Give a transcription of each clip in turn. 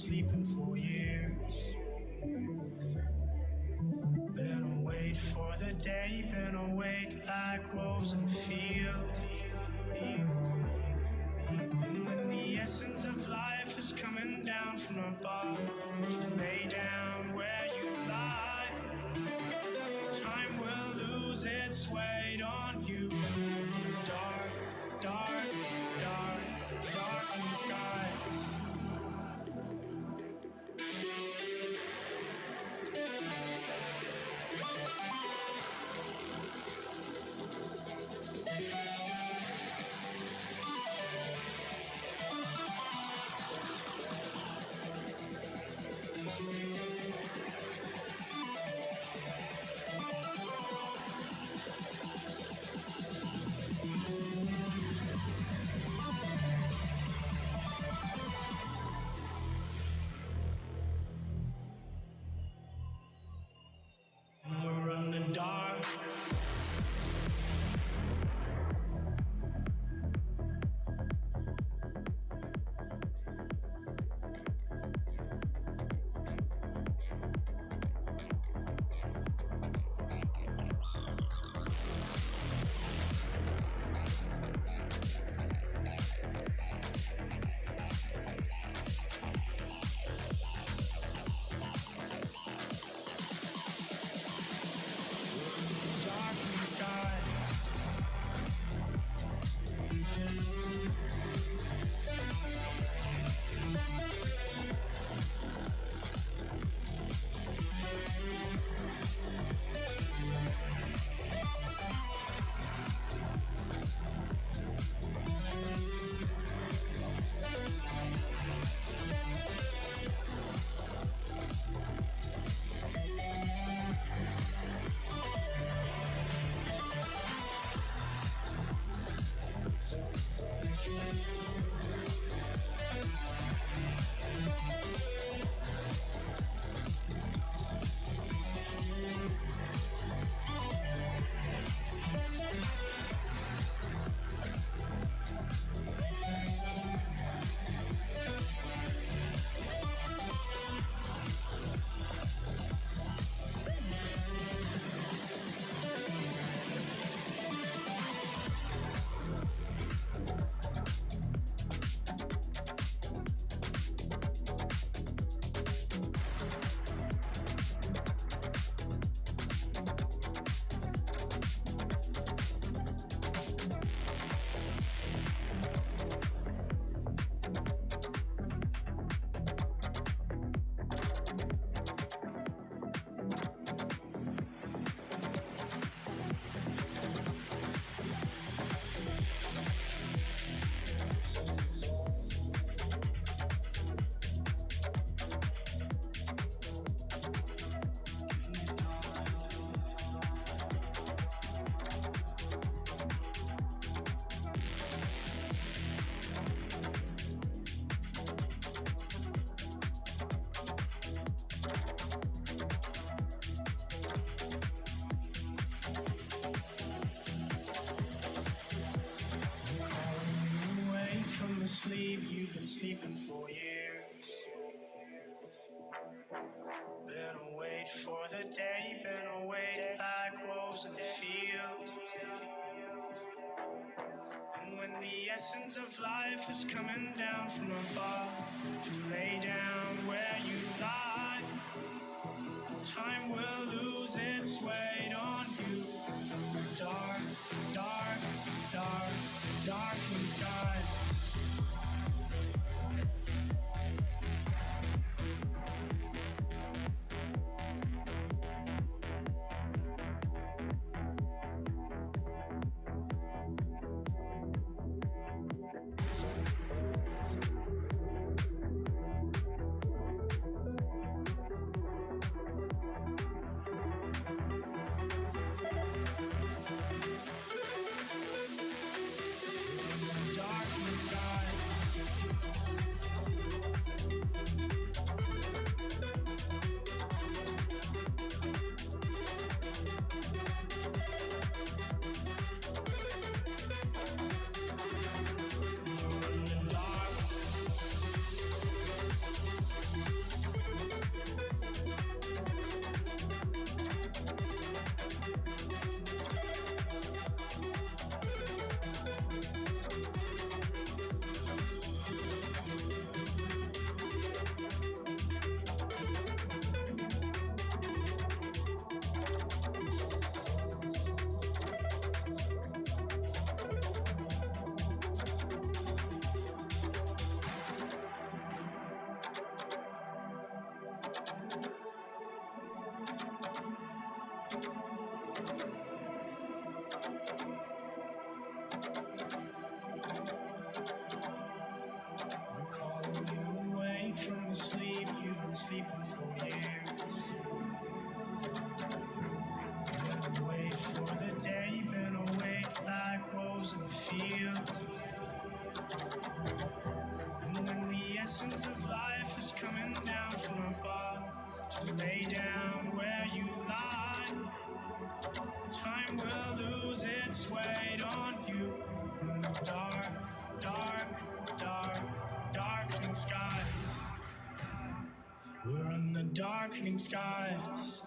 sleeping for years. Been awake for the day, been awake like wolves in the field. And when the essence of life is coming down from above to lay down where you lie, time will lose its weight on you. Dark, dark, dark, darkening skies. We're running dark. Sleep, you've been sleeping for years. Been awake for the day, been awake like wolves in the field. And when the essence of life is coming down from above to lay down where you lie, time will lose its weight on you. Dark, dark, dark, darkening skies. We're calling you awake from the sleep you've been sleeping for years. Been awake for the day, been awake like wolves in a field. And when the essence of life is coming down from above to lay down where you lie, time will lose its weight on you in the dark, dark, dark, darkening skies. We're in the darkening skies.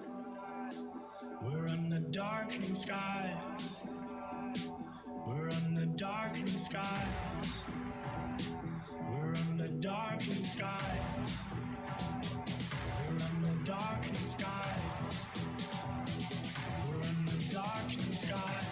We're in the darkening skies. We're in the darkening skies. We're in the darkening skies. We're in the darkening skies. We're in the darkening skies.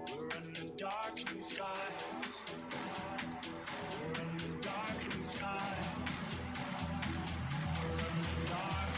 We're in the darkening skies. We're in the dark.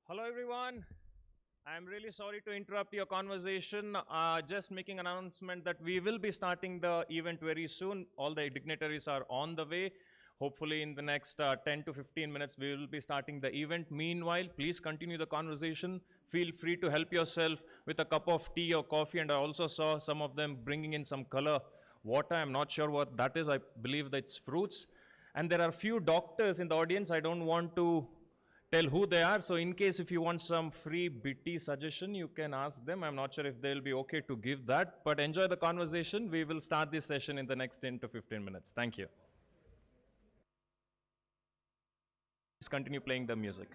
Hello, everyone. I'm really sorry to interrupt your conversation. Just making an announcement that we will be starting the event very soon. All the dignitaries are on the way. Hopefully, in the next 10 to 15 minutes, we will be starting the event. Meanwhile, please continue the conversation. Feel free to help yourself with a cup of tea or coffee. And I also saw some of them bringing in some color water. I'm not sure what that is. I believe that's fruits. And there are few doctors in the audience. I don't want to tell who they are. So in case if you want some free bitty suggestion, you can ask them. I'm not sure if they'll be okay to give that, but enjoy the conversation. We will start this session in the next 10 to 15 minutes. Thank you. Please continue playing the music.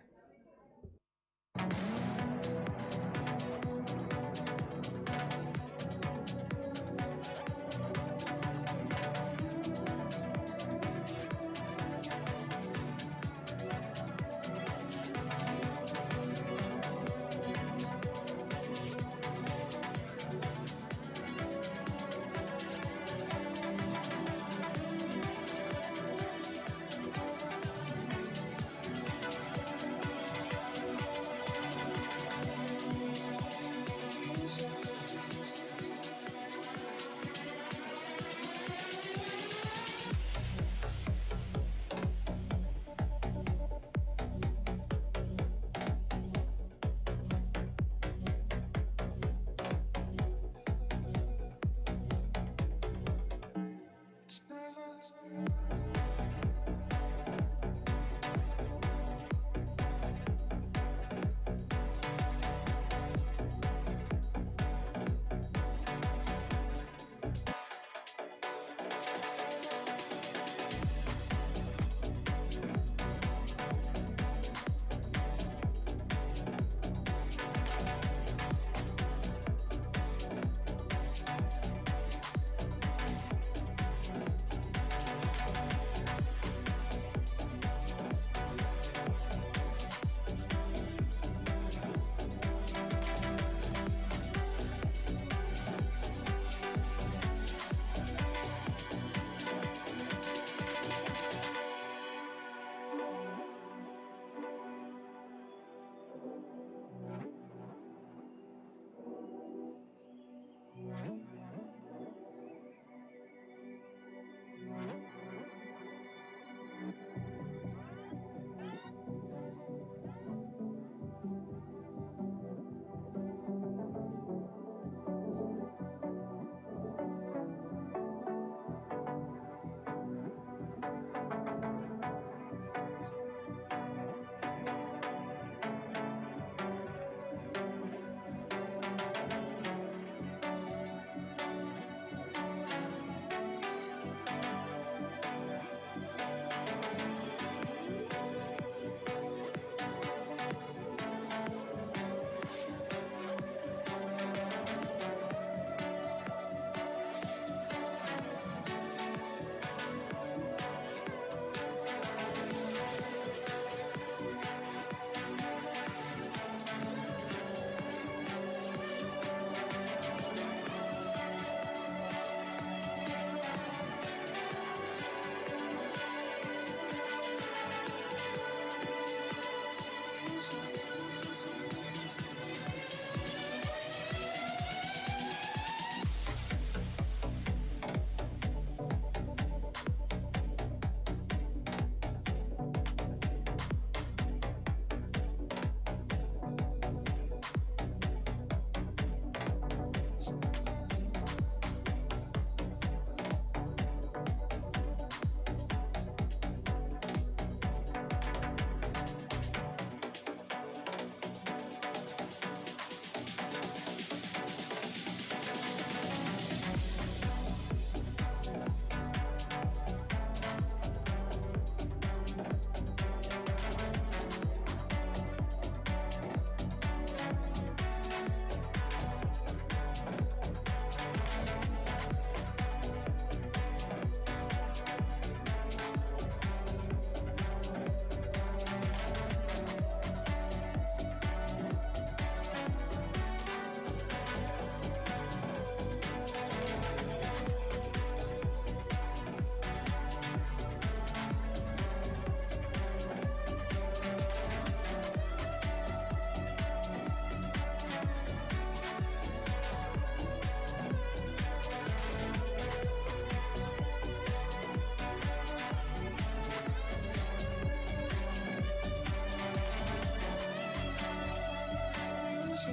It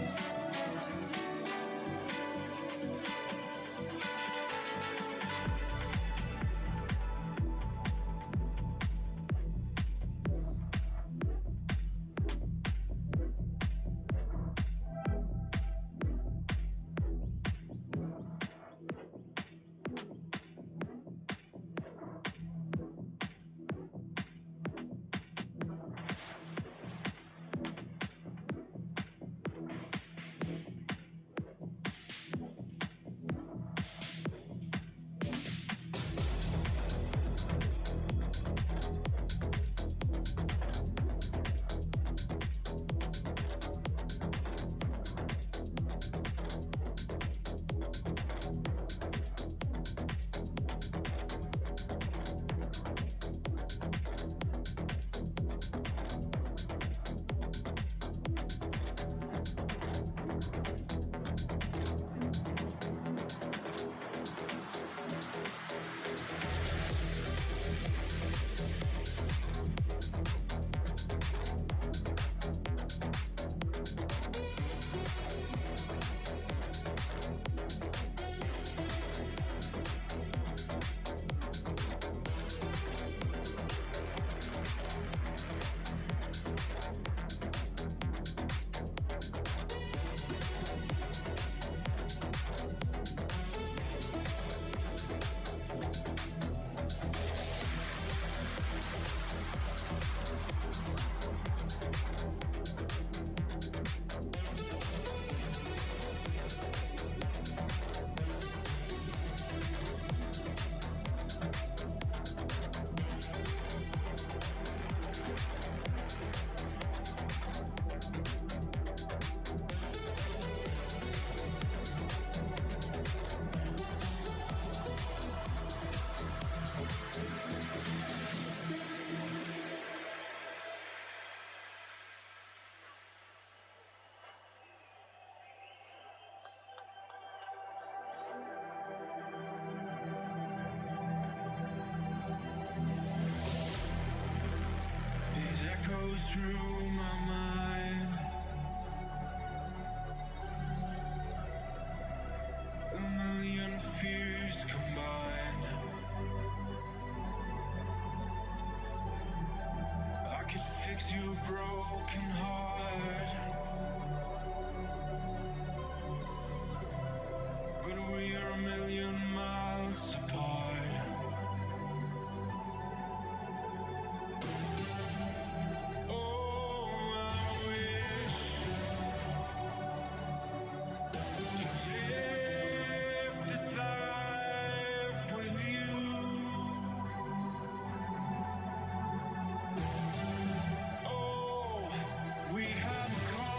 echoes through my mind. A million fears combined. I could fix your broken heart, but we are a million miles apart. We have come.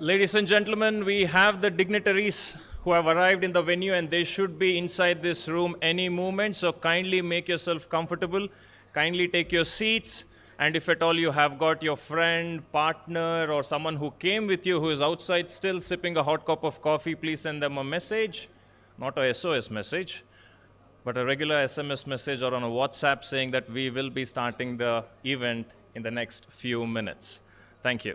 Ladies and gentlemen, we have the dignitaries who have arrived in the venue and they should be inside this room any moment. So kindly make yourself comfortable. Kindly take your seats. And if at all you have got your friend, partner, or someone who came with you who is outside still sipping a hot cup of coffee, please send them a message. Not a SOS message, but a regular SMS message or on a WhatsApp saying that we will be starting the event in the next few minutes. Thank you.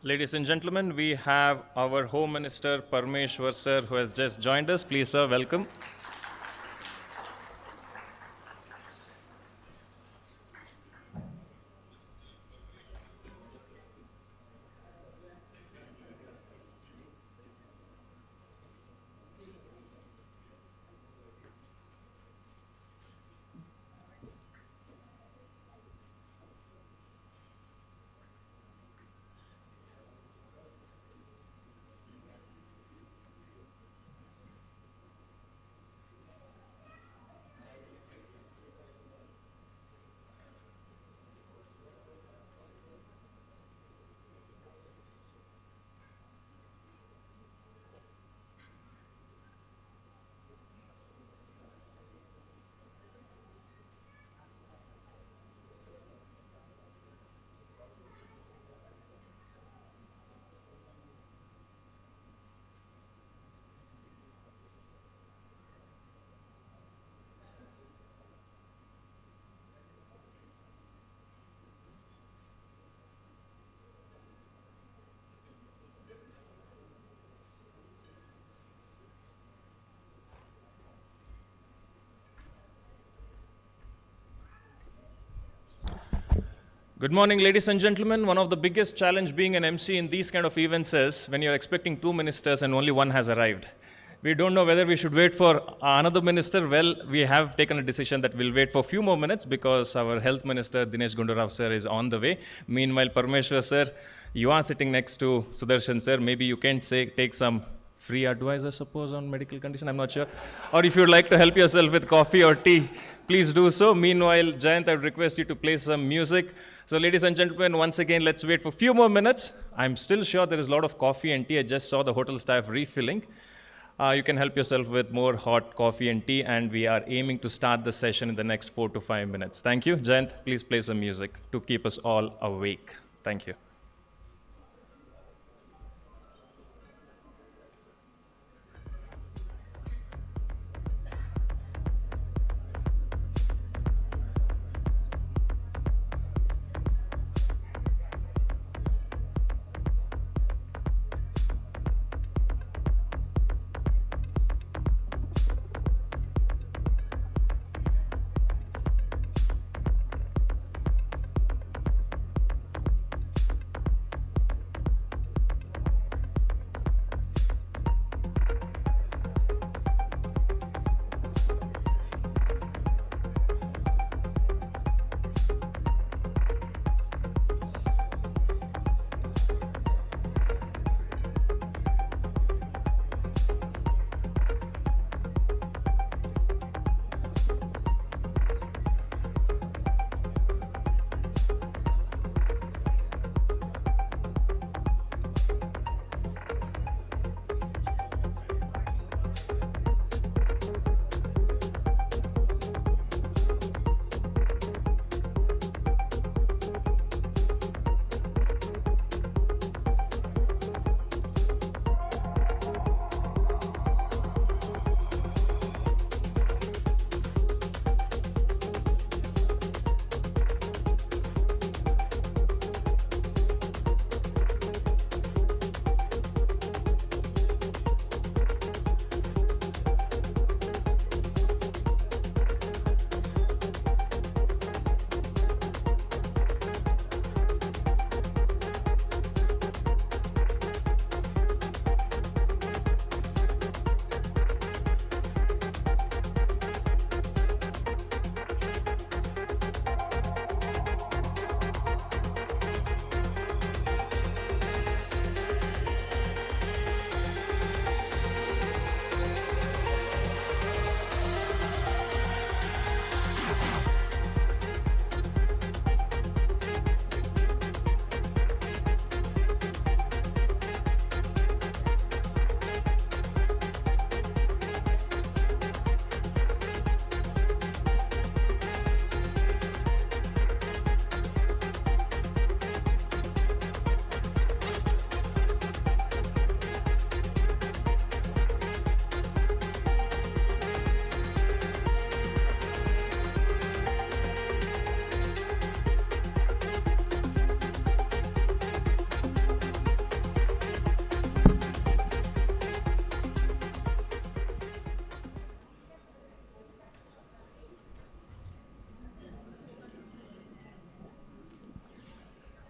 Ladies and gentlemen, we have our Home Minister Parmeshwar sir who has just joined us. Please, sir, welcome. Good morning, ladies and gentlemen. One of the biggest challenge being an MC in these kind of events is when you're expecting two ministers and only one has arrived. We don't know whether we should wait for another minister. Well, we have taken a decision that we'll wait for a few more minutes because our health minister, Dinesh Gundurao sir, is on the way. Meanwhile, Parmeshwar sir, you are sitting next to Sudarshan sir. Maybe you can take some free advice, I suppose, on medical condition. I'm not sure. Or if you'd like to help yourself with coffee or tea, please do so. Meanwhile, Jayant, I would request you to play some music. So, ladies and gentlemen, once again, let's wait for a few more minutes. I'm still sure there is a lot of coffee and tea. I just saw the hotel staff refilling. You can help yourself with more hot coffee and tea, and we are aiming to start the session in the next 4 to 5 minutes. Thank you. Jayant, please play some music to keep us all awake. Thank you.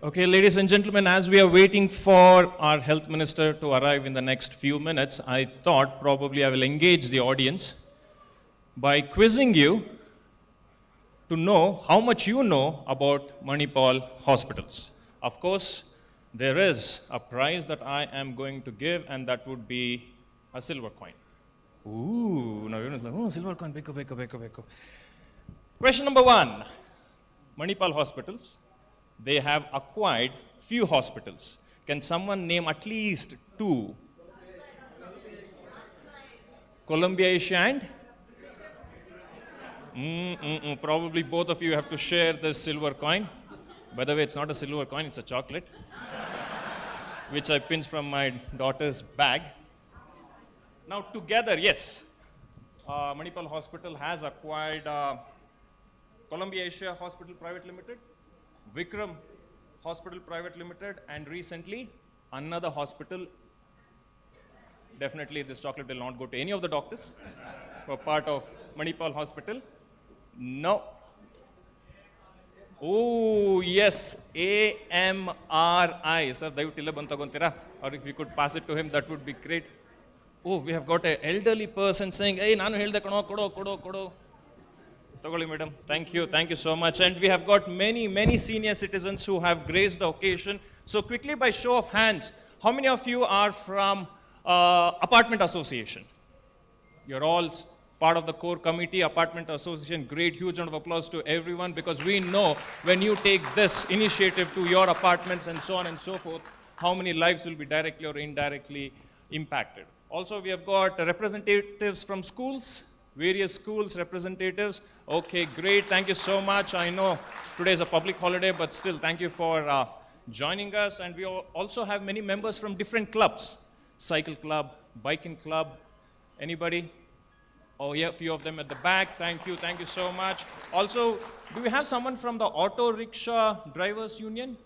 Okay, ladies and gentlemen, as we are waiting for our health minister to arrive in the next few minutes, I thought probably I will engage the audience by quizzing you to know how much you know about Manipal hospitals. Of course, there is a prize that I am going to give, and that would be a silver coin. Ooh, now everyone's like, oh, silver coin, beko. Question number one. Manipal hospitals, they have acquired few hospitals. Can someone name at least two? Columbia Asia and? Probably both of you have to share this silver coin. By the way, it's not a silver coin, it's a chocolate, which I pinched from my daughter's bag. Now together, yes, Manipal Hospital has acquired Columbia Asia Hospital Private Limited, Vikram Hospital Private Limited, and recently another hospital. Definitely this chocolate will not go to any of the doctors who are part of Manipal Hospital. No. Oh, yes, AMRI. Sir, or if you could pass it to him, that would be great. Oh, we have got an elderly person saying, hey, nanu helde kodo. Tagoli madam, thank you so much. And we have got many senior citizens who have graced the occasion. So quickly, by show of hands, how many of you are from apartment association? You're all part of the core committee, apartment association. Great, huge round of applause to everyone, because we know when you take this initiative to your apartments and so on and so forth, how many lives will be directly or indirectly impacted. Also, we have got representatives from schools, various schools representatives. Okay, great, thank you so much. I know today is a public holiday, but still, thank you for joining us. And we also have many members from different clubs. Cycle club, biking club, anybody? Oh yeah, a few of them at the back. Thank you so much. Also, do we have someone from the Auto Rickshaw Drivers Union?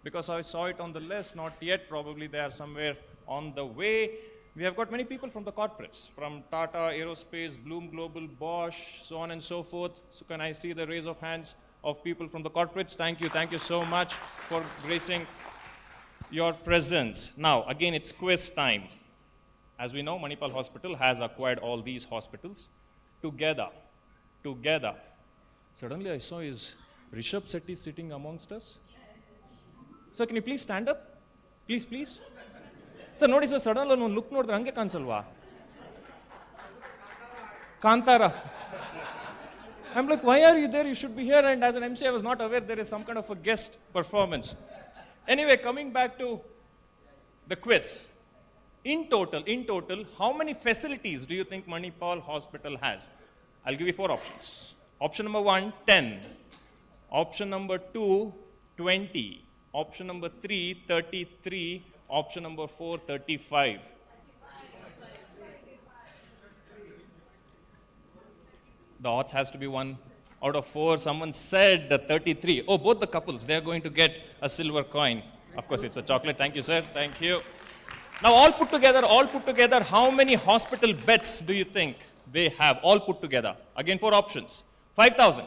Because I saw it on the list, not yet, probably they are somewhere on the way. We have got many people from the corporates, from Tata, Aerospace, Bloom Global, Bosch, so on and so forth. So can I see the raise of hands of people from the corporates? Thank you so much for gracing your presence. Now, again, it's quiz time. As we know, Manipal Hospital has acquired all these hospitals together. Suddenly I saw is Rishabh Sethi sitting amongst us. Sir, can you please stand up? Please. Sir, notice sir, suddenly no look nodre hange kansalva. Kantara. I'm like, why are you there? You should be here. And as an MC, I was not aware there is some kind of a guest performance. Anyway, coming back to the quiz. In total, how many facilities do you think Manipal Hospital has? I'll give you 4 options. Option number 1, 10. Option number 2, 20. Option number 3, 33. Option number 4, 35. The odds has to be 1 out of 4. Someone said 33. Oh, both the couples, they are going to get a silver coin. Of course, it's a chocolate. Thank you, sir. Thank you. Now, all put together, how many hospital beds do you think they have, all put together? Again, 4 options. 5,000.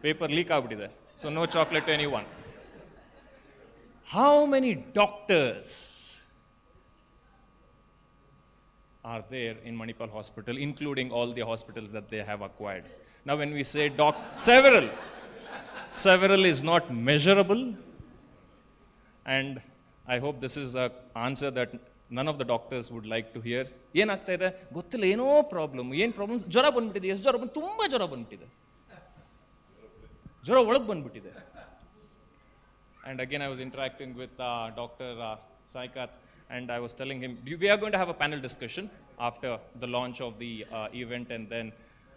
Paper leak out there. So no chocolate to anyone. How many doctors are there in Manipal Hospital, including all the hospitals that they have acquired? Now, when we say several is not measurable. And I hope this is an answer that none of the doctors would like to hear. ಏನಾಗ್ತಾ ಇದೆ ಗೊತ್ತಿಲ್ಲ ಏನೋ problem ಏನು problem ಜ್ವರ ಬಂದ್ಬಿಟ್ಟಿದೆ ಎಷ್ಟು ಜ್ವರ ಬಂದು ತುಂಬಾ ಜ್ವರ ಬಂದ್ಬಿಟ್ಟಿದೆ ಜ್ವರ ಒಳಗೆ ಬಂದ್ಬಿಟ್ಟಿದೆ. And again, I was interacting with Dr. Saikat, and I was telling him, we are going to have a panel discussion after the launch of the event, and then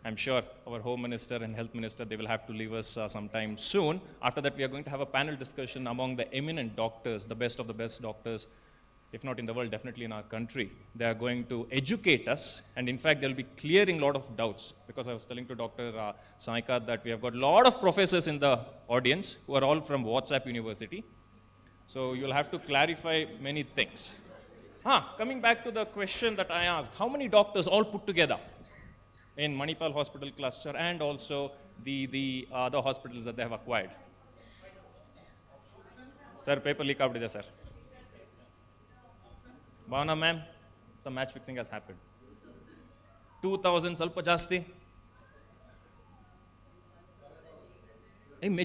I'm sure our Home Minister and Health Minister, they will have to leave us sometime soon. After that, we are going to have a panel discussion among the eminent doctors, the best of the best doctors, if not in the world, definitely in our country. They are going to educate us, and in fact, they'll be clearing a lot of doubts, because I was telling to Dr. Saikat that we have got a lot of professors in the audience who are all from WhatsApp University. So you'll have to clarify many things. Coming back to the question that I asked, how many doctors all put together? in Manipal Hospital cluster and also the other hospitals that they have acquired? Sir, paper leak out sir. Bhavana ma'am, some match fixing has happened. 2000 ಸ್ವಲ್ಪ ಜಾಸ್ತಿ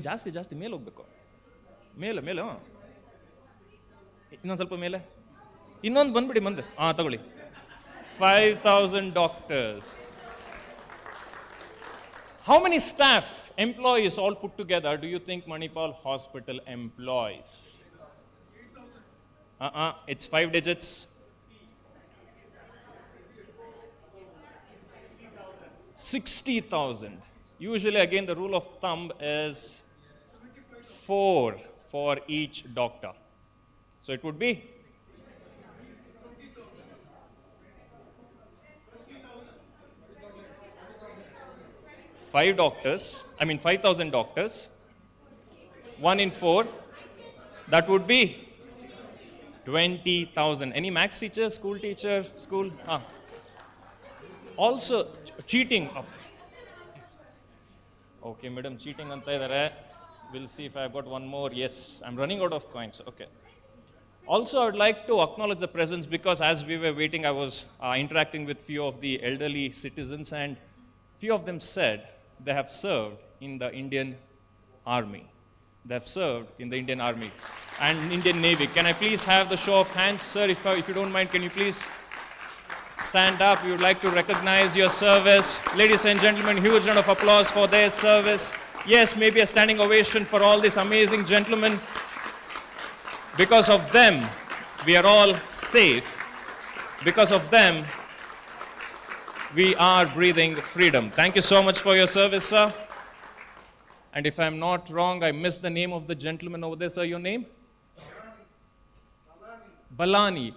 ಜಾಸ್ತಿ ಜಾಸ್ತಿ ಮೇಲೆ ಹೋಗ್ಬೇಕು ಮೇಲೆ ಮೇಲೆ ಇನ್ನೊಂದು ಸ್ವಲ್ಪ ಮೇಲೆ ಇನ್ನೊಂದು ಬಂದ್ಬಿಡಿ ಮುಂದೆ ತಗೊಳ್ಳಿ 5000 doctors. How many staff, employees all put together do you think Manipal Hospital employs? It's 5 digits. 60,000. Usually, again, the rule of thumb is 4 for each doctor. So it would be 5,000 doctors, 1 in 4, that would be 20,000. Any max teacher, school teacher, school? Also, cheating. Okay, madam, cheating anta idare. We'll see if I've got one more. Yes, I'm running out of coins. Okay. Also, I would like to acknowledge the presence because as we were waiting, I was interacting with few of the elderly citizens and few of them said they have served in the Indian Army. They have served in the Indian Army and Indian Navy. Can I please have the show of hands? Sir, if you don't mind, can you please stand up? We would like to recognize your service. Ladies and gentlemen, huge round of applause for their service. Yes, maybe a standing ovation for all these amazing gentlemen. Because of them, we are all safe. Because of them, we are breathing freedom. Thank you so much for your service, sir. And if I'm not wrong, I missed the name of the gentleman over there, sir. Your name? Balani.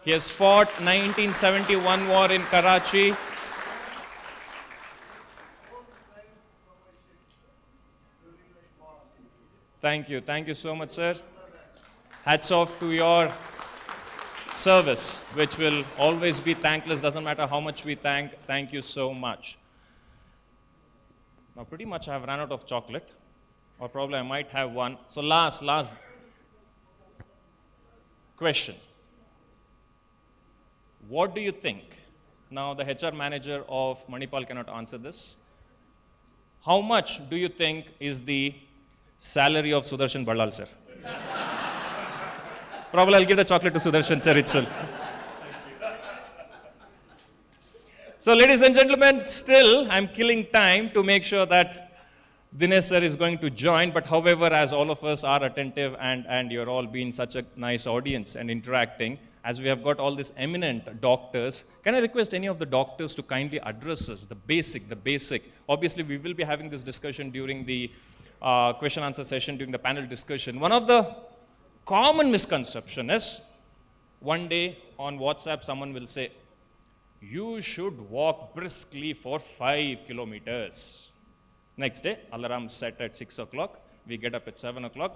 He has fought 1971 war in Karachi. Thank you so much, sir. Hats off to your service, which will always be thankless, doesn't matter how much we thank you so much. Now pretty much I have run out of chocolate, or probably I might have one. So last question. What do you think? Now the HR manager of Manipal cannot answer this. How much do you think is the salary of Sudarshan Ballal, sir? Probably I'll give the chocolate to Sudarshan sir itself. So ladies and gentlemen, still I'm killing time to make sure that Dinesh sir is going to join, but however, as all of us are attentive and you're all being such a nice audience and interacting, as we have got all these eminent doctors, can I request any of the doctors to kindly address us, the basic. Obviously, we will be having this discussion during the question answer session, during the panel discussion. One of the common misconception is, one day on WhatsApp, someone will say, you should walk briskly for 5 kilometers. Next day, alarm set at 6 o'clock, we get up at 7 o'clock,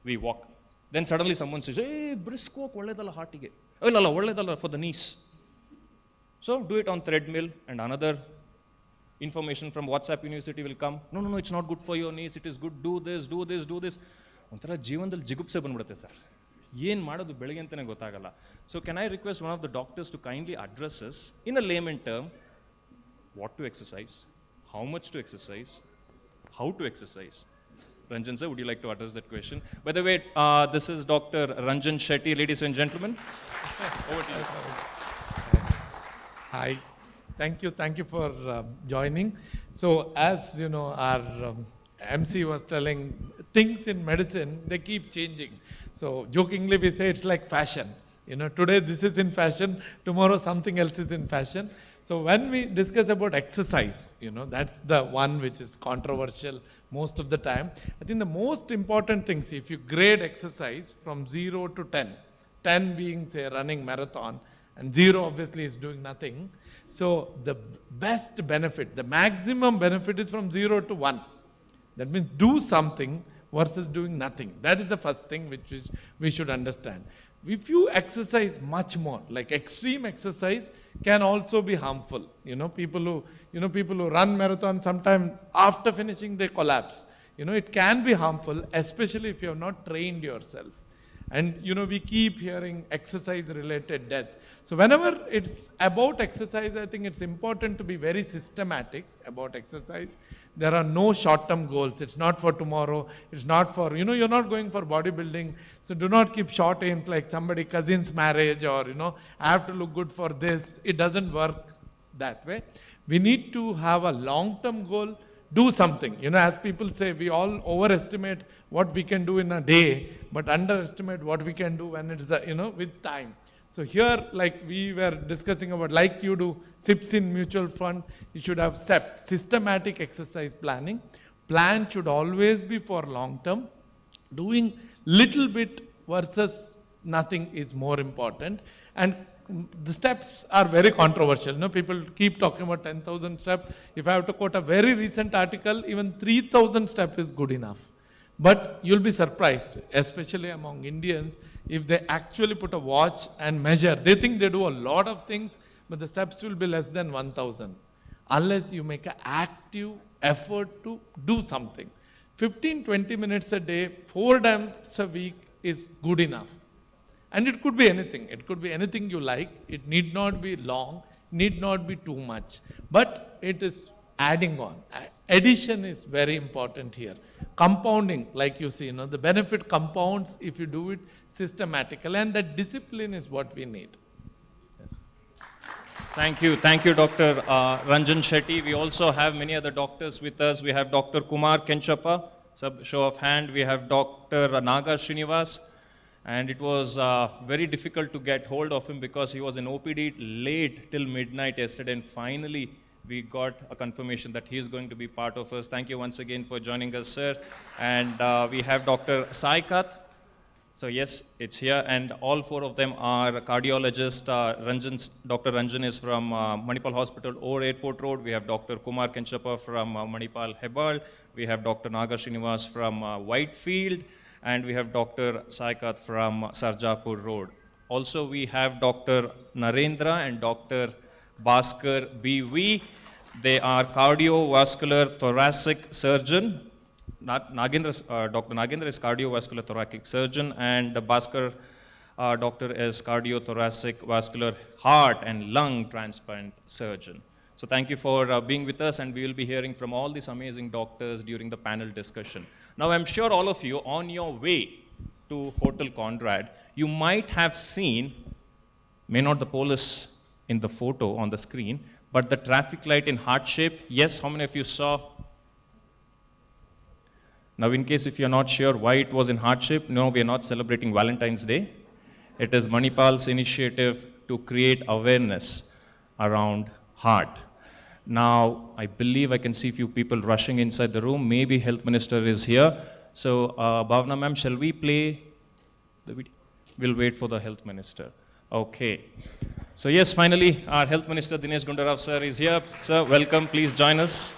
we walk. Then suddenly someone says, hey, brisk walk, ಒಳ್ಳೆದಲ್ಲ heartige. ಇಲ್ಲ ಒಳ್ಳೆದಲ್ಲ for the knees. So do it on treadmill, and another information from WhatsApp University will come. No, it's not good for your knees, it is good, do this. ಒಂಥರ ಜೀವನದಲ್ಲಿ ಜಿಗುಪ್ಸೆ ಬಂದ್ಬಿಡುತ್ತೆ sir. ಏನು ಮಾಡೋದು ಬೆಳಗ್ಗೆ ಅಂತಲೇ ಗೊತ್ತಾಗಲ್ಲ. So can I request one of the doctors to kindly address us in a layman term, what to exercise, how much to exercise, how to exercise. Ranjan sir, would you like to address that question? By the way, this is Dr. Ranjan Shetty, ladies and gentlemen. Over to you. Hi, thank you for joining. So as you know, our MC was telling, things in medicine, they keep changing. So jokingly we say it's like fashion. You know, today this is in fashion, tomorrow something else is in fashion. So when we discuss about exercise, you know, that's the one which is controversial most of the time. I think the most important things, if you grade exercise from 0 to 10, 10 being say running marathon, and 0 obviously is doing nothing. So the best benefit, the maximum benefit is from 0 to 1. That means do something versus doing nothing. That is the first thing which we should understand. if you exercise much more, like extreme exercise can also be harmful. People who run marathon, sometimes after finishing they collapse. It can be harmful, especially if you have not trained yourself. And we keep hearing exercise related death. So whenever it's about exercise, I think it's important to be very systematic about exercise. There are no short-term goals. It's not for tomorrow. It's not for, you're not going for bodybuilding. So do not keep short aims like somebody cousin's marriage or, I have to look good for this. It doesn't work that way. We need to have a long-term goal. Do something. As people say, we all overestimate what we can do in a day, but underestimate what we can do when it's, with time. So here, like we were discussing about, like you do SIPs in mutual fund, you should have SEP, systematic exercise planning. Plan should always be for long term. Doing little bit versus nothing is more important. And the steps are very controversial. People keep talking about 10,000 steps. If I have to quote a very recent article, even 3,000 steps is good enough. But you'll be surprised, especially among Indians, if they actually put a watch and measure. They think they do a lot of things, but the steps will be less than 1,000. Unless you make an active effort to do something. 15-20 minutes a day, 4 times a week is good enough. And it could be anything. It could be anything you like. It need not be long, need not be too much. But it is adding on. Addition is very important here. Compounding, like you see, the benefit compounds if you do it systematically, and that discipline is what we need. Yes. Thank you, Dr. Ranjan Shetty. We also have many other doctors with us. We have Dr. Kumar Kenchappa, show of hand. We have Dr. Naga Srinivas, and it was very difficult to get hold of him because he was in OPD late till midnight yesterday, and finally we got a confirmation that he is going to be part of us. Thank you once again for joining us, sir. And we have Dr. Saikat. So yes, it's here. And all 4 of them are cardiologists. Dr. Ranjan is from Manipal Hospital, Or Airport Road. We have Dr. Kumar Kenchappa from Manipal Hebal. We have Dr. Naga Srinivas from Whitefield. And we have Dr. Saikat from Sarjapur Road. Also, we have Dr. Narendra and Dr. Bhaskar B.V. They are cardiovascular thoracic surgeon. Dr. Nagendra is cardiovascular thoracic surgeon, and the Bhaskar doctor is cardiothoracic vascular heart and lung transplant surgeon. So thank you for being with us, and we will be hearing from all these amazing doctors during the panel discussion. Now I'm sure all of you on your way to Hotel Conrad, you might have seen, may not the police in the photo on the screen, but the traffic light in heart shape. Yes, how many of you saw? Now, in case if you're not sure why it was in heart shape, no, we are not celebrating Valentine's Day. It is Manipal's initiative to create awareness around heart. Now, I believe I can see a few people rushing inside the room. Maybe Health Minister is here. So, Bhavna ma'am, shall we play the video? We'll wait for the Health Minister. Okay. So yes, finally, our Health Minister Dinesh Gundarao sir is here. Sir, welcome. Please join us.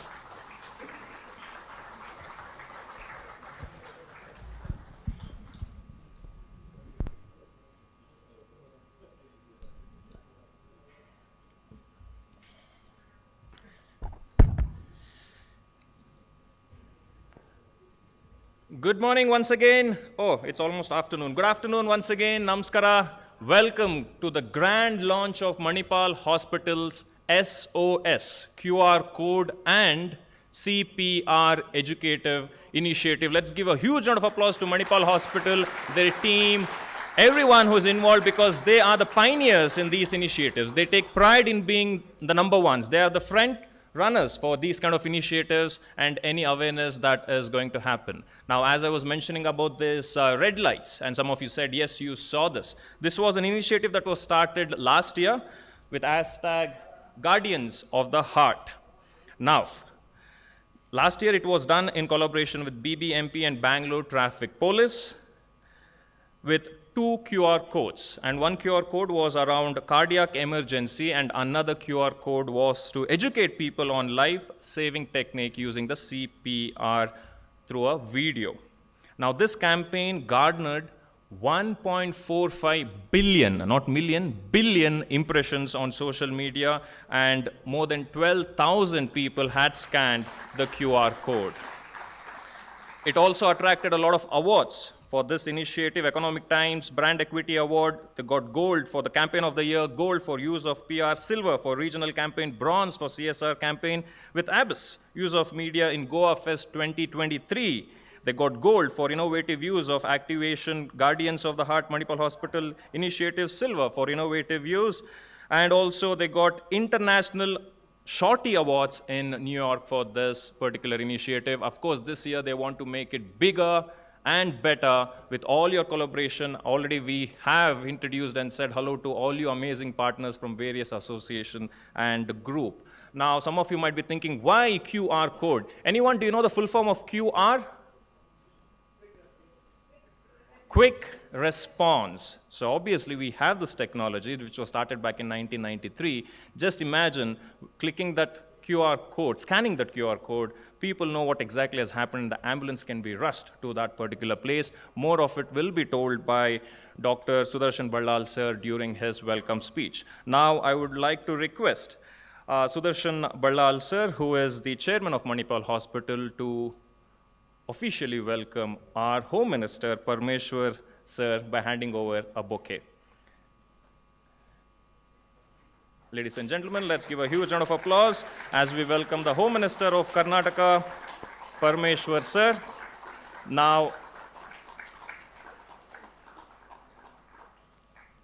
Good morning once again. Oh, it's almost afternoon. Good afternoon once again. Namaskara. Welcome to the grand launch of Manipal Hospital's SOS, QR code and CPR educative initiative. Let's give a huge round of applause to Manipal Hospital, their team, everyone who's involved, because they are the pioneers in these initiatives. They take pride in being the number ones. They are the front runners for these kind of initiatives and any awareness that is going to happen. Now, as I was mentioning about this red lights, and some of you said, yes, you saw this. This was an initiative that was started last year with hashtag Guardians of the Heart. Now, last year it was done in collaboration with BBMP and Bangalore Traffic Police with 2 QR codes, and one QR code was around cardiac emergency, and another QR code was to educate people on life-saving technique using the CPR through a video. Now, this campaign garnered 1.45 billion, not million, billion impressions on social media, and more than 12,000 people had scanned the QR code. It also attracted a lot of awards for this initiative. Economic Times Brand Equity Award, they got gold for the campaign of the year, gold for use of PR, silver for regional campaign, bronze for CSR campaign. With Abyss, use of media in Goa Fest 2023, they got gold for innovative use of activation, Guardians of the Heart Manipal Hospital initiative, silver for innovative use, and also they got international Shorty Awards in New York for this particular initiative. Of course, this year they want to make it bigger and better with all your collaboration. Already we have introduced and said hello to all you amazing partners from various association and group. Now, some of you might be thinking, why QR code? Anyone, do you know the full form of QR? Quick response. So obviously we have this technology which was started back in 1993. Just imagine clicking that QR code, scanning that QR code, people know what exactly has happened, the ambulance can be rushed to that particular place. More of it will be told by Dr. Sudarshan Ballal sir during his welcome speech. Now I would like to request Sudarshan Ballal sir, who is the chairman of Manipal Hospital, to officially welcome our Home Minister, Parmeshwar sir, by handing over a bouquet. Ladies and gentlemen, let's give a huge round of applause as we welcome the Home Minister of Karnataka, Parmeshwar sir. Now,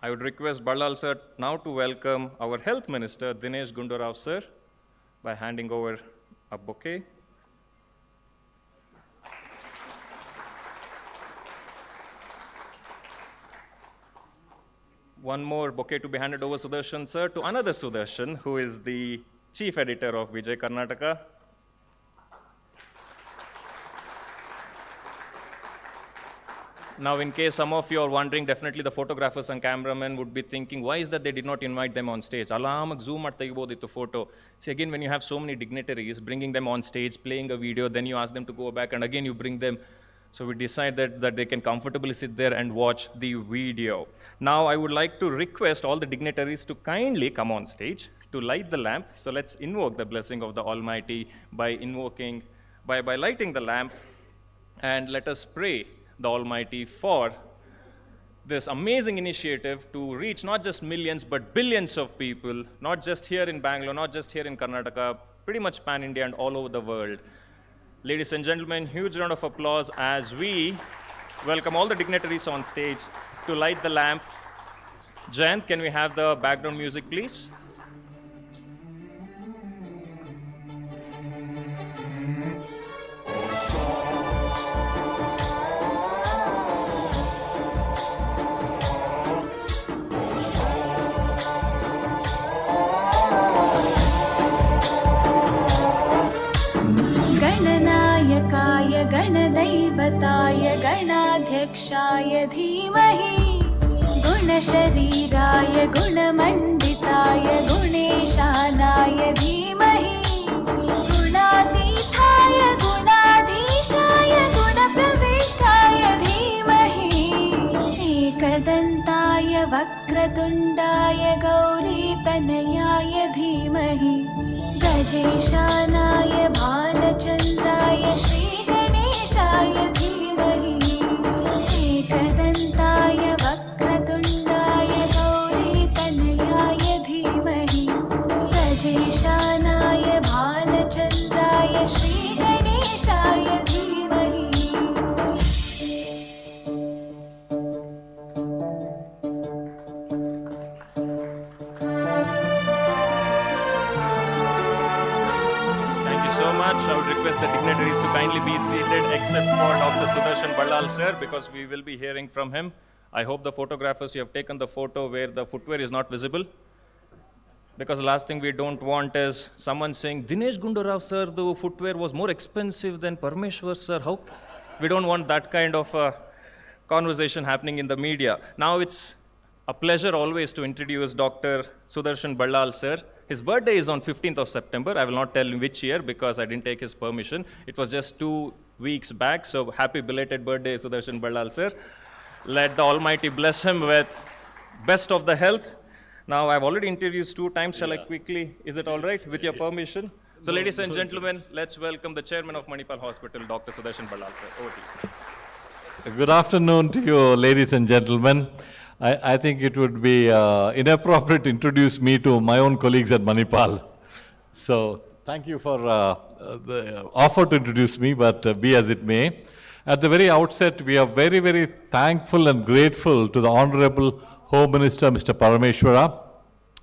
I would request Ballal sir now to welcome our Health Minister, Dinesh Gundurao sir, by handing over a bouquet. One more bouquet to be handed over, Sudarshan sir, to another Sudarshan, who is the chief editor of Vijay Karnataka. Now, in case some of you are wondering, definitely the photographers and cameramen would be thinking, why is that they did not invite them on stage? Alamag zoom the photo. See, again, when you have so many dignitaries, bringing them on stage, playing a video, then you ask them to go back, and again you bring them. So we decided that they can comfortably sit there and watch the video. Now I would like to request all the dignitaries to kindly come on stage to light the lamp. So let's invoke the blessing of the Almighty by lighting the lamp, and let us pray the Almighty for this amazing initiative to reach not just millions but billions of people, not just here in Bangalore, not just here in Karnataka, pretty much pan-India and all over the world. Ladies and gentlemen, huge round of applause as we welcome all the dignitaries on stage to light the lamp. Jayant, can we have the background music, please? गणदैवताय गणाध्यक्षाय धीमहि गुणशरीराय गुणमण्डिताय गुणेशानाय धीमहि गुणातीताय गुणाधीशाय गुणप्रविष्टाय धीमहि एकदन्ताय वक्रतुण्डाय गौरीतनयाय धीमहि गजेशानाय भालचन्द्राय श्रीगणेशाय धीमहि एकदन्ताय वक्रतुण्डाय गौरीतनयाय धीमहि गजेशानाय भालचन्द्राय श्रीगणेशाय धीमहि. I would request the dignitaries to kindly be seated except for Dr. Sudarshan Ballal sir, because we will be hearing from him. I hope the photographers, you have taken the photo where the footwear is not visible, because the last thing we don't want is someone saying, Dinesh Gundurao sir, the footwear was more expensive than Parmeshwar sir. How? We don't want that kind of conversation happening in the media. Now it's a pleasure always to introduce Dr. Sudarshan Ballal sir. His birthday is on 15th of September. I will not tell which year because I didn't take his permission. It was just 2 weeks back. So happy belated birthday, Sudarshan Ballal sir. Let the Almighty bless him with best of the health. Now, I've already introduced 2 times. Shall I quickly, is it all right with your permission? So, ladies and gentlemen, let's welcome the chairman of Manipal Hospital, Dr. Sudarshan Ballal, sir. Over to you. Good afternoon to you, ladies and gentlemen. I think it would be inappropriate to introduce me to my own colleagues at Manipal. So, thank you for the offer to introduce me, but be as it may. At the very outset, we are very, very thankful and grateful to the Honorable Home Minister, Mr. Parameshwara,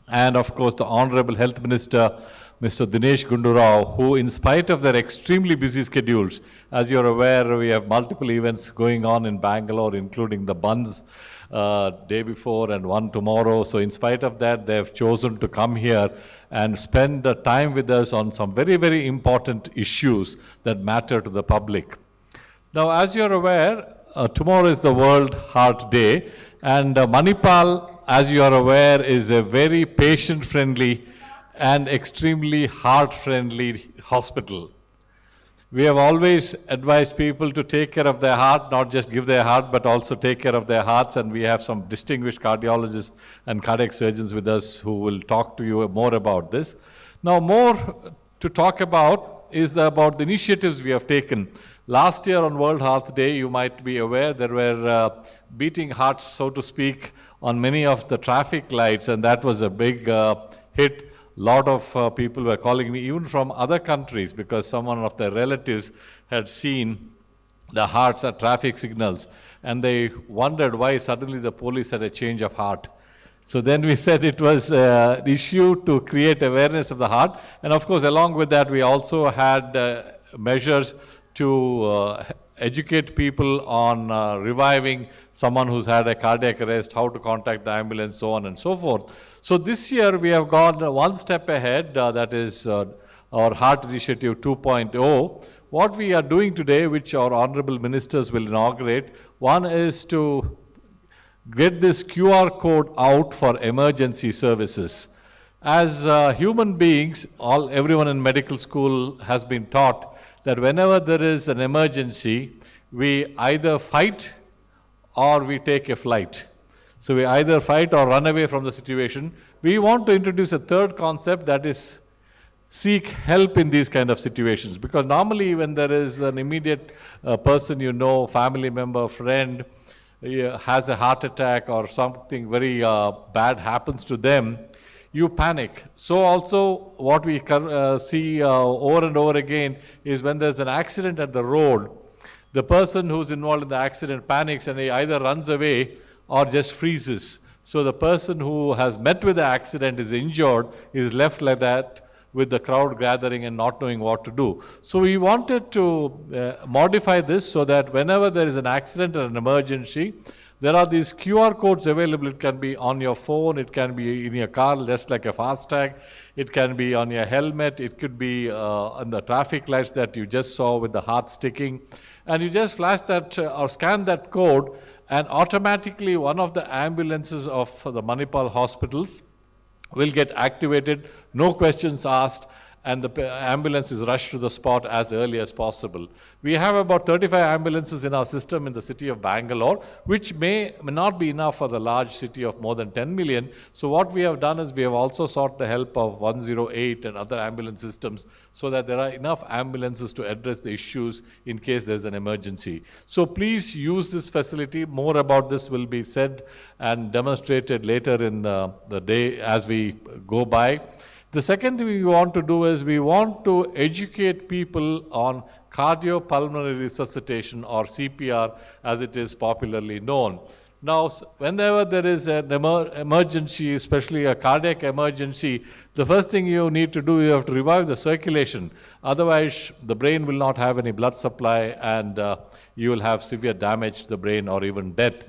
and of course the Honorable Health Minister, Mr. Dinesh Gundu Rao, who in spite of their extremely busy schedules, as you're aware, we have multiple events going on in Bangalore, including the Buns day before and one tomorrow. So in spite of that, they have chosen to come here and spend the time with us on some very, very important issues that matter to the public. Now, as you're aware, tomorrow is the World Heart Day, and Manipal, as you are aware, is a very patient-friendly and extremely heart-friendly hospital. We have always advised people to take care of their heart, not just give their heart, but also take care of their hearts, and we have some distinguished cardiologists and cardiac surgeons with us who will talk to you more about this. Now, more to talk about is about the initiatives we have taken. Last year on World Heart Day, you might be aware, there were beating hearts, so to speak, on many of the traffic lights, and that was a big hit. A lot of people were calling me, even from other countries, because someone of their relatives had seen the hearts at traffic signals, and they wondered why suddenly the police had a change of heart. So then we said it was an issue to create awareness of the heart, and of course, along with that, we also had measures to educate people on reviving someone who's had a cardiac arrest, how to contact the ambulance, so on and so forth. So this year we have gone one step ahead, that is our Heart Initiative 2.0. What we are doing today, which our honorable ministers will inaugurate, one is to get this QR code out for emergency services. As human beings, everyone in medical school has been taught that whenever there is an emergency, we either fight or we take a flight. So we either fight or run away from the situation. We want to introduce a third concept, that is seek help in these kind of situations. Because normally when there is an immediate person you know, family member, friend, has a heart attack or something very bad happens to them, you panic. So also what we see over and over again is when there's an accident at the road, the person who's involved in the accident panics and he either runs away or just freezes. So the person who has met with the accident is injured, is left like that with the crowd gathering and not knowing what to do. So we wanted to modify this so that whenever there is an accident or an emergency, there are these QR codes available. It can be on your phone, it can be in your car, just like a FASTag. It can be on your helmet, it could be on the traffic lights that you just saw with the heart sticking. And you just flash that or scan that code, and automatically one of the ambulances of the Manipal hospitals will get activated, no questions asked, and the ambulance is rushed to the spot as early as possible. We have about 35 ambulances in our system in the city of Bangalore, which may not be enough for the large city of more than 10 million. So what we have done is we have also sought the help of 108 and other ambulance systems so that there are enough ambulances to address the issues in case there's an emergency. So please use this facility. More about this will be said and demonstrated later in the day as we go by. The second thing we want to do is we want to educate people on cardiopulmonary resuscitation, or CPR as it is popularly known. Now, whenever there is an emergency, especially a cardiac emergency, the first thing you need to do, you have to revive the circulation. Otherwise, the brain will not have any blood supply and you will have severe damage to the brain or even death.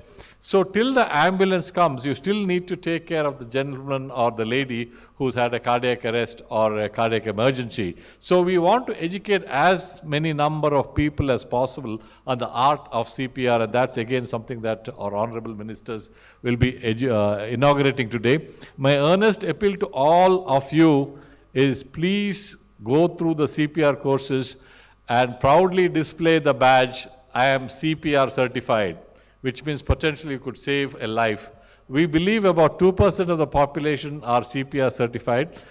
So till the ambulance comes, you still need to take care of the gentleman or the lady who's had a cardiac arrest or a cardiac emergency. So we want to educate as many number of people as possible on the art of CPR, and that's again something that our honorable ministers will be inaugurating today. My earnest appeal to all of you is please go through the CPR courses and proudly display the badge, I am CPR certified. which means potentially you could save a life. We believe about 2% of the population are CPR certified.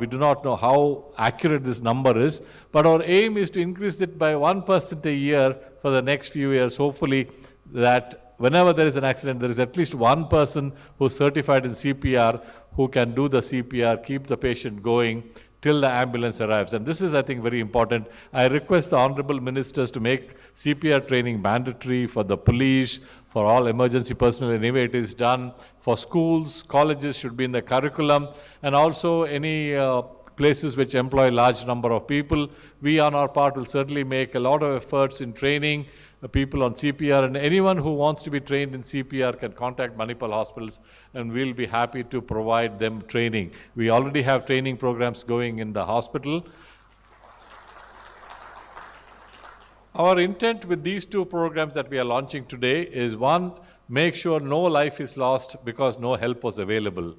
We do not know how accurate this number is, but our aim is to increase it by 1% a year for the next few years, hopefully, that whenever there is an accident, there is at least one person who's certified in CPR who can do the CPR, keep the patient going till the ambulance arrives. And this is, I think, very important. I request the honorable ministers to make CPR training mandatory for the police, for all emergency personnel. Anyway, it is done for schools, colleges should be in the curriculum, and also any places which employ large number of people. We on our part will certainly make a lot of efforts in training people on CPR, and anyone who wants to be trained in CPR can contact Manipal hospitals, and we'll be happy to provide them training. We already have training programs going in the hospital. Our intent with these two programs that we are launching today is, one, make sure no life is lost because no help was available.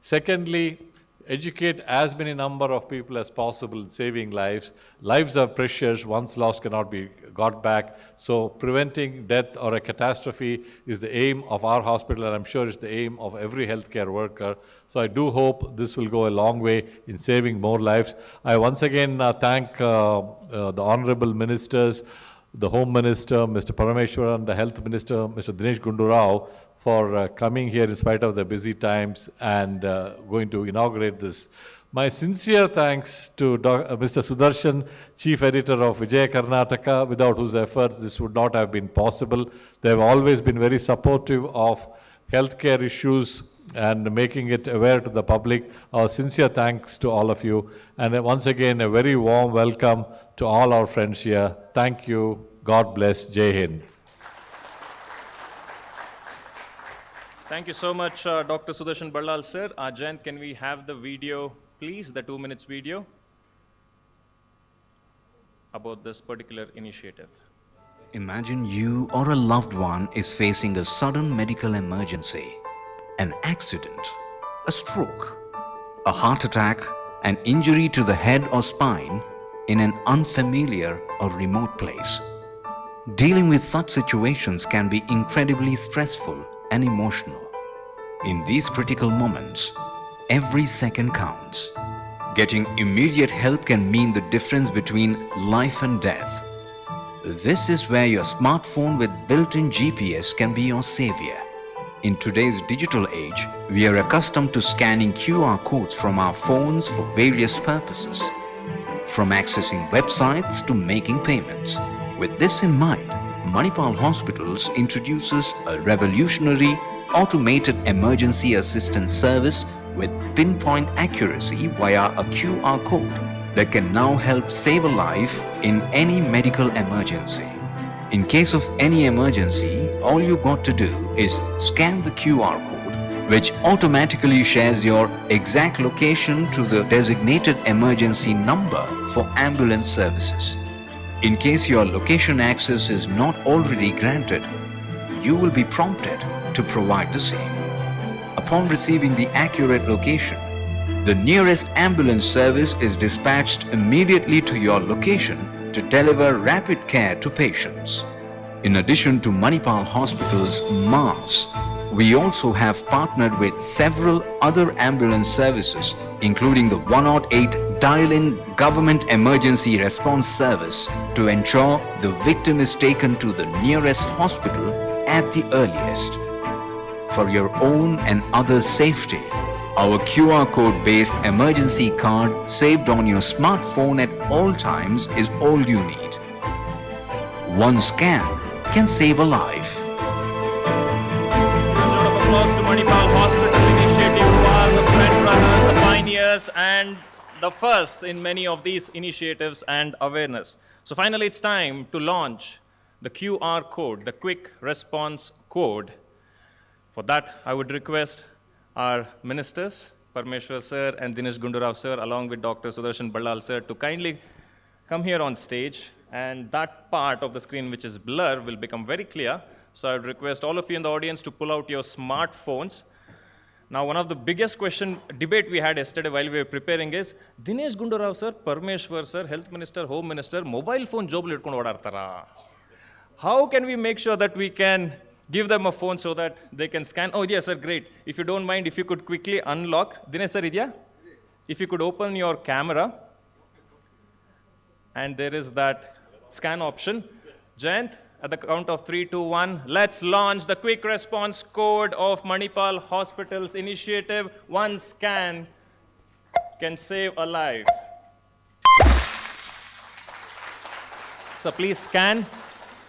Secondly, educate as many number of people as possible in saving lives. Lives are precious, once lost cannot be got back. So preventing death or a catastrophe is the aim of our hospital, and I'm sure it's the aim of every healthcare worker. So I do hope this will go a long way in saving more lives. I once again thank the honorable ministers, the Home Minister, Mr. Parameshwaran, the Health Minister, Mr. Dinesh Gundu Rao, for coming here in spite of the busy times and going to inaugurate this. My sincere thanks to Mr. Sudarshan, Chief Editor of Vijaya Karnataka, without whose efforts this would not have been possible. They have always been very supportive of healthcare issues and making it aware to the public. Our sincere thanks to all of you. And once again, a very warm welcome to all our friends here. Thank you. God bless. Jai Hind. Thank you so much, Dr. Sudarshan Ballal, sir. Jayant, can we have the video, please, the 2 minutes video about this particular initiative? Imagine you or a loved one is facing a sudden medical emergency, an accident, a stroke, a heart attack, an injury to the head or spine in an unfamiliar or remote place. Dealing with such situations can be incredibly stressful and emotional. In these critical moments, every second counts. Getting immediate help can mean the difference between life and death. This is where your smartphone with built-in GPS can be your savior. In today's digital age, we are accustomed to scanning QR codes from our phones for various purposes, from accessing websites to making payments. With this in mind, Manipal Hospitals introduces a revolutionary automated emergency assistance service with pinpoint accuracy via a QR code that can now help save a life in any medical emergency. In case of any emergency, all you got to do is scan the QR code, which automatically shares your exact location to the designated emergency number for ambulance services. In case your location access is not already granted, you will be prompted to provide the same. Upon receiving the accurate location, the nearest ambulance service is dispatched immediately to your location to deliver rapid care to patients. In addition to Manipal Hospital's MAS, we also have partnered with several other ambulance services, including the 108 Dial-In Government Emergency Response Service, to ensure the victim is taken to the nearest hospital at the earliest. For your own and others' safety, our QR code-based emergency card saved on your smartphone at all times is all you need. One scan can save a life. Round of applause to Manipal Hospital Initiative, who are the front runners, the pioneers, and the first in many of these initiatives and awareness. So finally, it's time to launch the QR code, the quick response code. For that, I would request our ministers, Parameshwar sir and Dinesh Gundu Rao sir, along with Dr. Sudarshan Ballal sir, to kindly come here on stage, and that part of the screen which is blur will become very clear. So I would request all of you in the audience to pull out your smartphones. Now, one of the biggest debate we had yesterday while we were preparing is, Dinesh Gundu Rao sir, Parameshwar sir, Health Minister, Home Minister, mobile phone job litkondu odartara. How can we make sure that we can Give them a phone so that they can scan. Oh, yes, sir, great. If you don't mind, if you could quickly unlock. Dinesh sir, idya? If you could open your camera, and there is that scan option. Jayant, at the count of 3, 2, 1, let's launch the quick response code of Manipal Hospital's initiative. One scan can save a life. So please scan.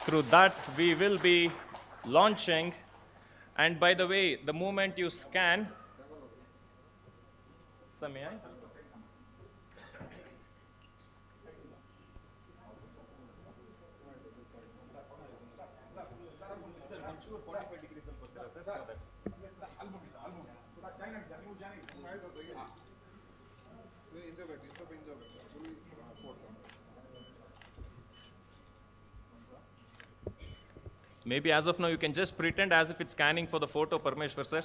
Through that, we will be launching. And by the way, the moment you scan, so may I? Maybe as of now, you can just pretend as if it's scanning for the photo, Parmeshwar sir.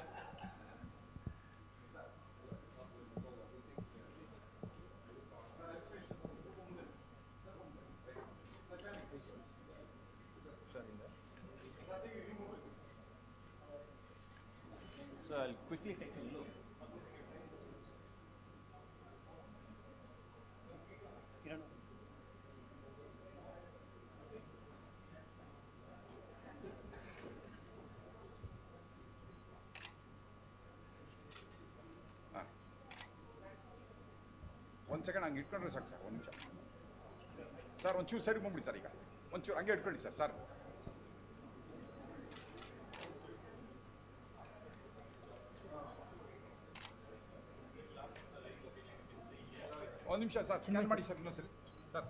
So I'll quickly take a look. ಒಂದು second ಹಂಗೆ ಇಟ್ಕೊಂಡ್ರೆ ಸಾಕು sir, ಒಂದು ನಿಮಿಷ sir. ಒಂಚೂರು ಸೈಡ್ಗೆ ಬಂದ್ಬಿಡಿ sir. ಈಗ ಒಂಚೂರು ಹಂಗೆ ಇಟ್ಕೊಳ್ಳಿ ಸರ್. ಸರ್ ಒಂದು ನಿಮಿಷ ಸರ್, ಸ್ಕ್ಯಾನ್ ಮಾಡಿ ಸರ್ ಇನ್ನೊಂದ್ಸರಿ ಸರ್.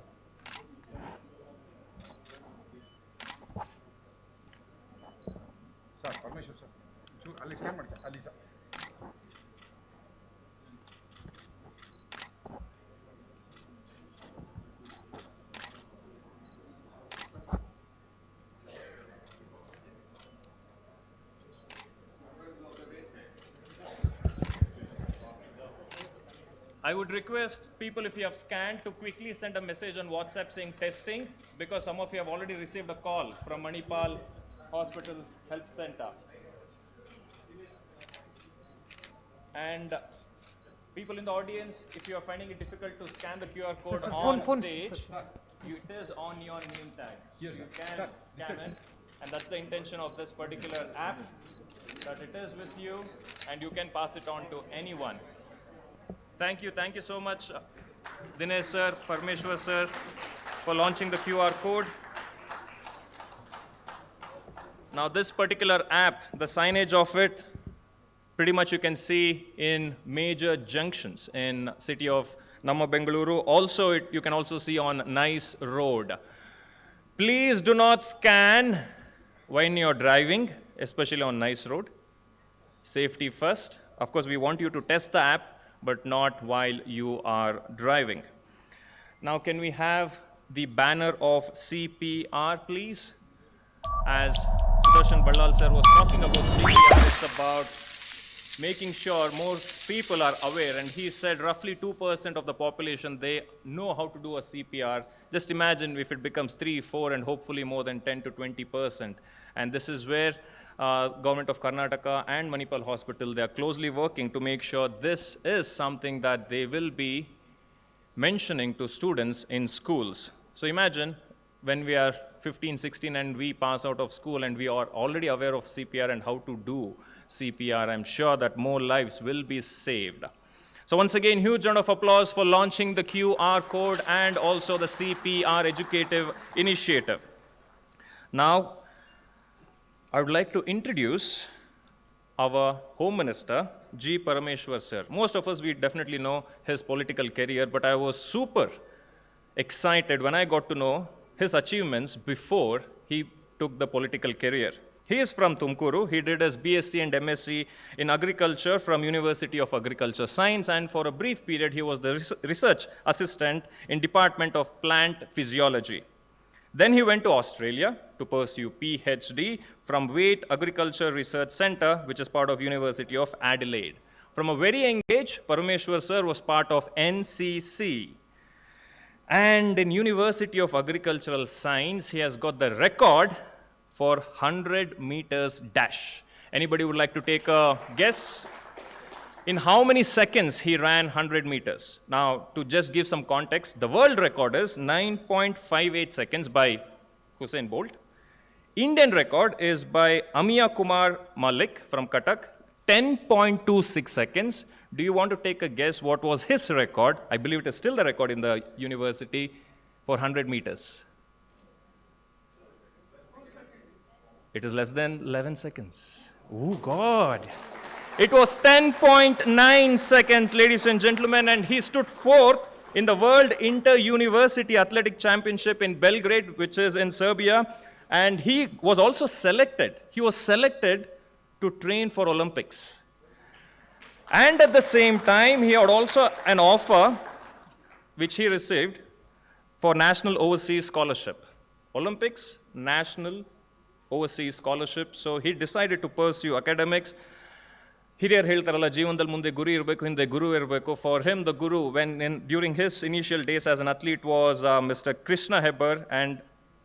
ಸರ್ ಪರಮೇಶ್ವರ್ ಸರ್, ಚೂರು ಅಲ್ಲಿ ಸ್ಕ್ಯಾನ್ ಮಾಡಿ ಸರ್, ಅಲ್ಲಿ sir. I would request people, if you have scanned, to quickly send a message on WhatsApp saying testing, because some of you have already received a call from Manipal Hospital's Health Center. And people in the audience, if you are finding it difficult to scan the QR code on stage, it is on your name tag. Yes, You sir. can Sir, scan it, and that's the intention of this particular app, that it is with you and you can pass it on to anyone. Thank you so much, Dinesh sir, Parmeshwar sir, for launching the QR code. Now this particular app, the signage of it, pretty much you can see in major junctions in city of Namma Bengaluru. Also, you can also see on Nice Road. Please do not scan when you're driving, especially on Nice Road. Safety first. Of course, we want you to test the app, but not while you are driving. Now, can we have the banner of CPR, please? As Sudarshan Ballal sir was talking about CPR, it's about making sure more people are aware, and he said roughly 2% of the population, they know how to do a CPR. Just imagine if it becomes 3, 4, and hopefully more than 10 to 20%. And this is where Government of Karnataka and Manipal Hospital, they are closely working to make sure this is something that they will be mentioning to students in schools. So imagine when we are 15, 16 and we pass out of school and we are already aware of CPR and how to do CPR, I'm sure that more lives will be saved. So once again, huge round of applause for launching the QR code and also the CPR educative initiative. Now, I would like to introduce our Home Minister, G. Parameshwar sir. Most of us, we definitely know his political career, but I was super excited when I got to know his achievements before he took the political career. He is from Tumkuru. He did his BSc and MSc in agriculture from University of Agriculture Science, and for a brief period, he was the research assistant in Department of Plant Physiology. Then he went to Australia to pursue PhD from Waite Agriculture Research Centre, which is part of University of Adelaide. From a very young age, Parameshwar sir was part of NCC. And in University of Agricultural Science, he has got the record for 100 meters dash. Anybody would like to take a guess? In how many seconds he ran 100 meters? Now, to just give some context, the world record is 9.58 seconds by Usain Bolt. Indian record is by Amiya Kumar Malik from Cuttack, 10.26 seconds. Do you want to take a guess what was his record? I believe it is still the record in the university for 100 meters. It is less than 11 seconds. Oh, God. It was 10.9 seconds, ladies and gentlemen, and he stood fourth in the World Inter-University Athletic Championship in Belgrade, which is in Serbia. And he was also selected. He was selected to train for Olympics. And at the same time, he had also an offer which he received for National Overseas Scholarship. Olympics, National Overseas Scholarship. So he decided to pursue academics. ಹಿರಿಯರು ಹೇಳ್ತಾರಲ್ಲ ಜೀವನದಲ್ಲಿ ಮುಂದೆ ಗುರಿ ಇರಬೇಕು ಹಿಂದೆ ಗುರು ಇರಬೇಕು. For him the Guru during his initial days as an athlete was Mr. Krishna Hebbar, and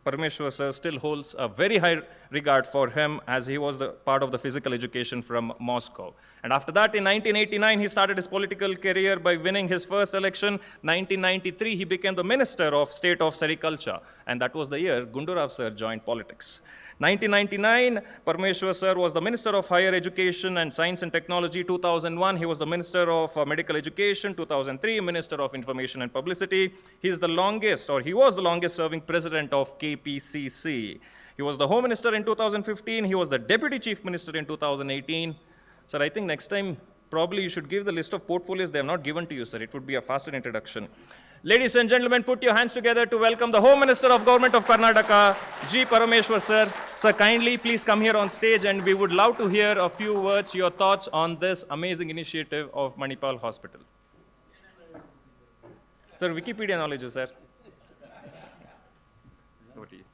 Parameshwar sir still holds a very high regard for him as he was the part of the physical education from Moscow. And after that, in 1989, he started his political career by winning his first election. 1993, he became the Minister of State of Sericulture, and that was the year Gundurao sir joined politics. 1999, Parameshwar sir was the Minister of Higher Education and Science and Technology. 2001, he was the Minister of Medical Education. 2003, Minister of Information and Publicity. He is the longest, or he was the longest serving president of KPCC. He was the Home Minister in 2015. He was the Deputy Chief Minister in 2018. Sir, I think next time, probably you should give the list of portfolios they have not given to you, sir. It would be a faster introduction. Ladies and gentlemen, put your hands together to welcome the Home Minister of Government of Karnataka, G. Parameshwar sir. Sir, kindly please come here on stage, and we would love to hear a few words, your thoughts on this amazing initiative of Manipal Hospital. Sir, Wikipedia knowledge, sir. Over to you.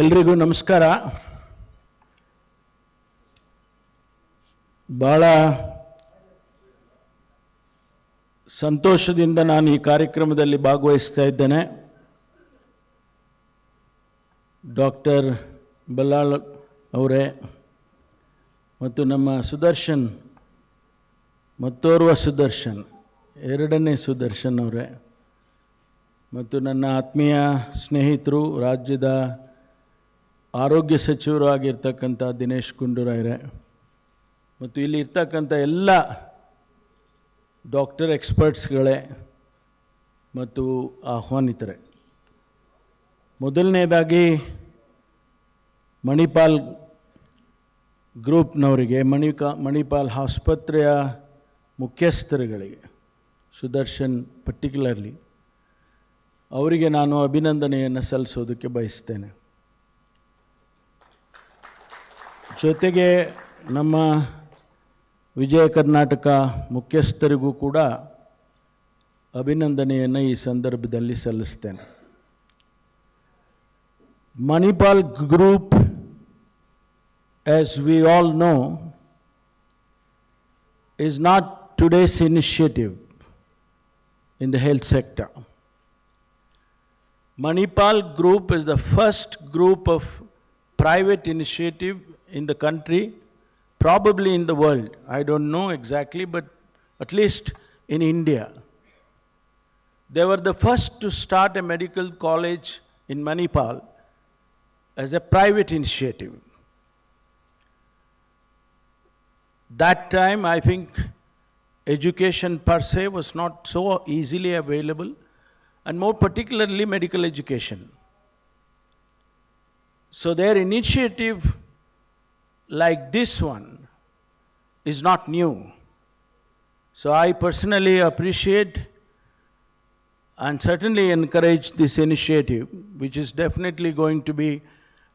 ಎಲ್ರಿಗೂ ನಮಸ್ಕಾರ. ಭಾಳ ಸಂತೋಷದಿಂದ ನಾನು ಈ ಕಾರ್ಯಕ್ರಮದಲ್ಲಿ ಭಾಗವಹಿಸ್ತಾ ಇದ್ದೇನೆ. Doctor Ballal ಅವರೇ ಮತ್ತು ನಮ್ಮ ಸುದರ್ಶನ್, ಮತ್ತೋರ್ವ ಸುದರ್ಶನ್, ಎರಡನೇ ಸುದರ್ಶನ್ ಅವರೇ, ಮತ್ತು ನನ್ನ ಆತ್ಮೀಯ ಸ್ನೇಹಿತರು, ರಾಜ್ಯದ ಆರೋಗ್ಯ ಸಚಿವರು ಆಗಿರ್ತಕ್ಕಂಥ ದಿನೇಶ್ ಗುಂಡೂರಾವ್ರೆ, ಮತ್ತು ಇಲ್ಲಿ ಇರ್ತಕ್ಕಂಥ ಎಲ್ಲ ಡಾಕ್ಟರ್ ಎಕ್ಸ್ಪರ್ಟ್ಸ್ಗಳೇ ಮತ್ತು ಆಹ್ವಾನಿತರೆ. ಮೊದಲನೇದಾಗಿ ಮಣಿಪಾಲ್ ಗ್ರೂಪ್ನವರಿಗೆ, ಮಣಿಪಾಲ್ ಆಸ್ಪತ್ರೆಯ ಮುಖ್ಯಸ್ಥರುಗಳಿಗೆ, ಸುದರ್ಶನ್ ಪರ್ಟಿಕ್ಯುಲರ್ಲಿ, ಅವರಿಗೆ ನಾನು ಅಭಿನಂದನೆಯನ್ನು ಸಲ್ಲಿಸೋದಕ್ಕೆ ಬಯಸ್ತೇನೆ. ಜೊತೆಗೆ ನಮ್ಮ ವಿಜಯ ಕರ್ನಾಟಕ ಮುಖ್ಯಸ್ಥರಿಗೂ ಕೂಡ ಅಭಿನಂದನೆಯನ್ನು ಈ ಸಂದರ್ಭದಲ್ಲಿ ಸಲ್ಲಿಸ್ತೇನೆ. Manipal Group, as we all know, is not today's initiative in the health sector. Manipal Group is the first group of private initiative in the country, probably in the world. I don't know exactly, but at least in India. They were the first to start a medical college in Manipal as a private initiative. That time, I think, education per se was not so easily available, and more particularly medical education. So their initiative like this one is not new. So I personally appreciate and certainly encourage this initiative, which is definitely going to be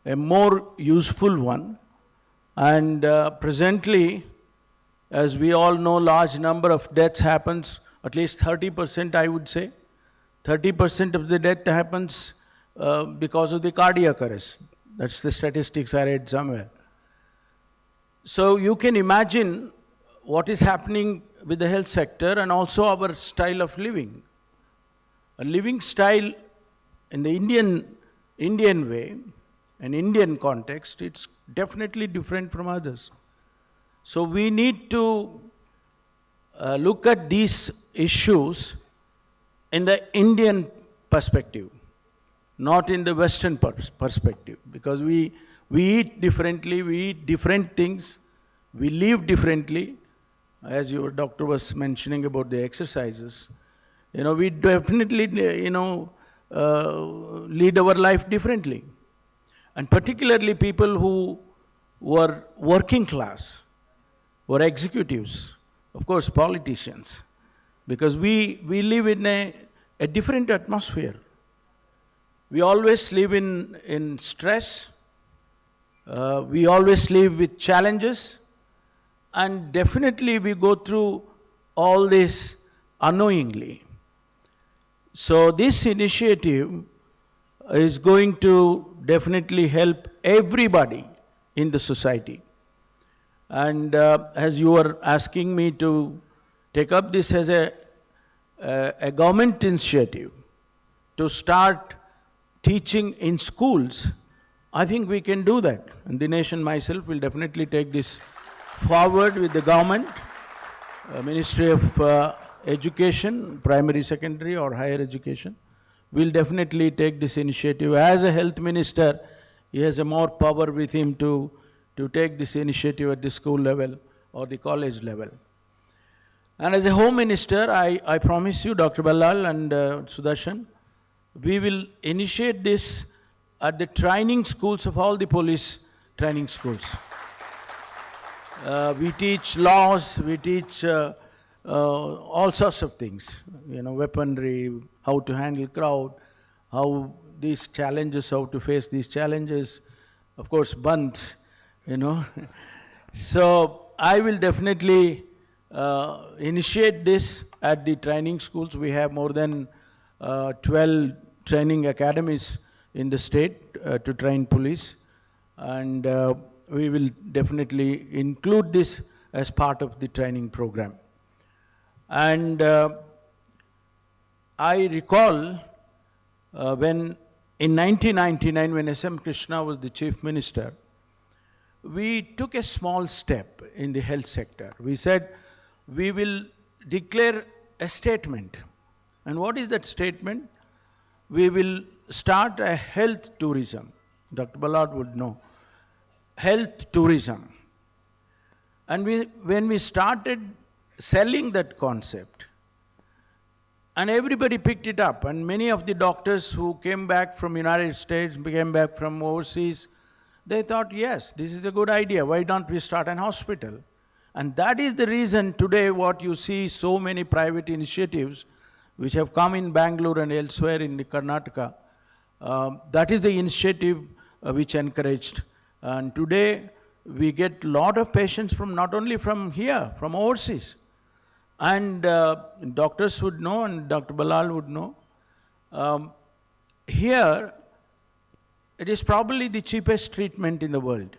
a more useful one. And presently, as we all know, large number of deaths happens, at least 30% I would say. 30% of the death happens because of the cardiac arrest. That's the statistics I read somewhere. So you can imagine what is happening with the health sector and also our style of living. A living style in the Indian way, an Indian context, it's definitely different from others. So we need to look at these issues in the Indian perspective, not in the Western perspective, because we eat differently, we eat different things, we live differently. As your doctor was mentioning about the exercises, we definitely, lead our life differently. And particularly people who were working class, were executives, of course politicians, because we live in a different atmosphere. We always live in stress, we always live with challenges, and definitely we go through all this unknowingly. So this initiative is going to definitely help everybody in the society. And as you were asking me to take up this as a government initiative to start teaching in schools, I think we can do that. And Dinesh and myself will definitely take this forward with the government, Ministry of Education, primary, secondary or higher education. We'll definitely take this initiative. As a health minister, he has a more power with him to take this initiative at the school level or the college level. And as a home minister, I promise you, Dr. Ballal and Sudarshan, we will initiate this at the training schools of all the police training schools. We teach laws, we teach all sorts of things, weaponry, how to handle crowd, how these challenges, how to face these challenges, of course, band, So I will definitely initiate this at the training schools. We have more than 12 training academies in the state to train police, and we will definitely include this as part of the training program. And I recall when in 1999, when S.M. Krishna was the Chief Minister, we took a small step in the health sector. We said, we will declare a statement. And what is that statement? We will start a health tourism. Dr. Ballard would know. Health tourism. And when we started selling that concept, and everybody picked it up, and many of the doctors who came back from United States, came back from overseas, they thought, yes, this is a good idea. Why don't we start an hospital? And that is the reason today what you see so many private initiatives which have come in Bangalore and elsewhere in the Karnataka. That is the initiative which encouraged. And today we get a lot of patients from not only from here, from overseas. And doctors would know, and Dr. Ballal would know. Here, it is probably the cheapest treatment in the world.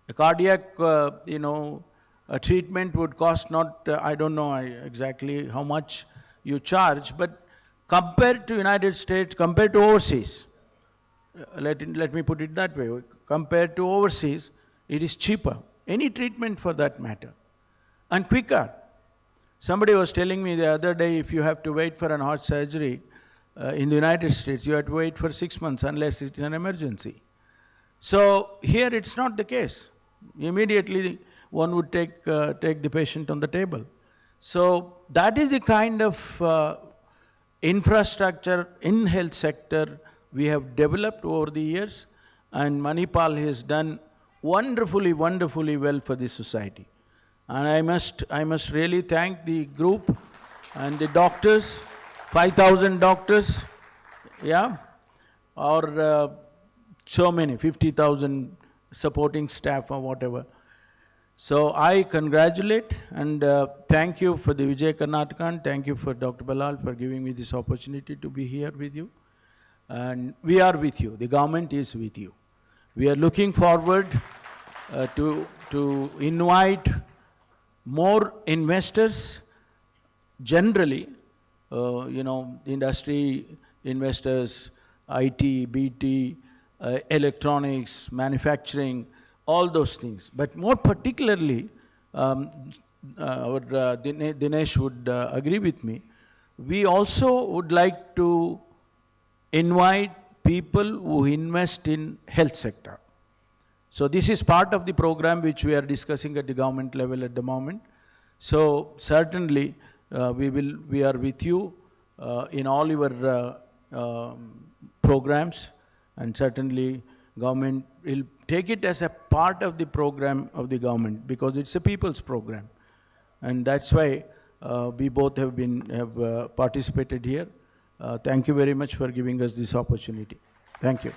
A cardiac, a treatment would cost not, I don't know exactly how much you charge, but compared to United States, compared to overseas, let me put it that way, compared to overseas, it is cheaper. Any treatment for that matter. And quicker. Somebody was telling me the other day, if you have to wait for an heart surgery in the United States, you have to wait for 6 months unless it's an emergency. So here it's not the case. Immediately one would take the patient on the table. So that is the kind of infrastructure in health sector we have developed over the years, and Manipal has done wonderfully, wonderfully well for this society. And I must really thank the group and the doctors, 5,000 doctors, yeah, or so many, 50,000 supporting staff or whatever. So I congratulate and thank you for the Vijay Karnataka, and thank you for Dr. Ballal for giving me this opportunity to be here with you. And we are with you, the government is with you. We are looking forward to invite more investors. Generally, industry investors, IT, BT, electronics, manufacturing, all those things. But more particularly, Dinesh would agree with me, we also would like to invite people who invest in health sector. So this is part of the program which we are discussing at the government level at the moment. So certainly we are with you in all your programs, and certainly government will take it as a part of the program of the government, because it's a people's program. And that's why we both have participated here. Thank you very much for giving us this opportunity. Thank you.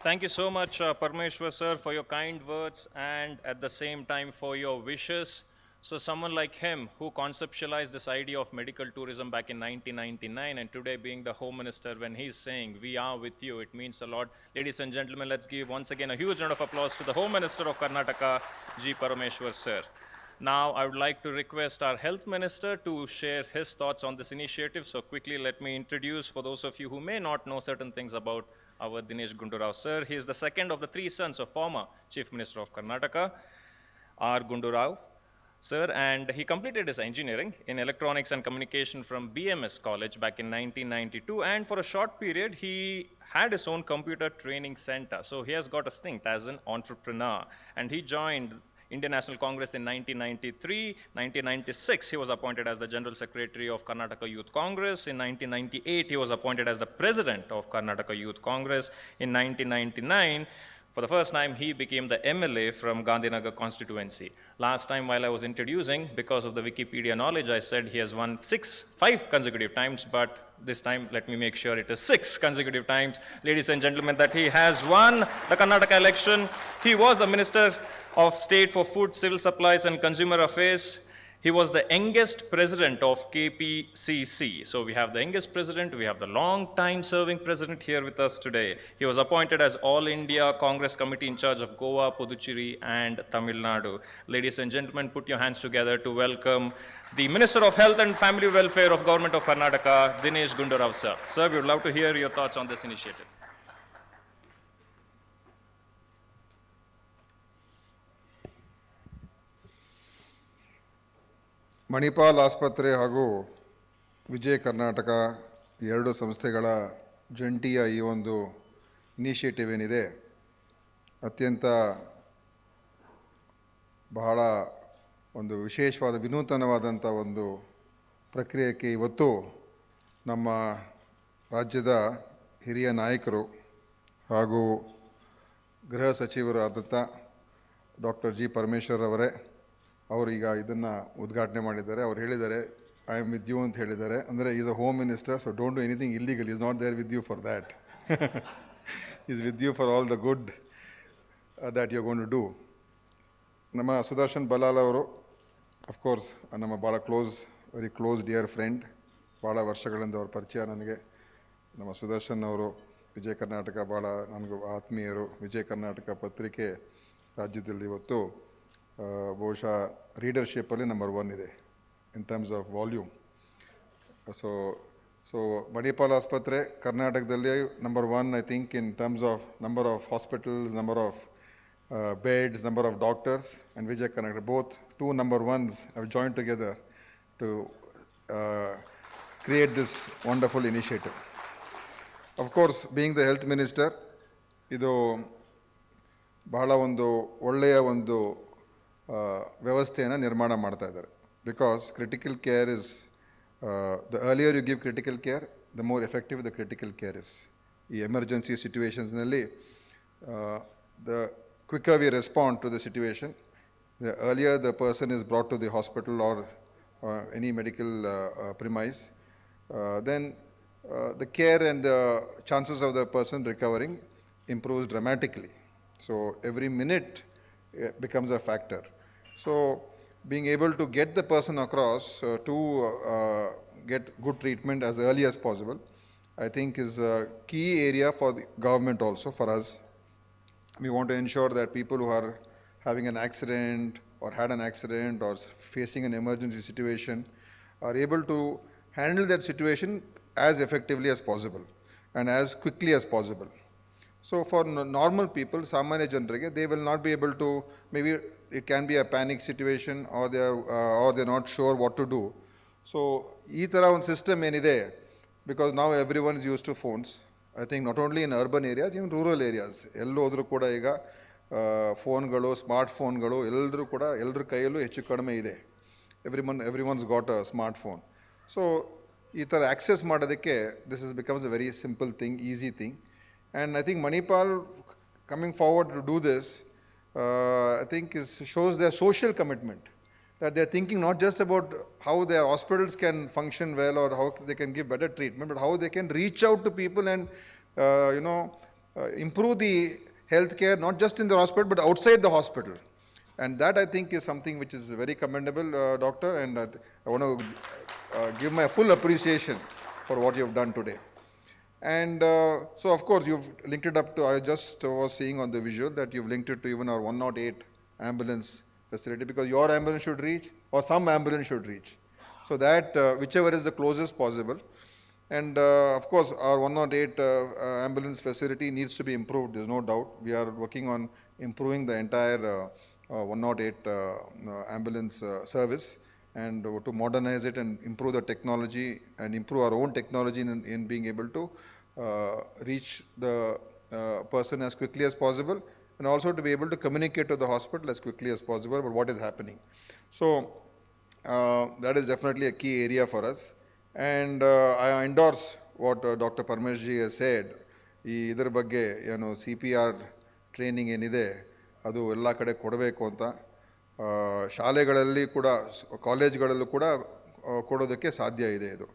Thank you so much, Parmeshwar sir, for your kind words and at the same time for your wishes. So someone like him who conceptualized this idea of medical tourism back in 1999, and today being the Home Minister, when he's saying, we are with you, it means a lot. Ladies and gentlemen, let's give once again a huge round of applause to the Home Minister of Karnataka, G. Parameshwar sir. Now, I would like to request our Health Minister to share his thoughts on this initiative. So quickly, let me introduce, for those of you who may not know certain things about our Dinesh Gundu Rao sir. He is the second of the three sons of former Chief Minister of Karnataka, R. Gundu Rao sir, and he completed his engineering in electronics and communication from BMS College back in 1992, and for a short period, he had his own computer training center. So he has got a stint as an entrepreneur, and he joined Indian National Congress in 1993. 1996, he was appointed as the General Secretary of Karnataka Youth Congress. In 1998, he was appointed as the President of Karnataka Youth Congress. In 1999, for the first time, he became the MLA from Gandhinagar constituency. Last time while I was introducing, because of the Wikipedia knowledge, I said he has won 5 consecutive times, but this time let me make sure it is 6 consecutive times, ladies and gentlemen, that he has won the Karnataka election. He was the Minister of State for Food, Civil Supplies and Consumer Affairs. He was the youngest president of KPCC. So we have the youngest president, we have the long-time serving president here with us today. He was appointed as All India Congress Committee in charge of Goa, Puducherry and Tamil Nadu. Ladies and gentlemen, put your hands together to welcome the Minister of Health and Family Welfare of Government of Karnataka, Dinesh Gundu Rao sir. Sir, we would love to hear your thoughts on this initiative. Manipal ಆಸ್ಪತ್ರೆ ಹಾಗೂ ವಿಜಯ ಕರ್ನಾಟಕ ಎರಡು ಸಂಸ್ಥೆಗಳ ಜಂಟಿಯ ಈ ಒಂದು initiative ಏನಿದೆ, ಅತ್ಯಂತ ಬಹಳ ಒಂದು ವಿಶೇಷವಾದ ವಿನೂತನವಾದಂಥ ಒಂದು ಪ್ರಕ್ರಿಯೆಗೆ ಇವತ್ತು ನಮ್ಮ ರಾಜ್ಯದ ಹಿರಿಯ ನಾಯಕರು ಹಾಗೂ ಗೃಹ ಸಚಿವರು ಆದಂಥ ಡಾಕ್ಟರ್ ಜಿ ಪರಮೇಶ್ವರ್ ಅವರೇ ಅವರು ಈಗ ಇದನ್ನು ಉದ್ಘಾಟನೆ ಮಾಡಿದ್ದಾರೆ. ಅವ್ರು ಹೇಳಿದ್ದಾರೆ, ಐ ಆಮ್ ವಿತ್ ಯು ಅಂತ ಹೇಳಿದ್ದಾರೆ. ಅಂದರೆ he's a home minister, so don't do anything illegal. He's not there with you for that. He's with you for all the good that you gonna do. ನಮ್ಮ ಸುದರ್ಶನ್ ಬಲಾಲ್ ಅವರು of course ನಮ್ಮ ಭಾಳ very close dear friend. ಭಾಳ ವರ್ಷಗಳಿಂದ ಅವ್ರ ಪರಿಚಯ ನನಗೆ. ನಮ್ಮ ಸುದರ್ಶನ್ ಅವರು ವಿಜಯ ಕರ್ನಾಟಕ ಭಾಳ ನನಗೂ ಆತ್ಮೀಯರು. ವಿಜಯ ಕರ್ನಾಟಕ ಪತ್ರಿಕೆ ರಾಜ್ಯದಲ್ಲಿ ಇವತ್ತು ಬಹುಶಃ ರೀಡರ್ಶಿಪ್ಪಲ್ಲಿ ನಂಬರ್ 1 ಇದೆ in terms of volume. So Manipal ಆಸ್ಪತ್ರೆ ಕರ್ನಾಟಕದಲ್ಲಿ number 1 I think in terms of number of hospitals, number of beds, number of doctors, and Vijay Karnataka, both 2 number 1s have joined together to create this wonderful initiative. Of course, being the health minister, ಇದು ಬಹಳ ಒಂದು ಒಳ್ಳೆಯ ಒಂದು ವ್ಯವಸ್ಥೆಯನ್ನು ನಿರ್ಮಾಣ ಮಾಡ್ತಾ ಇದ್ದಾರೆ. Because critical care is the earlier you give critical care, the more effective the critical care is. ಈ ಎಮರ್ಜೆನ್ಸಿ ಸಿಚುವೇಶನ್ಸ್ನಲ್ಲಿ the quicker we respond to the situation, the earlier the person is brought to the hospital or any medical premise, then the care and the chances of the person recovering improves dramatically. So every minute becomes a factor. So being able to get the person across to get good treatment as early as possible, I think is a key area for the government also, for us. We want to ensure that people who are having an accident or had an accident or facing an emergency situation, are able to handle that situation as effectively as possible and as quickly as possible. So for normal people, Samanya Janrige, they will not be able to, maybe it can be a panic situation or they're not sure what to do. So, ee tara one system enide, because now everyone is used to phones. I think not only in urban areas, even rural areas. Ello hodru kuda iga phonegalu, smartphonegalu, ellaru kuda ellರ ಕೈಯಲ್ಲೂ ಹೆಚ್ಚು ಕಡಿಮೆ ಇದೆ. Everyone's got a smartphone. So, ಈ ಥರ access ಮಾಡೋದಕ್ಕೆ this becomes a very simple thing, easy thing. And I think Manipal coming forward to do this, I think shows their social commitment. That they're thinking not just about how their hospitals can function well or how they can give better treatment, but how they can reach out to people and, improve the healthcare, not just in the hospital, but outside the hospital. And that I think is something which is very commendable, Doctor, and I want to give my full appreciation for what you've done today. And so, of course, you've linked it up to, I just was seeing on the visual that you've linked it to even our 108 ambulance facility, because your ambulance should reach or some ambulance should reach. So that whichever is the closest possible. And of course, our 108 ambulance facility needs to be improved, there's no doubt. We are working on improving the entire 108 ambulance service, and to modernize it and improve the technology and improve our own technology in being able to reach the person as quickly as possible, and also to be able to communicate to the hospital as quickly as possible about what is happening. So that is definitely a key area for us. And I endorse what Dr. Parmeshji has said. ಇದರ ಬಗ್ಗೆ CPR training ಏನಿದೆ ಅದು ಎಲ್ಲ ಕಡೆ ಕೊಡಬೇಕು ಅಂತ ಶಾಲೆಗಳಲ್ಲಿ ಕೂಡ ಕಾಲೇಜ್ಗಳಲ್ಲೂ ಕೂಡ ಕೊಡೋದಕ್ಕೆ ಸಾಧ್ಯ ಇದೆ ಇದು.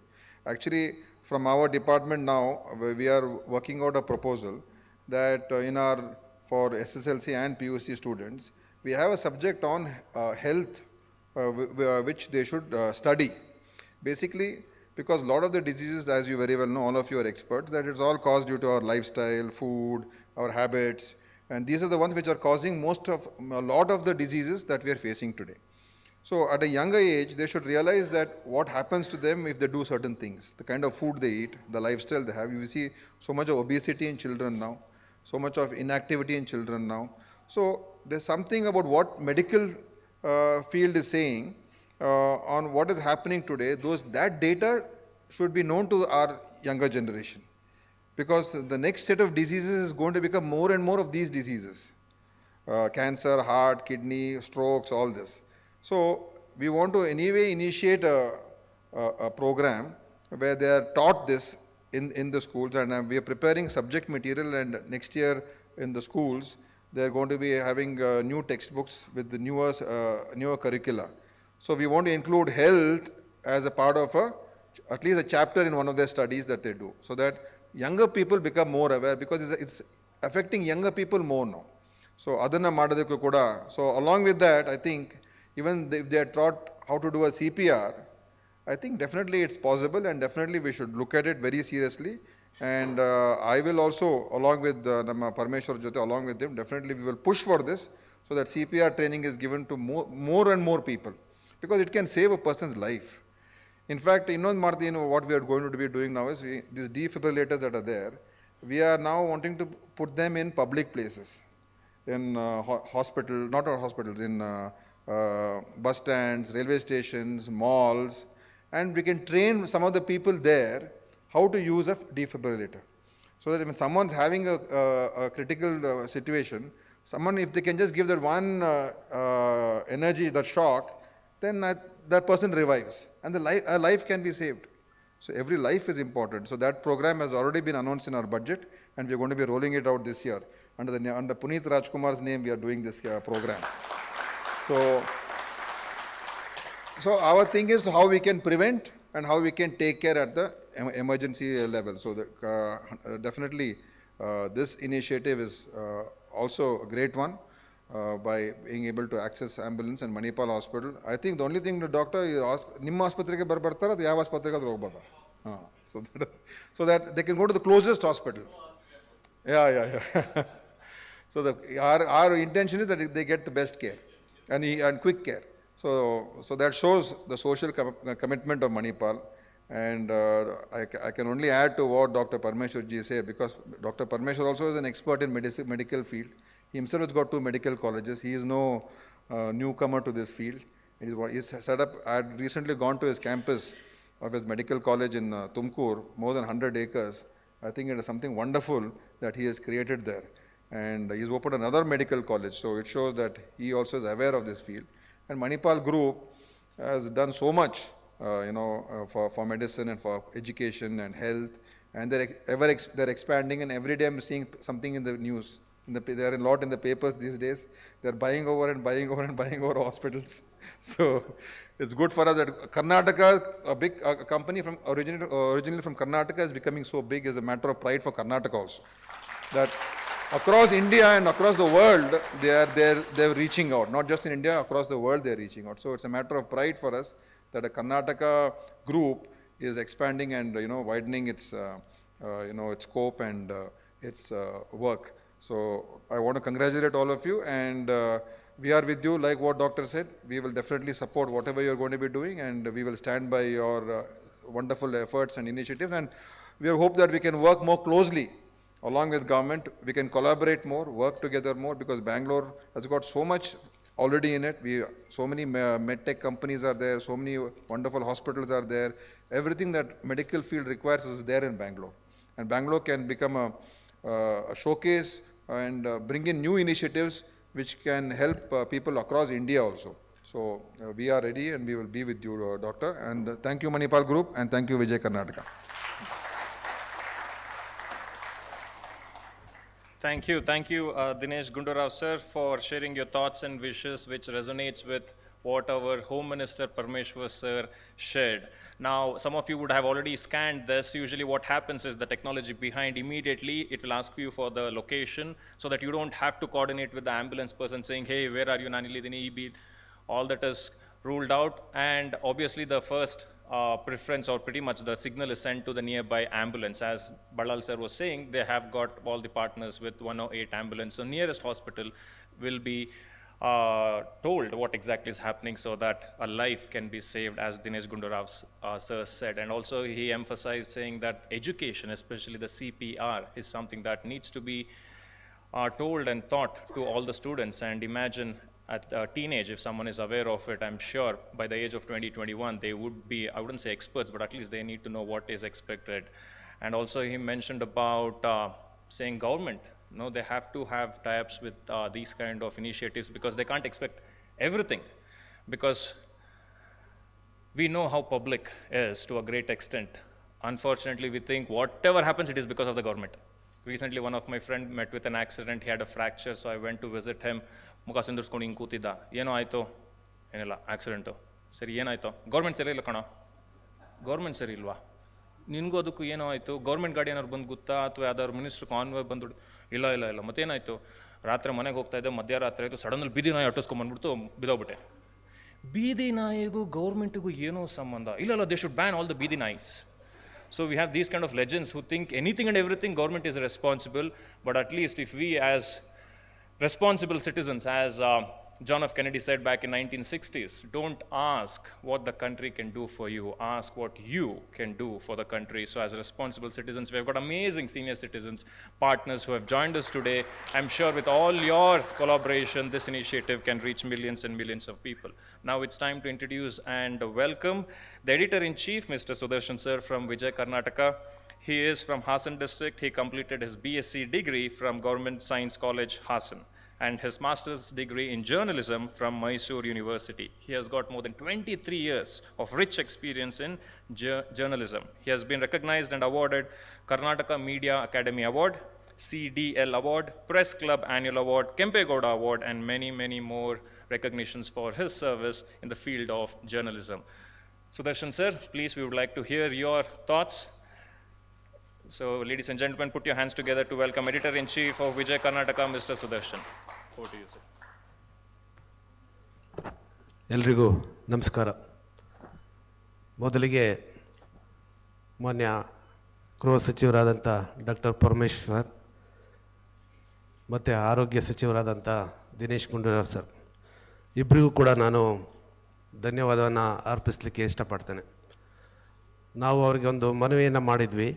Actually, from our department now, we are working out a proposal that for SSLC and PUC students, we have a subject on health which they should study. Basically, because a lot of the diseases, as you very well know, all of you are experts, that it's all caused due to our lifestyle, food, our habits, and these are the ones which are causing a lot of the diseases that we are facing today. So at a younger age, they should realize that what happens to them if they do certain things, the kind of food they eat, the lifestyle they have. You see so much of obesity in children now, so much of inactivity in children now. So there's something about what medical field is saying on what is happening today. That data should be known to our younger generation, because the next set of diseases is going to become more and more of these diseases. Cancer, heart, kidney, strokes, all this. So we want to anyway initiate a program where they are taught this in the schools, and we are preparing subject material, and next year in the schools they are going to be having new textbooks with the newer curricula. So we want to include health as a part of at least a chapter in one of their studies that they do, so that younger people become more aware, because it's affecting younger people more now. So adanna madadakku kuda. So along with that, I think even if they are taught how to do a CPR, I think definitely it's possible, and definitely we should look at it very seriously. And I will also, along with Namma Parmeshwar Jyote, along with them, definitely we will push for this, so that CPR training is given to more and more people, because it can save a person's life. In fact, what we are going to be doing now is these defibrillators that are there, we are now wanting to put them in public places, in hospital, not all hospitals, in bus stands, railway stations, malls, and we can train some of the people there how to use a defibrillator. So that when someone's having a critical situation, if they can just give that one energy, that shock, then that person revives, and a life can be saved. So every life is important. So that program has already been announced in our budget, and we're going to be rolling it out this year. Under Puneet Rajkumar's name, we are doing this program. So our thing is how we can prevent and how we can take care at the emergency level. So definitely this initiative is also a great one, by being able to access ambulance and Manipal Hospital. I think the only thing, the doctor, ನಿಮ್ಮ ಆಸ್ಪತ್ರೆಗೆ ಬರ್ತಾರ ಅದು ಯಾವ ಆಸ್ಪತ್ರೆಗೆ ಅದು ಹೋಗ್ಬೋದಾ? So that they can go to the closest hospital. Yeah. So our intention is that they get the best care and quick care. So So that shows the social commitment of Manipal. And I can only add to what Dr. Parmeshwar ji said, because Dr. Parmeshwar also is an expert in medical field. He himself has got 2 medical colleges. He is no newcomer to this field. He's set up, I had recently gone to his campus of his medical college in Tumkur, more than 100 acres. I think it is something wonderful that he has created there. And he's opened another medical college, so it shows that he also is aware of this field. And Manipal Group has done so much, for medicine and for education and health, and they're expanding. And every day I'm seeing something in the news. They're a lot in the papers these days. They're buying over hospitals. So it's good for us that Karnataka, a big company from originally from Karnataka, is becoming so big. Is a matter of pride for Karnataka also. That across India and across the world, they're reaching out. Not just in India, across the world they're reaching out. So it's a matter of pride for us that a Karnataka group is expanding and widening its its scope and its work. So I want to congratulate all of you, and we are with you. Like what doctor said, we will definitely support whatever you're going to be doing, and we will stand by your wonderful efforts and initiatives. And we hope that we can work more closely along with government. We can collaborate more, work together more, because Bangalore has got so much already in it. So many medtech companies are there, so many wonderful hospitals are there. Everything that medical field requires is there in Bangalore. And Bangalore can become a showcase and bring in new initiatives which can help people across India also. So we are ready, and we will be with you, Doctor. And thank you, Manipal Group, and thank you, Vijay Karnataka. Thank you, Dinesh Gundurao sir, for sharing your thoughts and wishes, which resonates with what our Home Minister Parmeshwar sir shared. Now, some of you would have already scanned this. Usually what happens is the technology behind, immediately it will ask you for the location, so that you don't have to coordinate with the ambulance person saying, hey, where are you, Nanili? All that is ruled out. And obviously the first preference, or pretty much the signal, is sent to the nearby ambulance. As Balal sir was saying, they have got all the partners with 108 ambulance. So nearest hospital will be told what exactly is happening, so that a life can be saved, as Dinesh Gundurao sir said. And also he emphasized saying that education, especially the CPR, is something that needs to be told and taught to all the students. And imagine at teenage, if someone is aware of it, I'm sure by the age of 20, 21, they would be, I wouldn't say experts, but at least they need to know what is expected. And also he mentioned about saying government, they have to have tie-ups with these kind of initiatives, because they can't expect everything. Because we know how public is to a great extent. Unfortunately, we think whatever happens, it is because of the government. Recently, one of my friends met with an accident. He had a fracture, so I went to visit him. ಮುಖ ಸಿಂಧರ್ಸ್ಕೊಂಡು ಹಿಂಗೆ ಕೂತಿದ್ದ. ಏನೋ ಆಯಿತು? ಏನಿಲ್ಲ, accident. ಸರಿ, ಏನಾಯಿತು? Government ಸರಿ ಇಲ್ಲ ಕಣೋ. ಗೌರ್ಮೆಂಟ್ ಸರಿ ಇಲ್ವಾ? ನಿನಗೂ ಅದಕ್ಕೂ ಏನೋ ಆಯಿತು? ಗೌರ್ಮೆಂಟ್ ಗಾಡಿ ಏನಾದ್ರು ಬಂದು ಗೊತ್ತಾ, ಅಥವಾ ಯಾವ್ದಾದ್ರು ಮಿನಿಸ್ಟ್ರ್ ಕಾನ್ವಾಯ್ ಬಂದು? ಇಲ್ಲ, ಮತ್ತೇನಾಯಿತು? ರಾತ್ರಿ ಮನೆಗೆ ಹೋಗ್ತಾ ಇದ್ದೆ, ಮಧ್ಯರಾತ್ರಿ ಆಯಿತು, ಸಡನ್ಲಿ ಬೀದಿ ನಾಯಿ ಅಟ್ಟಿಸ್ಕೊಂಬಂದ್ಬಿಡ್ತು, ಬಿದ್ದೋಗ್ಬಿಟ್ಟೆ. ಬೀದಿ ನಾಯಿಗೂ ಗೌರ್ಮೆಂಟಿಗೂ ಏನೋ ಸಂಬಂಧ? ಇಲ್ಲ, they should ban all the ಬೀದಿ noise. So we have these kind of legends who think anything and everything government is responsible, but at least if we as responsible citizens, as John F. Kennedy said back in 1960s, don't ask what the country can do for you, ask what you can do for the country. So as responsible citizens, we have got amazing senior citizens, partners who have joined us today. I'm sure with all your collaboration, this initiative can reach millions and millions of people. Now it's time to introduce and welcome the Editor-in-Chief, Mr. Sudarshan sir from Vijay Karnataka. He is from Hassan district. He completed his BSc degree from Government Science College, Hassan, and his master's degree in journalism from Mysore University. He has got more than 23 years of rich experience in journalism. He has been recognized and awarded Karnataka Media Academy Award, CDL Award, Press Club Annual Award, Kempegowda Award, and many, many more recognitions for his service in the field of journalism. Sudarshan sir, please, we would like to hear your thoughts. So, ladies and gentlemen, put your hands together to welcome Editor-in-Chief of Vijay Karnataka, Mr. Sudarshan. Over to you, sir. ಎಲ್ರಿಗೂ ನಮಸ್ಕಾರ. ಮೊದಲಿಗೆ ಮಾನ್ಯ ಗೃಹ ಸಚಿವರಾದಂಥ doctor Parameshwar sir ಮತ್ತು ಆರೋಗ್ಯ ಸಚಿವರಾದಂಥ Dinesh Gundu Rao sir, ಇಬ್ಬರಿಗೂ ಕೂಡ ನಾನು ಧನ್ಯವಾದವನ್ನು ಅರ್ಪಿಸಲಿಕ್ಕೆ ಇಷ್ಟಪಡ್ತೇನೆ. ನಾವು ಅವರಿಗೆ ಒಂದು ಮನವಿಯನ್ನು ಮಾಡಿದ್ವಿ.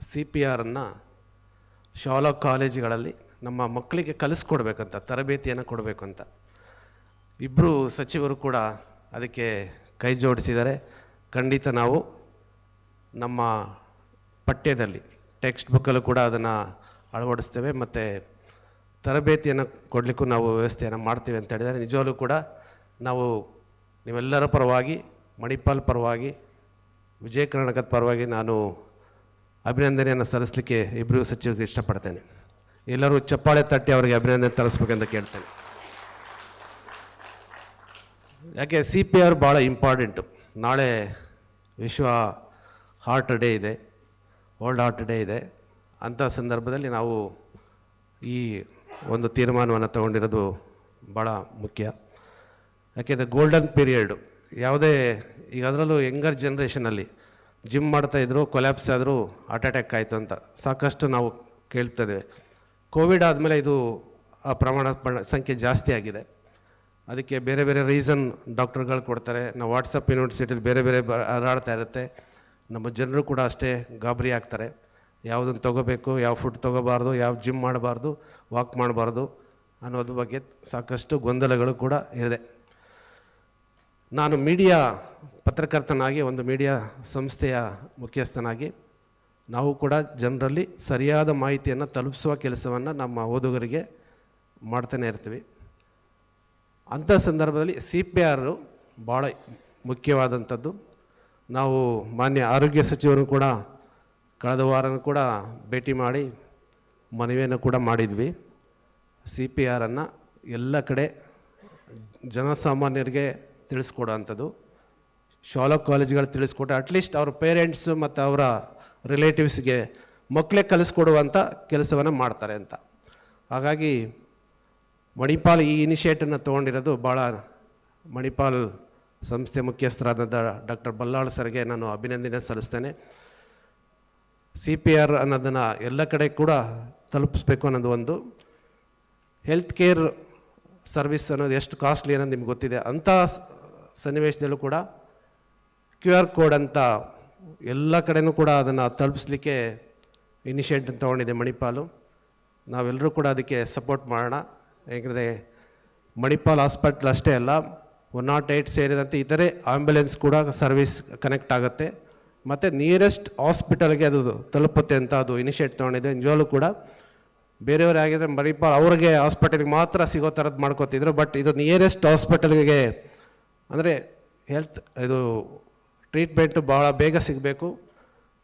ಸಿ ಪಿ ಆರನ್ನು ಶಾಲಾ ಕಾಲೇಜುಗಳಲ್ಲಿ ನಮ್ಮ ಮಕ್ಕಳಿಗೆ ಕಲಿಸ್ಕೊಡ್ಬೇಕಂತ, ತರಬೇತಿಯನ್ನು ಕೊಡಬೇಕು ಅಂತ. ಇಬ್ಬರು ಸಚಿವರು ಕೂಡ ಅದಕ್ಕೆ ಕೈ ಜೋಡಿಸಿದ್ದಾರೆ. ಖಂಡಿತ ನಾವು ನಮ್ಮ ಪಠ್ಯದಲ್ಲಿ ಟೆಕ್ಸ್ಟ್ ಬುಕ್ಕಲ್ಲೂ ಕೂಡ ಅದನ್ನು ಅಳವಡಿಸ್ತೇವೆ ಮತ್ತು ತರಬೇತಿಯನ್ನು ಕೊಡಲಿಕ್ಕೂ ನಾವು ವ್ಯವಸ್ಥೆಯನ್ನು ಮಾಡ್ತೀವಿ ಅಂತ ಹೇಳಿದರೆ, ನಿಜವಾಗ್ಲೂ ಕೂಡ ನಾವು ನೀವೆಲ್ಲರ ಪರವಾಗಿ, ಮಣಿಪಾಲ್ ಪರವಾಗಿ, ವಿಜಯ ಕರ್ನಾಟಕದ ಪರವಾಗಿ ನಾನು ಅಭಿನಂದನೆಯನ್ನು ಸಲ್ಲಿಸಲಿಕ್ಕೆ ಇಬ್ಬರು ಸಚಿವರಿಗೆ ಇಷ್ಟಪಡ್ತೇನೆ. ಎಲ್ಲರೂ ಚಪ್ಪಾಳೆ ತಟ್ಟಿ ಅವರಿಗೆ ಅಭಿನಂದನೆ ತರಿಸ್ಬೇಕಂತ ಕೇಳ್ತೇನೆ. ಯಾಕೆ ಸಿ ಪಿ ಆರ್ ಭಾಳ ಇಂಪಾರ್ಟೆಂಟು. ನಾಳೆ ವಿಶ್ವ ಹಾರ್ಟ್ ಡೇ ಇದೆ, ವರ್ಲ್ಡ್ ಹಾರ್ಟ್ ಡೇ ಇದೆ. ಅಂಥ ಸಂದರ್ಭದಲ್ಲಿ ನಾವು ಈ ಒಂದು ತೀರ್ಮಾನವನ್ನು ತಗೊಂಡಿರೋದು ಭಾಳ ಮುಖ್ಯ. ಯಾಕೆಂದರೆ ಗೋಲ್ಡನ್ ಪೀರಿಯಡು ಯಾವುದೇ ಈಗ ಅದರಲ್ಲೂ ಯಂಗರ್ ಜನ್ರೇಷನಲ್ಲಿ ಜಿಮ್ ಮಾಡ್ತಾಯಿದ್ರು, ಕೊಲ್ಯಾಪ್ಸ್ ಆದರೂ ಹಾರ್ಟ್ ಅಟ್ಯಾಕ್ ಆಯಿತು ಅಂತ ಸಾಕಷ್ಟು ನಾವು ಕೇಳ್ತಿದ್ದೇವೆ. ಕೋವಿಡ್ ಆದಮೇಲೆ ಇದು ಆ ಸಂಖ್ಯೆ ಜಾಸ್ತಿ ಆಗಿದೆ. ಅದಕ್ಕೆ ಬೇರೆ ಬೇರೆ ರೀಸನ್ ಡಾಕ್ಟರ್ಗಳು ಕೊಡ್ತಾರೆ. ನಾವು ವಾಟ್ಸಪ್ ಯೂನಿವರ್ಸಿಟಿಲಿ ಬೇರೆ ಬೇರೆ ಹರಡ್ತಾ ಇರುತ್ತೆ. ನಮ್ಮ ಜನರು ಕೂಡ ಅಷ್ಟೇ ಗಾಬರಿ ಆಗ್ತಾರೆ. ಯಾವುದನ್ನು ತೊಗೋಬೇಕು, ಯಾವ ಫುಡ್ ತೊಗೋಬಾರ್ದು, ಯಾವ ಜಿಮ್ ಮಾಡಬಾರ್ದು, ವಾಕ್ ಮಾಡಬಾರ್ದು ಅನ್ನೋದ್ರ ಬಗ್ಗೆ ಸಾಕಷ್ಟು ಗೊಂದಲಗಳು ಕೂಡ ಇದೆ. ನಾನು ಮೀಡಿಯಾ ಪತ್ರಕರ್ತನಾಗಿ, ಒಂದು ಮೀಡಿಯಾ ಸಂಸ್ಥೆಯ ಮುಖ್ಯಸ್ಥನಾಗಿ ನಾವು ಕೂಡ ಜನರಲ್ಲಿ ಸರಿಯಾದ ಮಾಹಿತಿಯನ್ನು ತಲುಪಿಸುವ ಕೆಲಸವನ್ನು ನಮ್ಮ ಓದುಗರಿಗೆ ಮಾಡ್ತಾನೆ ಇರ್ತೀವಿ. ಅಂಥ ಸಂದರ್ಭದಲ್ಲಿ ಸಿ ಪಿ ಆರು ಭಾಳ ಮುಖ್ಯವಾದಂಥದ್ದು. ನಾವು ಮಾನ್ಯ ಆರೋಗ್ಯ ಸಚಿವರು ಕೂಡ ಕಳೆದ ವಾರನೂ ಕೂಡ ಭೇಟಿ ಮಾಡಿ ಮನವಿಯನ್ನು ಕೂಡ ಮಾಡಿದ್ವಿ. ಸಿ ಪಿ ಆರನ್ನು ಎಲ್ಲ ಕಡೆ ಜನಸಾಮಾನ್ಯರಿಗೆ ತಿಳಿಸ್ಕೊಡೋ ಅಂಥದ್ದು, ಶಾಲಾ ಕಾಲೇಜುಗಳು ತಿಳಿಸ್ಕೊಟ್ಟು ಅಟ್ಲೀಸ್ಟ್ ಅವ್ರ ಪೇರೆಂಟ್ಸು ಮತ್ತು ಅವರ ರಿಲೇಟಿವ್ಸ್ಗೆ ಮಕ್ಕಳೇ ಕಲಿಸ್ಕೊಡುವಂಥ ಕೆಲಸವನ್ನು ಮಾಡ್ತಾರೆ ಅಂತ. ಹಾಗಾಗಿ ಮಣಿಪಾಲ್ ಈ ಇನಿಷಿಯೇಟಿವ್ನ ತೊಗೊಂಡಿರೋದು ಭಾಳ, ಮಣಿಪಾಲ್ ಸಂಸ್ಥೆ ಮುಖ್ಯಸ್ಥರಾದ ಡಾಕ್ಟರ್ ಬಲ್ಲಾಳ್ ಸರ್ಗೆ ನಾನು ಅಭಿನಂದನೆ ಸಲ್ಲಿಸ್ತೇನೆ. ಸಿ ಪಿ ಆರ್ ಅನ್ನೋದನ್ನು ಎಲ್ಲ ಕಡೆ ಕೂಡ ತಲುಪಿಸ್ಬೇಕು ಅನ್ನೋದು ಒಂದು. ಹೆಲ್ತ್ ಕೇರ್ ಸರ್ವಿಸ್ ಅನ್ನೋದು ಎಷ್ಟು ಕಾಸ್ಟ್ಲಿ ಅನ್ನೋದು ನಿಮ್ಗೆ ಗೊತ್ತಿದೆ. ಅಂಥ ಸನ್ನಿವೇಶದಲ್ಲೂ ಕೂಡ ಕ್ಯೂ ಆರ್ ಕೋಡ್ ಅಂತ ಎಲ್ಲ ಕಡೆಯೂ ಕೂಡ ಅದನ್ನು ತಲುಪಿಸ್ಲಿಕ್ಕೆ ಇನಿಷಿಯೇಟಿವ್ ತೊಗೊಂಡಿದೆ ಮಣಿಪಾಲು. ನಾವೆಲ್ಲರೂ ಕೂಡ ಅದಕ್ಕೆ ಸಪೋರ್ಟ್ ಮಾಡೋಣ. ಏಕೆಂದರೆ ಮಣಿಪಾಲ್ ಹಾಸ್ಪಿಟ್ಲ್ ಅಷ್ಟೇ ಅಲ್ಲ, 108 ಸೇರಿದಂತೆ ಇತರೆ ಆಂಬ್ಯುಲೆನ್ಸ್ ಕೂಡ ಸರ್ವಿಸ್ ಕನೆಕ್ಟ್ ಆಗುತ್ತೆ ಮತ್ತು ನಿಯರೆಸ್ಟ್ ಹಾಸ್ಪಿಟಲ್ಗೆ ಅದು ತಲುಪುತ್ತೆ ಅಂತ ಅದು ಇನಿಷಿಯೇಟ್ ತೊಗೊಂಡಿದೆ. ನಿಜವಾಗ್ಲೂ ಕೂಡ ಬೇರೆಯವರು ಆಗಿದ್ರೆ ಮಣಿಪಾಲ್ ಅವ್ರಿಗೆ ಹಾಸ್ಪಿಟಲ್ಗೆ ಮಾತ್ರ ಸಿಗೋ ಥರದ್ದು ಮಾಡ್ಕೋತಿದ್ರು. ಬಟ್ ಇದು ನಿಯರೆಸ್ಟ್ ಹಾಸ್ಪಿಟಲ್ಗೆ, ಅಂದರೆ ಹೆಲ್ತ್ ಇದು ಟ್ರೀಟ್ಮೆಂಟು ಭಾಳ ಬೇಗ ಸಿಗಬೇಕು,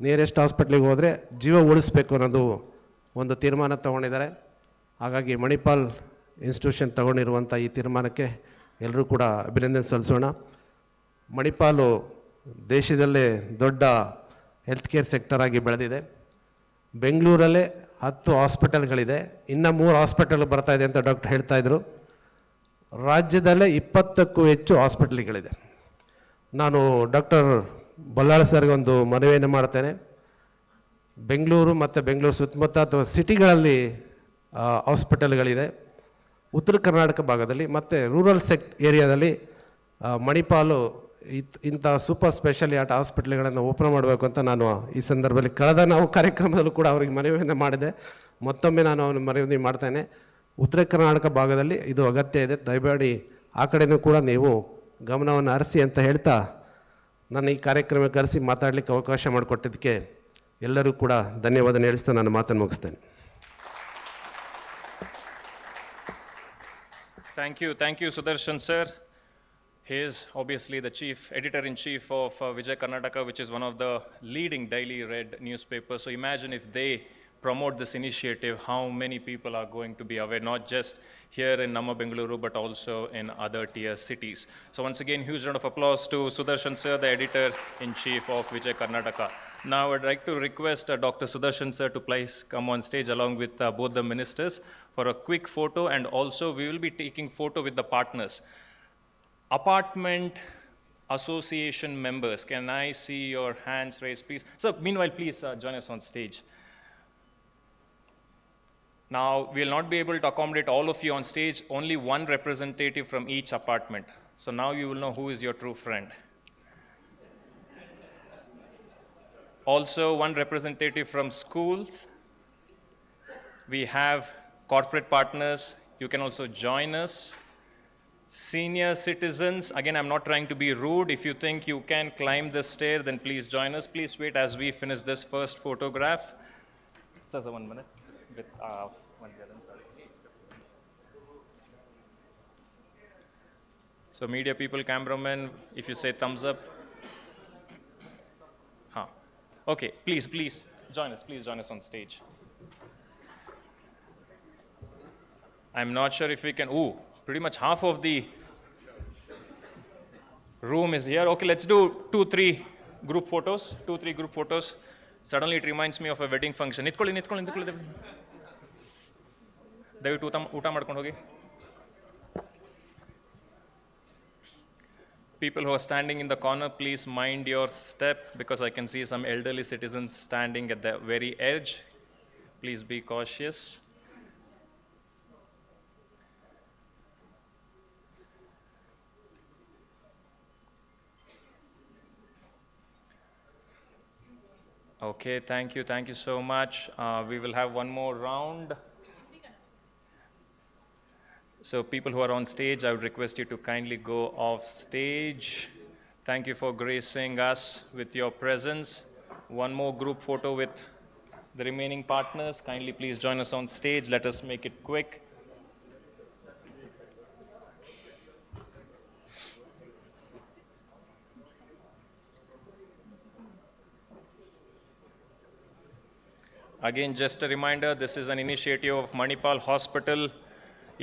ನಿಯರೆಸ್ಟ್ ಹಾಸ್ಪಿಟ್ಲಿಗೆ ಹೋದರೆ ಜೀವ ಉಳಿಸ್ಬೇಕು ಅನ್ನೋದು ಒಂದು ತೀರ್ಮಾನ ತೊಗೊಂಡಿದ್ದಾರೆ. ಹಾಗಾಗಿ ಮಣಿಪಾಲ್ ಇನ್ಸ್ಟಿಟ್ಯೂಷನ್ ತಗೊಂಡಿರುವಂಥ ಈ ತೀರ್ಮಾನಕ್ಕೆ ಎಲ್ಲರೂ ಕೂಡ ಅಭಿನಂದನೆ ಸಲ್ಲಿಸೋಣ. ಮಣಿಪಾಲು ದೇಶದಲ್ಲೇ ದೊಡ್ಡ ಹೆಲ್ತ್ ಕೇರ್ ಸೆಕ್ಟರ್ ಆಗಿ ಬೆಳೆದಿದೆ. ಬೆಂಗಳೂರಲ್ಲೇ 10 ಹಾಸ್ಪಿಟಲ್ಗಳಿದೆ, ಇನ್ನು 3 ಹಾಸ್ಪಿಟಲ್ ಬರ್ತಾ ಇದೆ ಅಂತ ಡಾಕ್ಟರ್ ಹೇಳ್ತಾಯಿದ್ರು. ರಾಜ್ಯದಲ್ಲೇ 20ಕ್ಕೂ ಹೆಚ್ಚು ಹಾಸ್ಪಿಟ್ಲ್ಗಳಿದೆ. ನಾನು ಡಾಕ್ಟರ್ ಬಲ್ಲಾಳ್ ಸರ್ಗೆ ಒಂದು ಮನವಿಯನ್ನು ಮಾಡ್ತೇನೆ. ಬೆಂಗಳೂರು ಮತ್ತು ಬೆಂಗಳೂರು ಸುತ್ತಮುತ್ತ ಅಥವಾ ಸಿಟಿಗಳಲ್ಲಿ ಹಾಸ್ಪಿಟಲ್ಗಳಿದೆ. ಉತ್ತರ ಕರ್ನಾಟಕ ಭಾಗದಲ್ಲಿ ಮತ್ತು ರೂರಲ್ ಏರಿಯಾದಲ್ಲಿ ಮಣಿಪಾಲು ಇಂಥ ಸೂಪರ್ ಸ್ಪೆಷಾಲಿಟಿ ಹಾಸ್ಪಿಟ್ಲ್ಗಳನ್ನು ಓಪನ್ ಮಾಡಬೇಕು ಅಂತ ನಾನು ಈ ಸಂದರ್ಭದಲ್ಲಿ ಕಳೆದ ನಾವು ಕಾರ್ಯಕ್ರಮದಲ್ಲೂ ಕೂಡ ಅವರಿಗೆ ಮನವಿಯನ್ನು ಮಾಡಿದೆ. ಮತ್ತೊಮ್ಮೆ ನಾನು ಅವನ ಮನವಿ ಮಾಡ್ತೇನೆ. ಉತ್ತರ ಕರ್ನಾಟಕ ಭಾಗದಲ್ಲಿ ಇದು ಅಗತ್ಯ ಇದೆ, ದಯಮಾಡಿ ಆ ಕಡೆಯೂ ಕೂಡ ನೀವು ಗಮನವನ್ನು ಹರಿಸಿ ಅಂತ ಹೇಳ್ತಾ ನಾನು ಈ ಕಾರ್ಯಕ್ರಮಕ್ಕೆ ಕರೆಸಿ ಮಾತಾಡಲಿಕ್ಕೆ ಅವಕಾಶ ಮಾಡಿಕೊಟ್ಟಿದ್ದಕ್ಕೆ ಎಲ್ಲರೂ ಕೂಡ ಧನ್ಯವಾದ ಹೇಳಿಸ್ತಾ ನಾನು ಮಾತನ್ನು ಮುಗಿಸ್ತೇನೆ. Thank you, Sudarshan sir. He is obviously the chief editor-in-chief of Vijay Karnataka, which is one of the leading daily read newspapers. So imagine if they promote this initiative, how many people are going to be aware, not just here in Namma Bengaluru, but also in other tier cities. So once again, huge round of applause to Sudarshan sir, the editor-in-chief of Vijay Karnataka. Now I'd like to request Dr. Sudarshan sir to please come on stage along with both the ministers for a quick photo, and also we will be taking photo with the partners. Apartment Association members, can I see your hands raised, please? So meanwhile, please join us on stage. Now, we'll not be able to accommodate all of you on stage, only one representative from each apartment. So now you will know who is your true friend. Also, one representative from schools. We have corporate partners. You can also join us. Senior citizens, again, I'm not trying to be rude. If you think you can climb the stair, then please join us. Please wait as we finish this first photograph. Sir, 1 minute. With one second, sorry. So media people, cameramen, if you say thumbs up. Huh. Okay, please join us. Please join us on stage. I'm not sure if we can, pretty much half of the room is here. Okay, let's do 2-3 group photos. Suddenly it reminds me of a wedding function. ನಿತ್ಕೊಳ್ಳಿ. ದಯವಿಟ್ಟು ಊಟ ಮಾಡ್ಕೊಂಡು ಹೋಗಿ. People who are standing in the corner, please mind your step because I can see some elderly citizens standing at the very edge. Please be cautious. Okay, thank you so much. We will have one more round. So people who are on stage, I would request you to kindly go off stage. Thank you for gracing us with your presence. One more group photo with the remaining partners. Kindly please join us on stage. Let us make it quick. Again, just a reminder, this is an initiative of Manipal Hospital.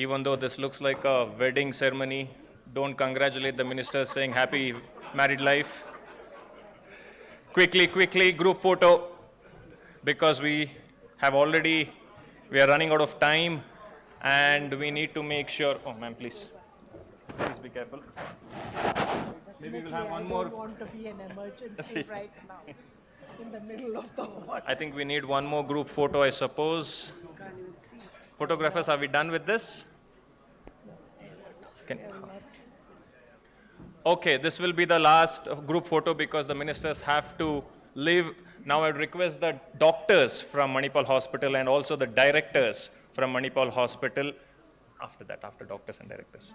Even though this looks like a wedding ceremony, don't congratulate the minister saying happy married life. Quickly, group photo, because we are running out of time and we need to make sure, oh ma'am, please be careful. Maybe we'll have one more. I don't want to be an emergency right now. In the middle of the water. I think we need one more group photo, I suppose. Photographers, are we done with this? Okay, this will be the last group photo because the ministers have to leave. Now I would request the doctors from Manipal Hospital and also the directors from Manipal Hospital. After doctors and directors.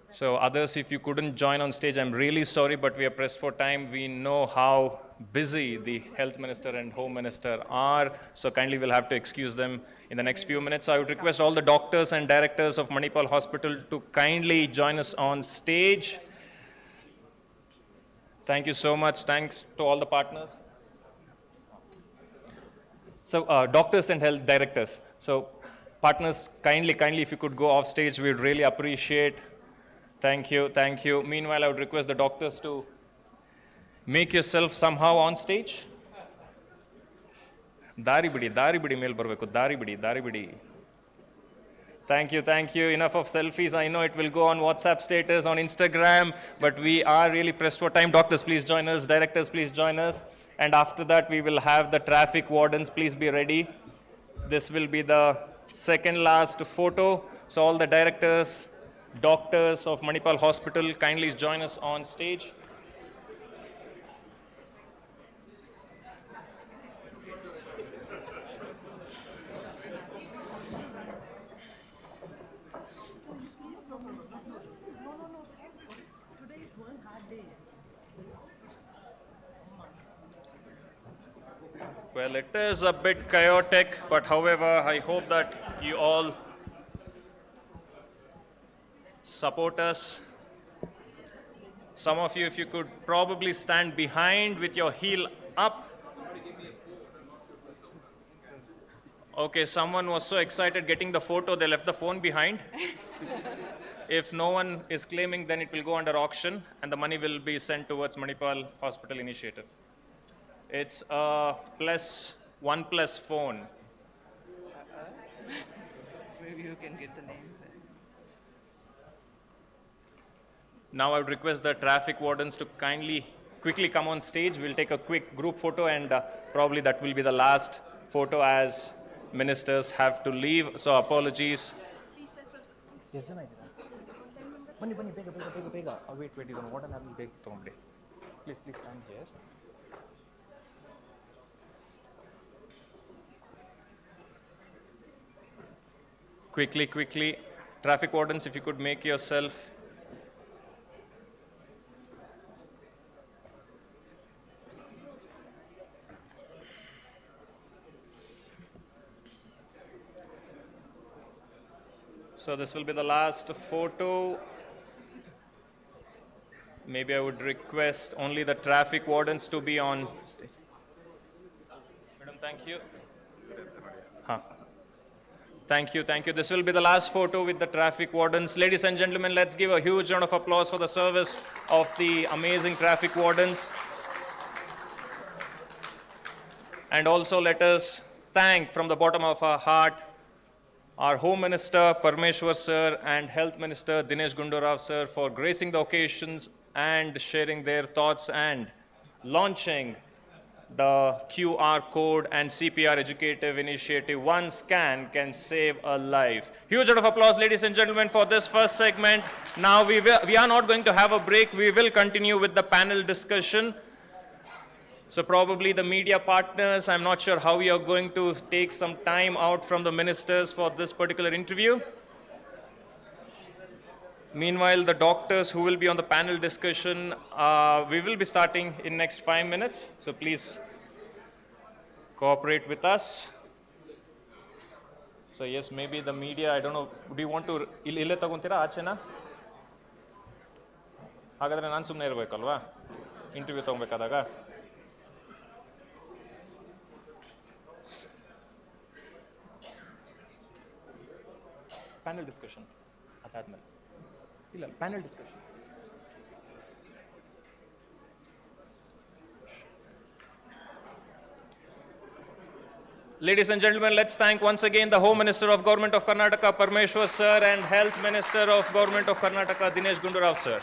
So others, if you couldn't join on stage, I'm really sorry, but we are pressed for time. We know how busy the health minister and home minister are, so kindly we'll have to excuse them in the next few minutes. I would request all the doctors and directors of Manipal Hospital to kindly join us on stage. Thank you so much. Thanks to all the partners. So doctors and health directors. So partners, kindly, if you could go off stage, we'd really appreciate. Thank you. Meanwhile, I would request the doctors to make yourself somehow on stage. Dari bidi mel barbeku, dari bidi. Thank you. Enough of selfies. I know it will go on WhatsApp status, on Instagram, but we are really pressed for time. Doctors, please join us. Directors, please join us. And after that, we will have the traffic wardens. Please be ready. This will be the second last photo. So all the directors, doctors of Manipal Hospital, kindly join us on stage. Well, it is a bit chaotic, but however, I hope that you all support us. Some of you, if you could probably stand behind with your heel up. Okay, someone was so excited getting the photo, they left the phone behind. If no one is claiming, then it will go under auction and the money will be sent towards Manipal Hospital Initiative. It's a +1+ phone. Maybe you can get the names. Now I would request the traffic wardens to quickly come on stage. We'll take a quick group photo and probably that will be the last photo as ministers have to leave. So apologies. Please, sir, from schools. Yes, ಬನ್ನಿ ಬನ್ನಿ ಬೇಗ ಬೇಗ ಬೇಗ ಬೇಗ wait ಇದನ್ನು water apple ಬೇಗ ತೊಗೊಂಬಿಡಿ please stand here. Quickly, traffic wardens, if you could make yourself. So this will be the last photo. Maybe I would request only the traffic wardens to be on stage. Madam, thank you. Thank you. This will be the last photo with the traffic wardens. Ladies and gentlemen, let's give a huge round of applause for the service of the amazing traffic wardens. And also let us thank from the bottom of our heart our Home Minister Parmeshwar sir and Health Minister Dinesh Gundurao sir for gracing the occasions and sharing their thoughts and launching the QR code and CPR educative initiative. One scan can save a life. Huge round of applause, ladies and gentlemen, for this first segment. Now we are not going to have a break. We will continue with the panel discussion. So probably the media partners, I'm not sure how you are going to take some time out from the ministers for this particular interview. Meanwhile, the doctors who will be on the panel discussion, we will be starting in next 5 minutes. So please cooperate with us. So yes, maybe the media, I don't know, do you want to ille tagontira aachena? ಹಾಗಾದ್ರೆ ನಾನು ಸುಮ್ಮನೆ ಇರಬೇಕಲ್ವಾ interview ತಗೊಬೇಕಾದಾಗ? Panel discussion ಅದಾದ್ಮೇಲೆ ಇಲ್ಲ panel discussion. Ladies and gentlemen, let's thank once again the Home Minister of Government of Karnataka Parmeshwar sir and Health Minister of Government of Karnataka Dinesh Gundurao sir.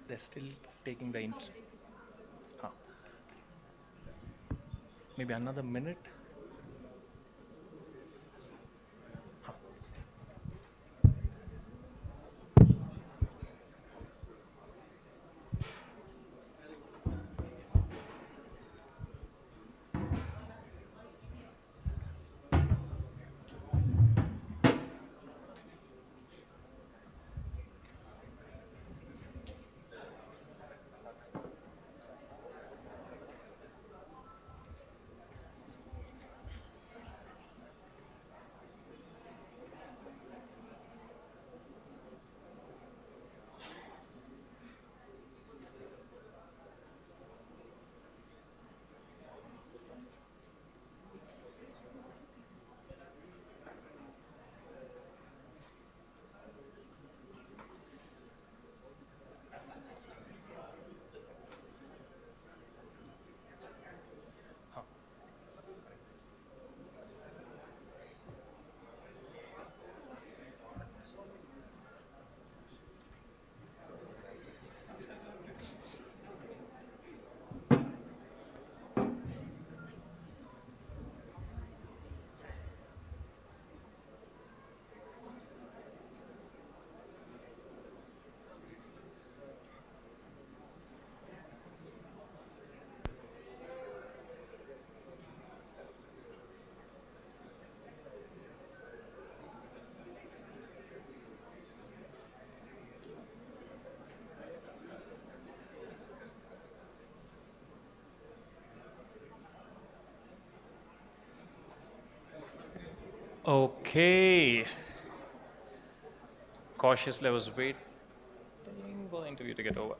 They're still taking the maybe another minute. Okay. Cautiously, I was waiting for the interview to get over.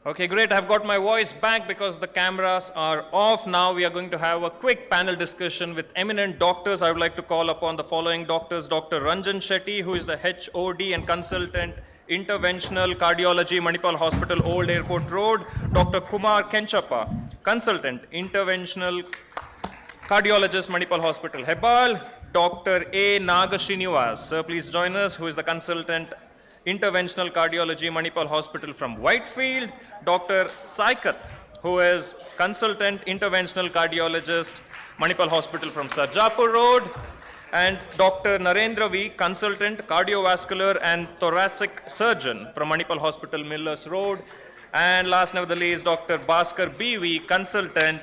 Okay, great. I've got my voice back because the cameras are off. Now we are going to have a quick panel discussion with eminent doctors. I would like to call upon the following doctors. Dr. Ranjan Shetty, who is the HOD and Consultant Interventional Cardiology, Manipal Hospital, Old Airport Road. Dr. Kumar Kenchappa, Consultant Interventional Cardiologist, Manipal Hospital, Hebal. Dr. A. Nagasrinivas, sir, please join us, who is the Consultant Interventional Cardiology, Manipal Hospital from Whitefield. Dr. Saikat, who is Consultant Interventional Cardiologist, Manipal Hospital from Sarjapur Road. And Dr. Narendra V, Consultant Cardiovascular and Thoracic Surgeon from Manipal Hospital, Millers Road. And last but not the least, Dr. Bhaskar BV, Consultant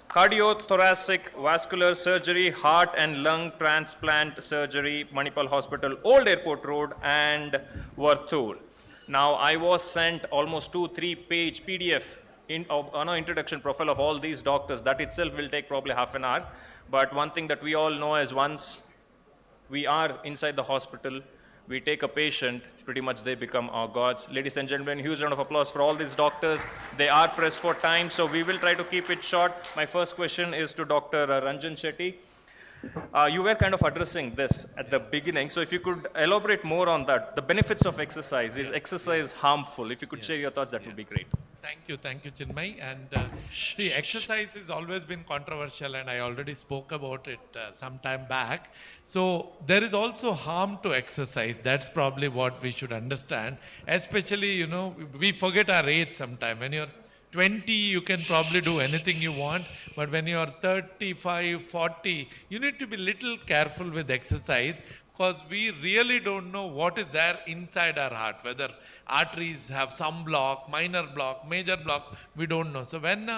Cardiothoracic Vascular Surgery, Heart and Lung Transplant Surgery, Manipal Hospital, Old Airport Road and Varthur. Now, I was sent almost 2-3 page PDF on an introduction profile of all these doctors. That itself will take probably half an hour. But one thing that we all know is once we are inside the hospital, we take a patient, pretty much they become our gods. Ladies and gentlemen, huge round of applause for all these doctors. They are pressed for time, so we will try to keep it short. My first question is to Dr. Ranjan Shetty. You were kind of addressing this at the beginning, so if you could elaborate more on that. The benefits of exercise. Is exercise harmful? If you could share your thoughts, that would be great. Thank you, Chinmay. And see, exercise has always been controversial, and I already spoke about it some time back. So there is also harm to exercise. That's probably what we should understand. Especially, we forget our age sometime. When you're 20, you can probably do anything you want, but when you're 35, 40, you need to be little careful with exercise, because we really don't know what is there inside our heart, whether arteries have some block, minor block, major block, we don't know. So when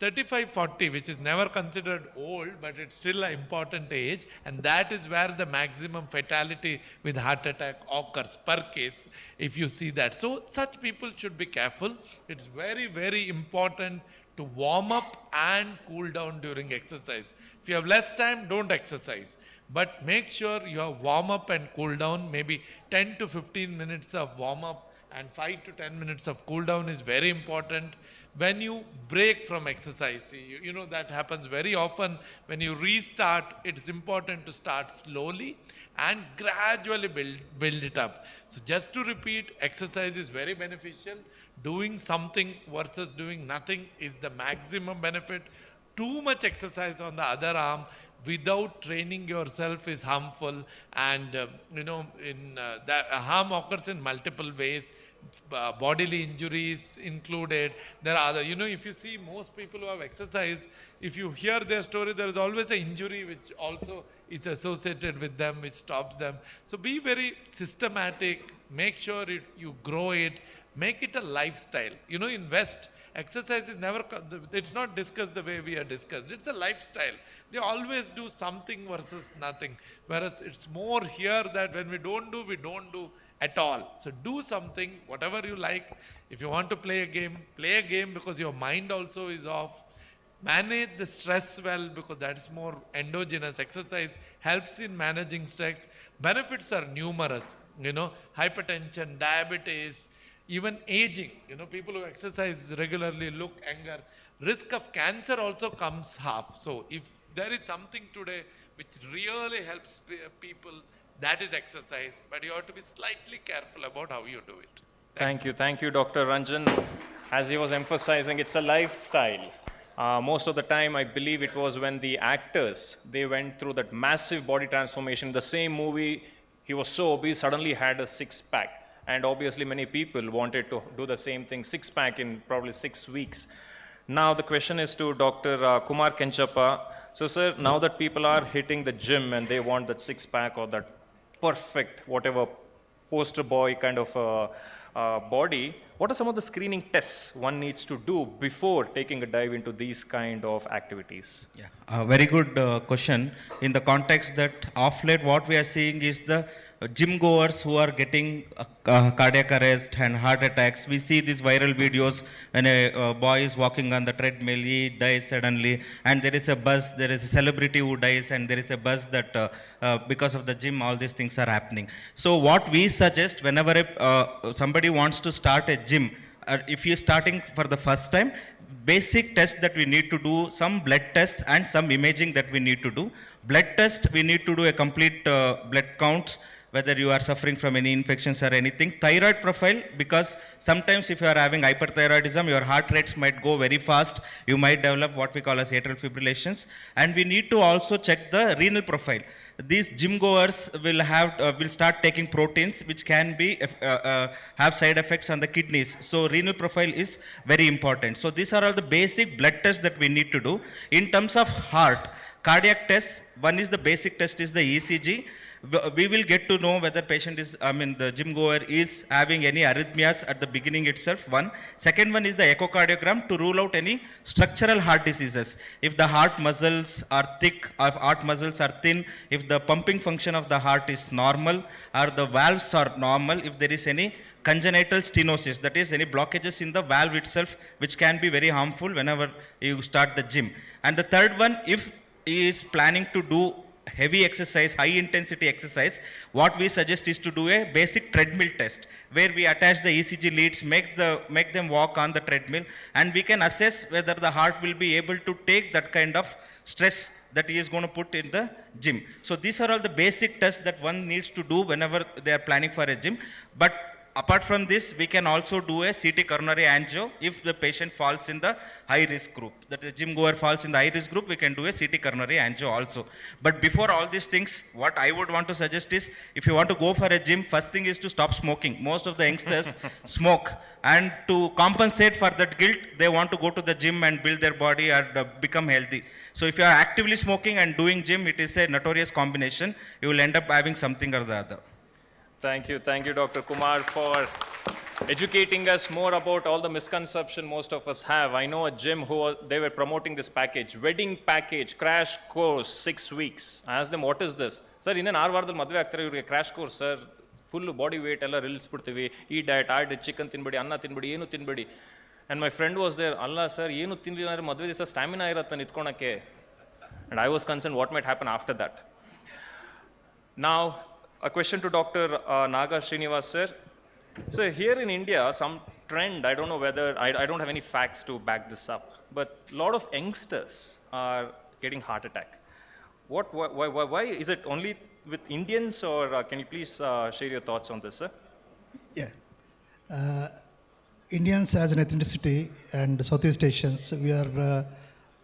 35, 40, which is never considered old, but it's still an important age, and that is where the maximum fatality with heart attack occurs per case, if you see that. So such people should be careful. It's very, very important to warm up and cool down during exercise. If you have less time, don't exercise. But make sure you have warm up and cool down, maybe 10 to 15 minutes of warm up and 5 to 10 minutes of cool down is very important. When you break from exercise, you know that happens very often. When you restart, it's important to start slowly and gradually build it up. So just to repeat, exercise is very beneficial. Doing something versus doing nothing is the maximum benefit. Too much exercise on the other arm without training yourself is harmful, and that harm occurs in multiple ways. Bodily injuries included. There are other, if you see most people who have exercised, if you hear their story, there is always an injury which also is associated with them, which stops them. So be very systematic, make sure you grow it, make it a lifestyle. In West, exercise is never, it's not discussed the way we are discussed. It's a lifestyle. They always do something versus nothing. Whereas it's more here that when we don't do at all. So do something, whatever you like. If you want to play a game because your mind also is off. Manage the stress well, because that's more endogenous. Exercise helps in managing stress. Benefits are numerous. Hypertension, diabetes, even aging. People who exercise regularly look younger. Risk of cancer also comes half. So if there is something today which really helps people, that is exercise. But you have to be slightly careful about how you do it. Thank you, Dr. Ranjan. As he was emphasizing, it's a lifestyle. Most of the time, I believe it was when the actors, they went through that massive body transformation. The same movie, he was so obese, suddenly had a six-pack. And obviously, many people wanted to do the same thing, six-pack in probably 6 weeks. Now, the question is to Dr. Kumar Kenchappa. So, sir, now that people are hitting the gym and they want that six-pack or that perfect, whatever, poster boy kind of body, what are some of the screening tests one needs to do before taking a dive into these kind of activities? Yeah, very good question. In the context that of late what we are seeing is the gym goers who are getting cardiac arrest and heart attacks. We see these viral videos when a boy is walking on the treadmill, he dies suddenly, and there is a buzz, there is a celebrity who dies, and there is a buzz that because of the gym, all these things are happening. So what we suggest whenever somebody wants to start a gym, if you're starting for the first time, basic tests that we need to do, some blood tests and some imaging that we need to do. Blood test, we need to do a complete blood count, whether you are suffering from any infections or anything. Thyroid profile, because sometimes if you are having hyperthyroidism, your heart rates might go very fast. You might develop what we call as atrial fibrillations. And we need to also check the renal profile. These gym goers will start taking proteins which can be have side effects on the kidneys. So renal profile is very important. So these are all the basic blood tests that we need to do. In terms of heart, cardiac tests, one is the basic test is the ECG. We will get to know whether patient is, the gym goer is having any arrhythmias at the beginning itself, one. Second one is the echocardiogram to rule out any structural heart diseases. If the heart muscles are thick, or if heart muscles are thin, if the pumping function of the heart is normal, or the valves are normal, if there is any congenital stenosis, that is any blockages in the valve itself, which can be very harmful whenever you start the gym. And the third one, if he is planning to do heavy exercise, high intensity exercise, what we suggest is to do a basic treadmill test, where we attach the ECG leads, make them walk on the treadmill, and we can assess whether the heart will be able to take that kind of stress that he is going to put in the gym. So these are all the basic tests that one needs to do whenever they are planning for a gym. But apart from this, we can also do a CT coronary angio if the patient falls in the high risk group. That the gym goer falls in the high risk group, we can do a CT coronary angio also. But before all these things, what I would want to suggest is, if you want to go for a gym, first thing is to stop smoking. Most of the youngsters smoke, and to compensate for that guilt, they want to go to the gym and build their body and become healthy. So if you are actively smoking and doing gym, it is a notorious combination. You will end up having something or the other. Thank you, Dr. Kumar, for educating us more about all the misconception most of us have. I know a gym they were promoting this package, wedding package, crash course, 6 weeks. I asked them, what is this? Sir, in an hour madve aagtare ivrige crash course, sir. Full body weight ella ಇಳಿಸ್ಬಿಡ್ತೀವಿ, ಈ diet ಆ diet, chicken ತಿನ್ಬೇಡಿ, ಅನ್ನ ತಿನ್ಬೇಡಿ, ಏನು ತಿನ್ಬೇಡಿ. And my friend was there, ಅಲ್ಲ sir, ಏನು ತಿನ್ಲಿಲ್ಲ ಅಂದ್ರೆ ಮದುವೆ ದಿವಸ stamina ಇರುತ್ತೆ ನಿಂತ್ಕೊಳಕ್ಕೆ. And I was concerned what might happen after that. Now, a question to Dr. Naga Srinivas, sir. So here in India, some trend, I don't know whether, I don't have any facts to back this up, but a lot of youngsters are getting heart attack. Why is it only with Indians, or can you please share your thoughts on this, sir? Yeah. Indians as an ethnicity and Southeast Asians, we are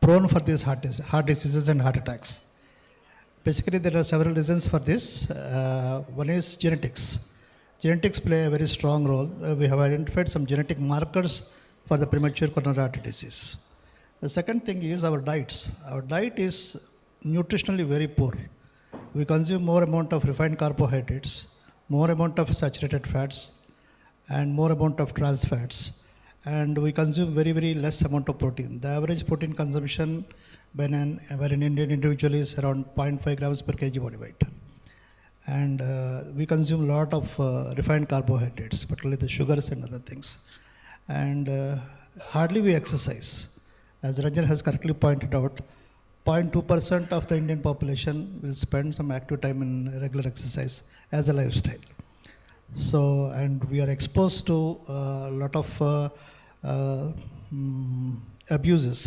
prone for these heart diseases and heart attacks. Basically, there are several reasons for this. One is genetics. Genetics play a very strong role. We have identified some genetic markers for the premature coronary artery disease. The second thing is our diets. Our diet is nutritionally very poor. We consume more amount of refined carbohydrates, more amount of saturated fats, and more amount of trans fats. And we consume very, very less amount of protein. The average protein consumption when an Indian individual is around 0.5 grams per kg body weight. And we consume a lot of refined carbohydrates, particularly the sugars and other things. And hardly we exercise. As Ranjan has correctly pointed out, 0.2% of the Indian population will spend some active time in regular exercise as a lifestyle. So, and we are exposed to a lot of abuses.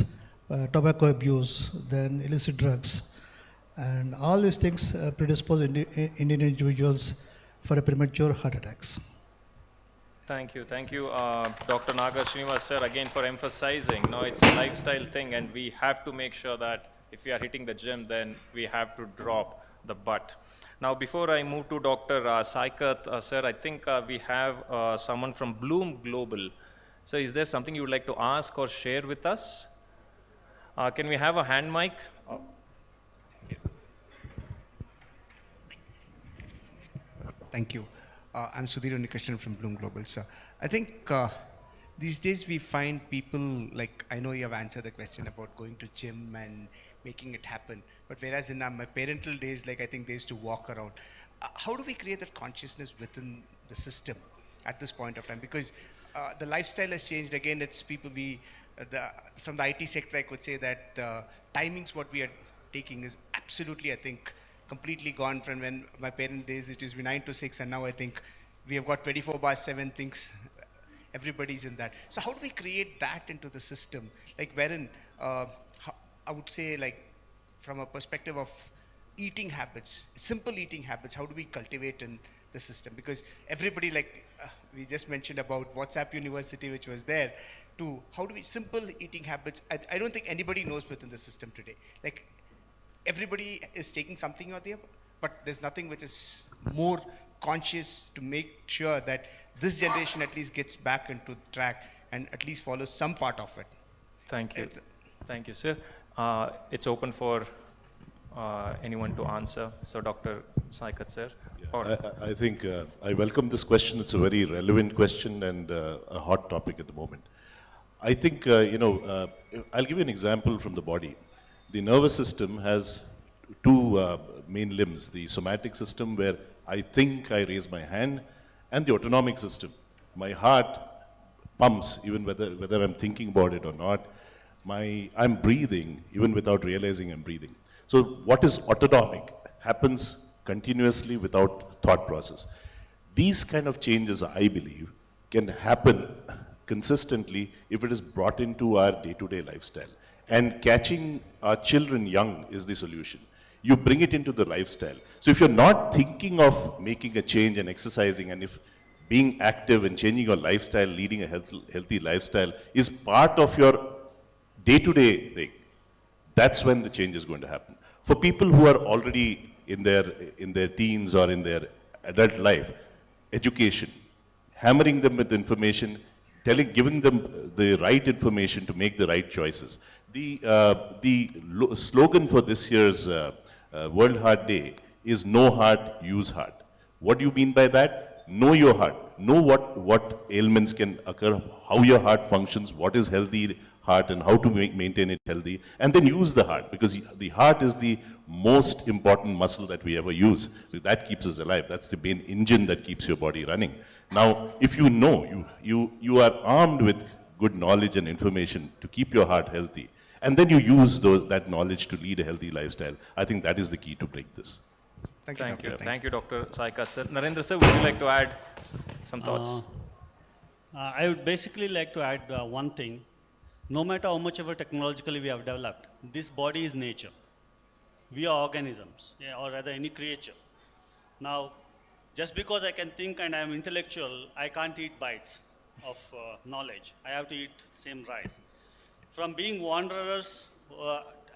Tobacco abuse, then illicit drugs, and all these things predispose Indian individuals for a premature heart attacks. Thank you, Dr. Naga Srinivas, sir, again for emphasizing. No, it's a lifestyle thing, and we have to make sure that if we are hitting the gym, then we have to drop the butt. Now, before I move to Dr. Saikat, sir, I think we have someone from Bloom Global. So, is there something you would like to ask or share with us? Can we have a hand mic? Thank you. I'm Sudhir Unikrishnan from Bloom Global, sir. I think these days we find people, like, I know you have answered the question about going to gym and making it happen, but whereas in my parental days, like, I think they used to walk around. How do we create that consciousness within the system at this point of time? Because the lifestyle has changed. Again, it's people from the IT sector, I could say that timings what we are taking is absolutely, I think, completely gone from when my parent days it used to be 9 to 6, and now I think we have got 24/7 things. Everybody's in that. So how do we create that into the system? Like, wherein I would say, like, from a perspective of eating habits, simple eating habits, how do we cultivate in the system? Because everybody, like we just mentioned about WhatsApp University, which was there, to how do we simple eating habits? I don't think anybody knows within the system today. Like, everybody is taking something or the other, but there's nothing which is more conscious to make sure that this generation at least gets back into track and at least follows some part of it. Thank you. Thank you, sir. It's open for anyone to answer. So, Dr. Saikat, sir. I think I welcome this question. It's a very relevant question and a hot topic at the moment. I think, I'll give you an example from the body. The nervous system has two main limbs, the somatic system, where I think I raise my hand, and the autonomic system. My heart pumps even whether I'm thinking about it or not. I'm breathing even without realizing I'm breathing. So what is autonomic happens continuously without thought process. These kind of changes, I believe, can happen consistently if it is brought into our day-to-day lifestyle. And catching our children young is the solution. You bring it into the lifestyle. So if you're not thinking of making a change and exercising, and if being active and changing your lifestyle, leading a healthy lifestyle is part of your day-to-day thing, that's when the change is going to happen. For people who are already in their teens or in their adult life, education, hammering them with information, giving them the right information to make the right choices. The slogan for this year's World Heart Day is "Know Heart, Use Heart." What do you mean by that? Know your heart. Know what ailments can occur, how your heart functions, what is healthy heart, and how to maintain it healthy, and then use the heart, because the heart is the most important muscle that we ever use. That keeps us alive. That's the main engine that keeps your body running. Now, if you know, you are armed with good knowledge and information to keep your heart healthy, and then you use that knowledge to lead a healthy lifestyle, I think that is the key to break this. Thank you. Thank you, Dr. Saikat, sir. Narendra, sir, would you like to add some thoughts? I would basically like to add one thing. No matter how much ever technologically we have developed, this body is nature. We are organisms, or rather any creature. Now, just because I can think and I am intellectual, I can't eat bites of knowledge. I have to eat same rice. From being wanderers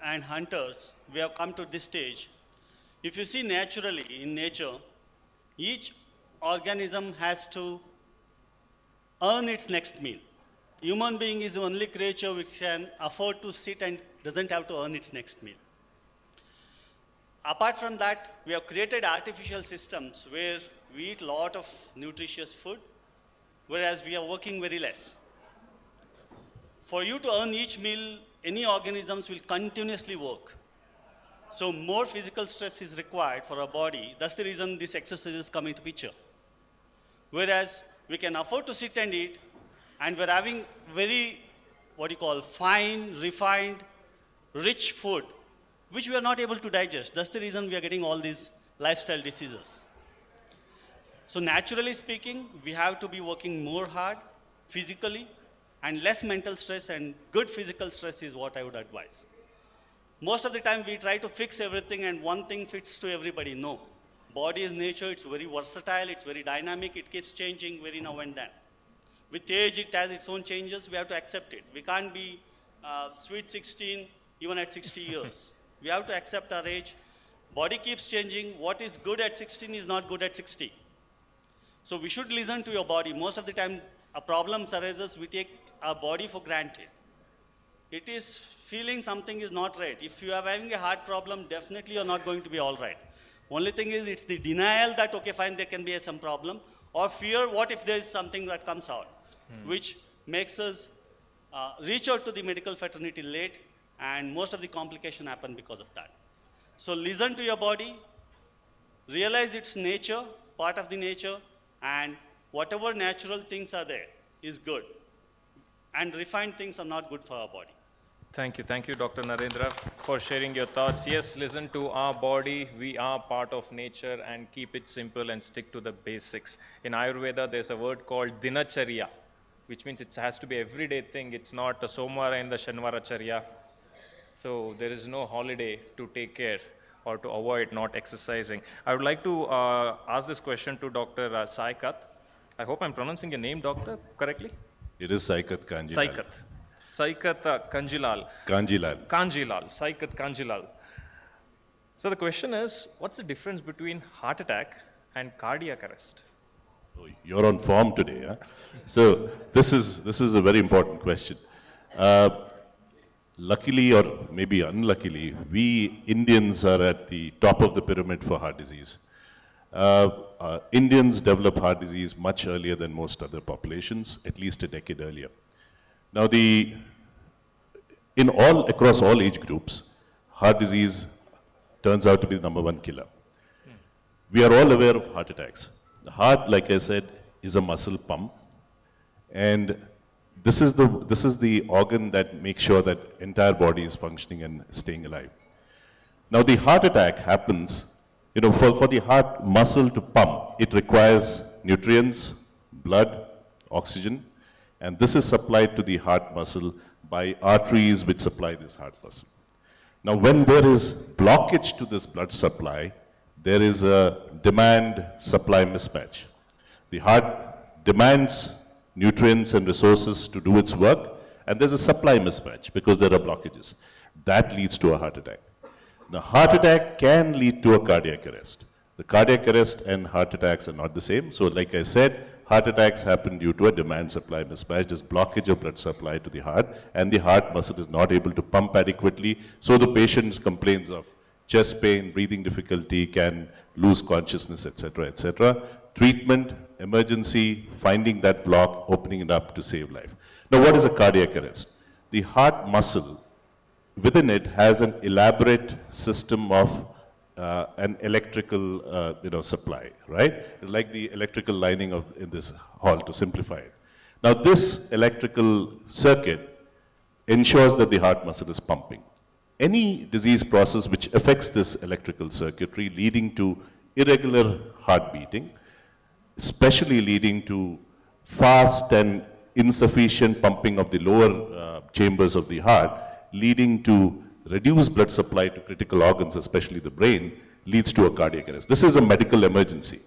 and hunters, we have come to this stage. If you see naturally in nature, each organism has to earn its next meal. Human being is the only creature which can afford to sit and doesn't have to earn its next meal. Apart from that, we have created artificial systems where we eat a lot of nutritious food, whereas we are working very less. For you to earn each meal, any organisms will continuously work. So more physical stress is required for our body. That's the reason these exercises come into picture. Whereas we can afford to sit and eat, and we're having very, fine, refined, rich food, which we are not able to digest. That's the reason we are getting all these lifestyle diseases. So naturally speaking, we have to be working more hard physically and less mental stress, and good physical stress is what I would advise. Most of the time we try to fix everything and one thing fits to everybody. No. Body is nature, it's very versatile, it's very dynamic, it keeps changing very now and then. With age, it has its own changes, we have to accept it. We can't be sweet 16 even at 60 years. We have to accept our age. Body keeps changing. What is good at 16 is not good at 60. So we should listen to your body. Most of the time, a problem arises, we take our body for granted. It is feeling something is not right. If you are having a heart problem, definitely you're not going to be all right. Only thing is, it's the denial that, okay, fine, there can be some problem, or fear, what if there is something that comes out, which makes us reach out to the medical fraternity late, and most of the complications happen because of that. So listen to your body, realize its nature, part of the nature, and whatever natural things are there is good. And refined things are not good for our body. Thank you, Dr. Narendra, for sharing your thoughts. Yes, listen to our body. We are part of nature, and keep it simple and stick to the basics. In Ayurveda, there's a word called dinacharya, which means it has to be everyday thing. It's not a somvara in the Shanvaracharya. So there is no holiday to take care or to avoid not exercising. I would like to ask this question to Dr. Saikat. I hope I'm pronouncing your name, doctor, correctly? It is Saikat Kanjilal. Saikat Kanjilal. Saikat Kanjilal. So the question is, what's the difference between heart attack and cardiac arrest? Oh, you're on form today, huh? So this is a very important question. Luckily or maybe unluckily, we Indians are at the top of the pyramid for heart disease. Indians develop heart disease much earlier than most other populations, at least a decade earlier. Now, across all age groups, heart disease turns out to be the #1 killer. We are all aware of heart attacks. The heart, like I said, is a muscle pump, and this is the organ that makes sure that entire body is functioning and staying alive. Now, the heart attack happens, for the heart muscle to pump, it requires nutrients, blood, oxygen, and this is supplied to the heart muscle by arteries which supply this heart muscle. Now, when there is blockage to this blood supply, there is a demand-supply mismatch. The heart demands nutrients and resources to do its work, and there's a supply mismatch because there are blockages. That leads to a heart attack. The heart attack can lead to a cardiac arrest. The cardiac arrest and heart attacks are not the same. So like I said, heart attacks happen due to a demand-supply mismatch. There's blockage of blood supply to the heart, and the heart muscle is not able to pump adequately. So the patient complains of chest pain, breathing difficulty, can lose consciousness, etc., etc. Treatment, emergency, finding that block, opening it up to save life. Now, what is a cardiac arrest? The heart muscle, within it, has an elaborate system of an electrical supply, right? It's like the electrical lining in this hall, to simplify it. Now, this electrical circuit ensures that the heart muscle is pumping. Any disease process which affects this electrical circuitry, leading to irregular heart beating, especially leading to fast and insufficient pumping of the lower chambers of the heart, leading to reduced blood supply to critical organs, especially the brain, leads to a cardiac arrest. This is a medical emergency.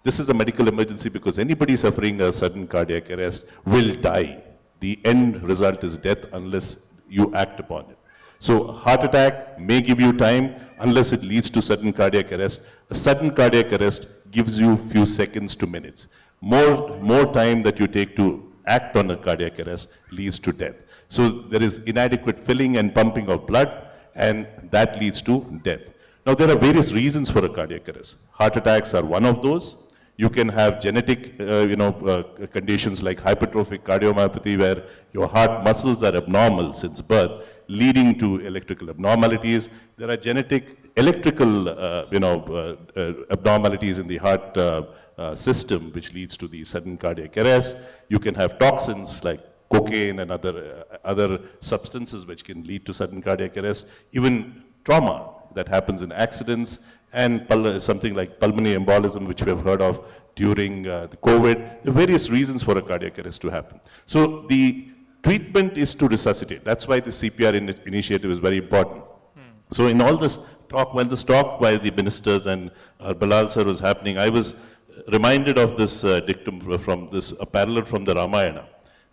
This is a medical emergency because anybody suffering a sudden cardiac arrest will die. The end result is death unless you act upon it. So heart attack may give you time unless it leads to sudden cardiac arrest. A sudden cardiac arrest gives you few seconds to minutes. More time that you take to act on a cardiac arrest leads to death. So there is inadequate filling and pumping of blood, and that leads to death. Now, there are various reasons for a cardiac arrest. Heart attacks are one of those. You can have genetic conditions like hypertrophic cardiomyopathy, where your heart muscles are abnormal since birth, leading to electrical abnormalities. There are genetic electrical abnormalities in the heart system, which leads to the sudden cardiac arrest. You can have toxins like cocaine and other substances which can lead to sudden cardiac arrest. Even trauma that happens in accidents, and something like pulmonary embolism, which we have heard of during the COVID. There are various reasons for a cardiac arrest to happen. So the treatment is to resuscitate. That's why the CPR initiative is very important. So in all this talk, when this talk by the ministers and Bilal sir was happening, I was reminded of this dictum from this, a parallel from the Ramayana.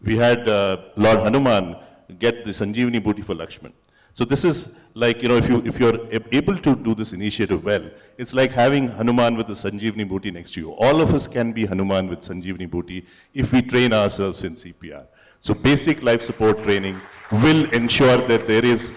We had Lord Hanuman get the Sanjeevani booty for Lakshman. So this is like, if you're able to do this initiative well, it's like having Hanuman with the Sanjeevani booty next to you. All of us can be Hanuman with Sanjeevani booty if we train ourselves in CPR. So basic life support training will ensure that there is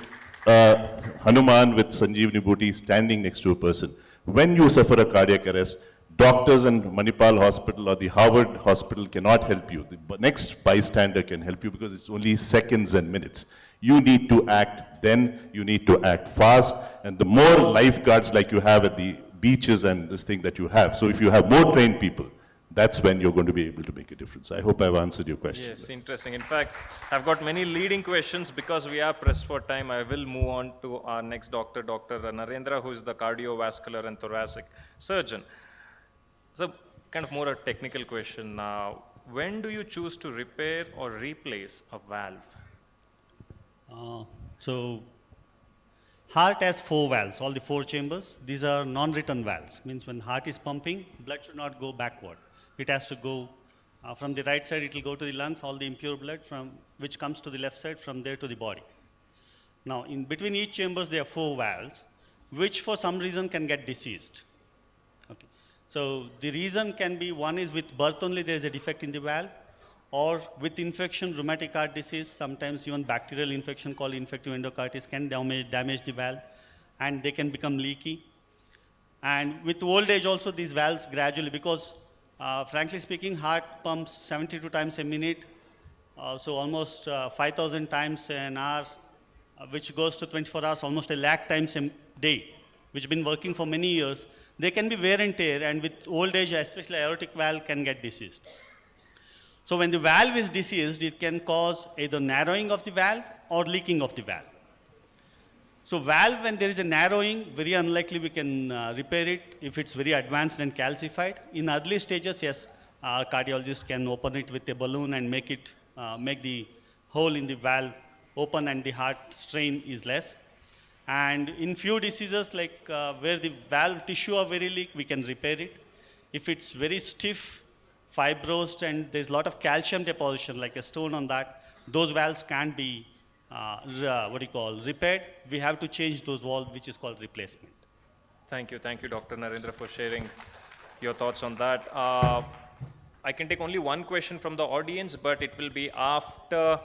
Hanuman with Sanjeevani booty standing next to a person. When you suffer a cardiac arrest, Doctors and Manipal Hospital or the Harvard Hospital cannot help you. The next bystander can help you because it's only seconds and minutes. You need to act then, you need to act fast, and the more lifeguards like you have at the beaches and this thing that you have, so if you have more trained people, that's when you're going to be able to make a difference. I hope I've answered your question. Yes, interesting. In fact, I've got many leading questions. Because we are pressed for time, I will move on to our next doctor, Dr. Narendra, who is the cardiovascular and thoracic surgeon. So, kind of more a technical question now. When do you choose to repair or replace a valve? So, heart has 4 valves, all the 4 chambers. These are non-return valves. Means when heart is pumping, blood should not go backward. It has to go from the right side, it will go to the lungs, all the impure blood from which comes to the left side, from there to the body. Now, in between each chambers, there are 4 valves, which for some reason can get diseased. Okay. So, the reason can be, one is with birth only there is a defect in the valve, or with infection, rheumatic heart disease, sometimes even bacterial infection called infective endocarditis can damage the valve, and they can become leaky. And with old age also, these valves gradually, because frankly speaking, heart pumps 72 times a minute, so almost 5,000 times an hour, which goes to 24 hours, almost 100,000 times a day, which has been working for many years. They can be wear and tear, and with old age, especially aortic valve can get diseased. So when the valve is diseased, it can cause either narrowing of the valve or leaking of the valve. So valve, when there is a narrowing, very unlikely we can repair it if it's very advanced and calcified. In early stages, yes, our cardiologists can open it with a balloon and make the hole in the valve open, and the heart strain is less. And in few diseases, like where the valve tissue are very weak, we can repair it. If it's very stiff, fibrosed, and there's a lot of calcium deposition, like a stone on that, those valves can't be repaired. We have to change those valves, which is called replacement. Thank you, Dr. Narendra, for sharing your thoughts on that. I can take only one question from the audience, but it will be after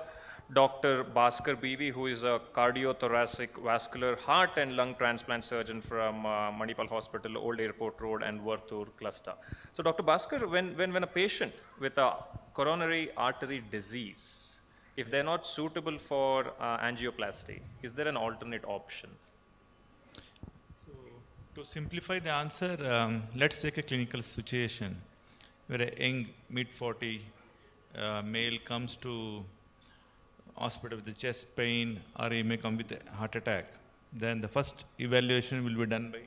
Dr. Bhaskar BV, who is a cardiothoracic, vascular, heart and lung transplant surgeon from Manipal Hospital, Old Airport Road and Varthur cluster. So Dr. Bhaskar, when a patient with a coronary artery disease, if they're not suitable for angioplasty, is there an alternate option? So, to simplify the answer, let's take a clinical situation where a young mid-40 male comes to hospital with chest pain, or he may come with a heart attack. Then the first evaluation will be done by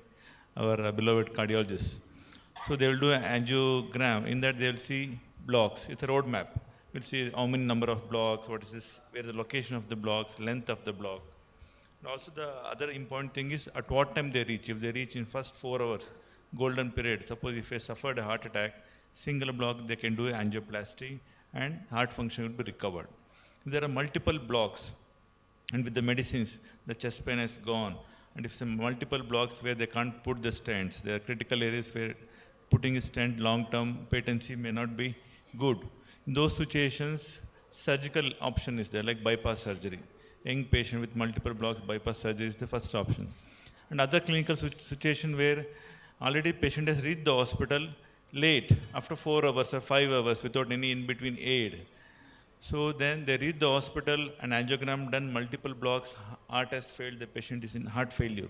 our beloved cardiologists. So they will do an angiogram. In that they will see blocks. It's a road map. We'll see how many number of blocks, what is this, where the location of the blocks, length of the block. And also the other important thing is at what time they reach. If they reach in first 4 hours, golden period, suppose if they suffered a heart attack, single block, they can do angioplasty and heart function will be recovered. If there are multiple blocks, and with the medicines, the chest pain is gone, and if some multiple blocks where they can't put the stents, there are critical areas where putting a stent long-term patency may not be good. In those situations, surgical option is there, like bypass surgery. Young patient with multiple blocks, bypass surgery is the first option. And other clinical situation where already patient has reached the hospital late, after 4 hours or 5 hours without any in-between aid. So then they reach the hospital, an angiogram done, multiple blocks, heart has failed, the patient is in heart failure.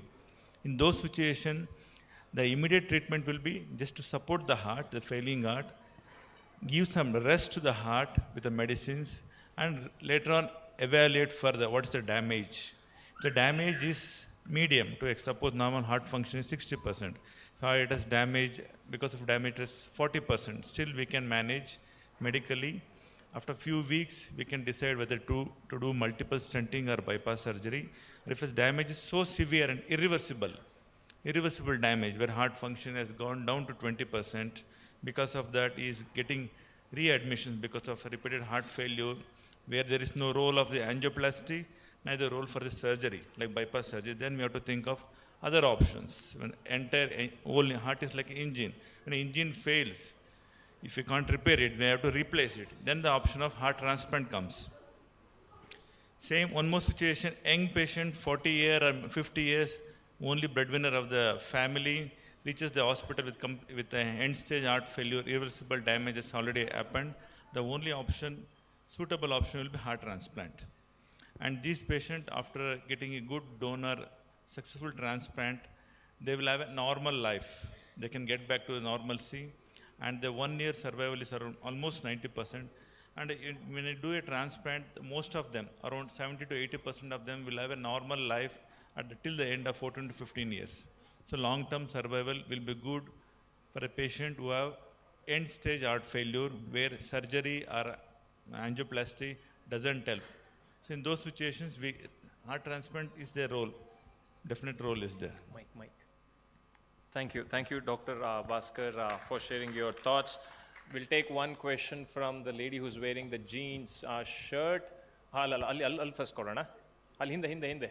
In those situations, the immediate treatment will be just to support the heart, the failing heart, give some rest to the heart with the medicines, and later on evaluate further what is the damage. If the damage is medium, to suppose normal heart function is 60%. If it has damage, because of damage it is 40%, still we can manage medically. After a few weeks, we can decide whether to do multiple stenting or bypass surgery. Or if the damage is so severe and irreversible damage where heart function has gone down to 20%, because of that he is getting readmissions because of repeated heart failure, where there is no role of the angioplasty, neither role for the surgery, like bypass surgery, then we have to think of other options. When entire whole heart is like an engine. When an engine fails, if you can't repair it, we have to replace it. Then the option of heart transplant comes. Same, one more situation, young patient, 40 years or 50 years, only breadwinner of the family, reaches the hospital with a end-stage heart failure, irreversible damage has already happened, the only option, suitable option will be heart transplant. And these patients, after getting a good donor, successful transplant, they will have a normal life. They can get back to normalcy, and the 1 year survival is around almost 90%. And when you do a transplant, most of them, around 70 to 80% of them will have a normal life till the end of 14 to 15 years. So long-term survival will be good for a patient who have end-stage heart failure where surgery or angioplasty doesn't help. So in those situations, heart transplant is their role. Definite role is there. Mike. Thank you, Dr. Bhaskar, for sharing your thoughts. We'll take one question from the lady who's wearing the jeans shirt. Al first korana. Al hinde.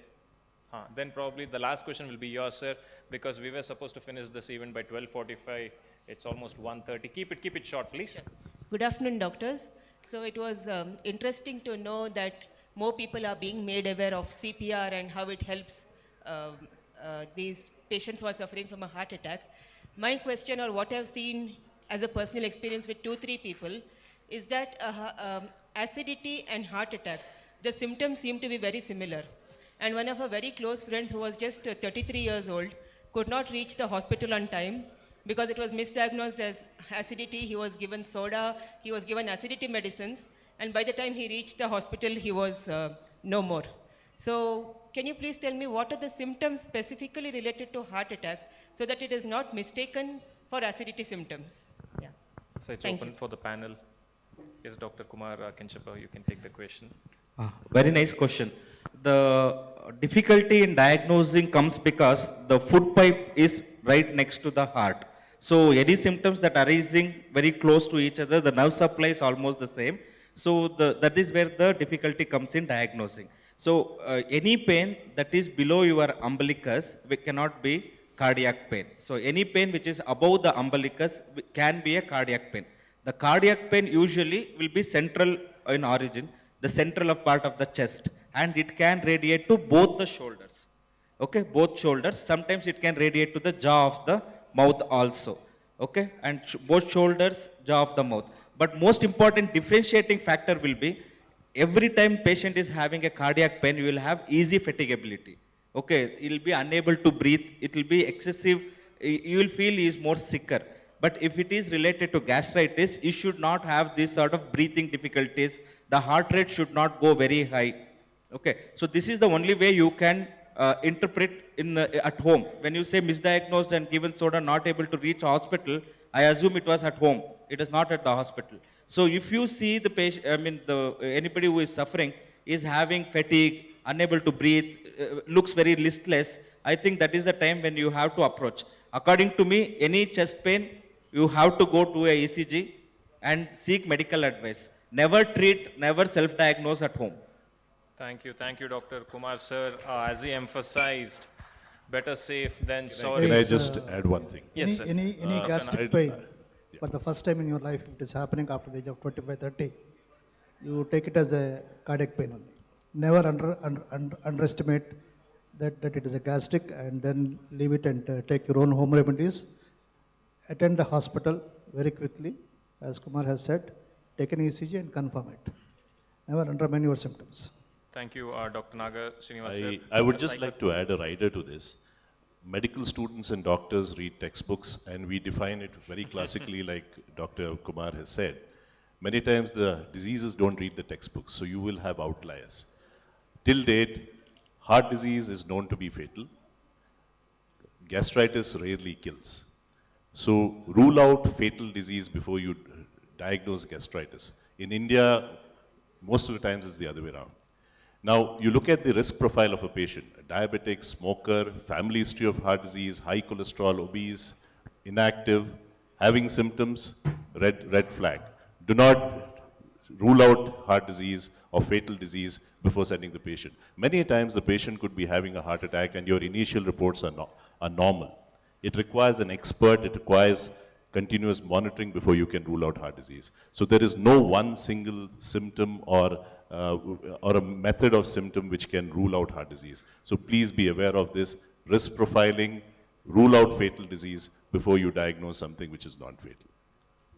Then probably the last question will be yours, sir, because we were supposed to finish this event by 12:45. It's almost 1:30. Keep it short, please. Good afternoon, doctors. So it was interesting to know that more people are being made aware of CPR and how it helps these patients who are suffering from a heart attack. My question, or what I've seen as a personal experience with 2-3 people, is that acidity and heart attack, the symptoms seem to be very similar. And one of our very close friends who was just 33 years old could not reach the hospital on time because it was misdiagnosed as acidity. He was given soda, he was given acidity medicines, and by the time he reached the hospital, he was no more. So can you please tell me what are the symptoms specifically related to heart attack so that it is not mistaken for acidity symptoms? Yeah. So it's open for the panel. Yes, Dr. Kumar Kinchapa, you can take the question. Very nice question. The difficulty in diagnosing comes because the food pipe is right next to the heart. So any symptoms that are arising very close to each other, the nerve supply is almost the same. So that is where the difficulty comes in diagnosing. So any pain that is below your umbilicus cannot be cardiac pain. So any pain which is above the umbilicus can be a cardiac pain. The cardiac pain usually will be central in origin, the central part of the chest, and it can radiate to both the shoulders. Okay, both shoulders. Sometimes it can radiate to the jaw of the mouth also. Okay, and both shoulders, jaw of the mouth. But most important differentiating factor will be every time patient is having a cardiac pain, you will have easy fatigability. Okay, he will be unable to breathe. It will be excessive. You will feel he is more sicker. But if it is related to gastritis, you should not have this sort of breathing difficulties. The heart rate should not go very high. Okay, so this is the only way you can interpret at home. When you say misdiagnosed and given soda, not able to reach hospital, I assume it was at home. It is not at the hospital. So if you see the patient, anybody who is suffering is having fatigue, unable to breathe, looks very listless, I think that is the time when you have to approach. According to me, any chest pain, you have to go to a ECG and seek medical advice. Never treat, never self-diagnose at home. Thank you, Dr. Kumar, sir. As he emphasized, better safe than sorry. Can I just add one thing? Yes, sir. Any gastric pain, for the first time in your life, it is happening after the age of 25-30, you take it as a cardiac pain only. Never underestimate that it is a gastric, and then leave it and take your own home remedies. Attend the hospital very quickly, as Kumar has said, take an ECG and confirm it. Never undermine your symptoms. Thank you, Dr. Naga Srinivas. I would just like to add a rider to this. Medical students and doctors read textbooks, and we define it very classically like Dr. Kumar has said. Many times the diseases don't read the textbooks, so you will have outliers. Till date, heart disease is known to be fatal. Gastritis rarely kills. So rule out fatal disease before you diagnose gastritis. In India, most of the times it's the other way around. Now, you look at the risk profile of a patient, a diabetic, smoker, family history of heart disease, high cholesterol, obese, inactive, having symptoms, red flag. Do not rule out heart disease or fatal disease before sending the patient. Many times the patient could be having a heart attack and your initial reports are normal. It requires an expert, it requires continuous monitoring before you can rule out heart disease. So there is no one single symptom or a method of symptom which can rule out heart disease. So please be aware of this. Risk profiling, rule out fatal disease before you diagnose something which is non-fatal.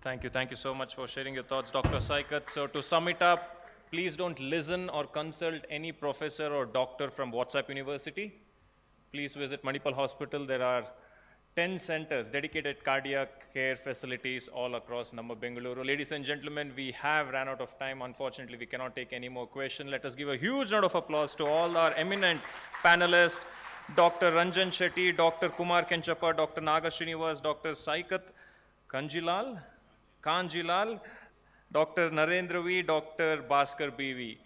Thank you. Thank you so much for sharing your thoughts, Dr. Saikat. So to sum it up, please don't listen or consult any professor or doctor from WhatsApp University. Please visit Manipal Hospital. There are 10 centers, dedicated cardiac care facilities all across Namma Bengaluru. Ladies and gentlemen, we have ran out of time. Unfortunately, we cannot take any more questions. Let us give a huge round of applause to all our eminent panelists, Dr. Ranjan Shetty, Dr. Kumar Kenchappa, Dr. Naga Srinivas, Dr. Saikat Kanjilal, Dr. Narendra V, Dr. Bhaskar BV.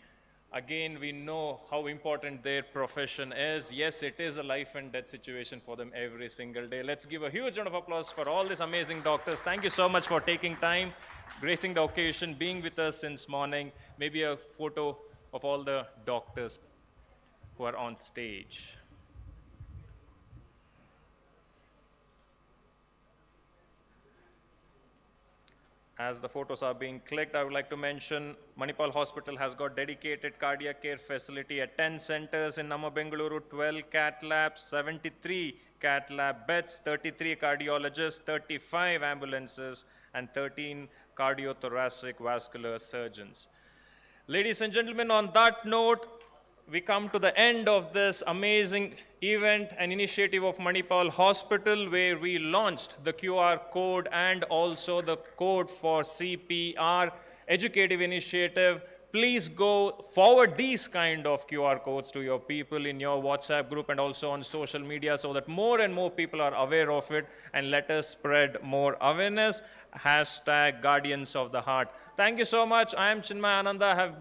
Again, we know how important their profession is. Yes, it is a life and death situation for them every single day. Let's give a huge round of applause for all these amazing doctors. Thank you so much for taking time, gracing the occasion, being with us since morning. Maybe a photo of all the doctors who are on stage. As the photos are being clicked, I would like to mention Manipal Hospital has got dedicated cardiac care facility at 10 centers in Namma Bengaluru, 12 cath labs, 73 cath lab beds, 33 cardiologists, 35 ambulances, and 13 cardiothoracic vascular surgeons. Ladies and gentlemen, on that note, we come to the end of this amazing event and initiative of Manipal Hospital, where we launched the QR code and also the code for CPR educative initiative. Please go forward these kind of QR codes to your people in your WhatsApp group and also on social media so that more and more people are aware of it, and let us spread more awareness. Hashtag Guardians of the Heart. Thank you so much. I am Chinmay Ananda.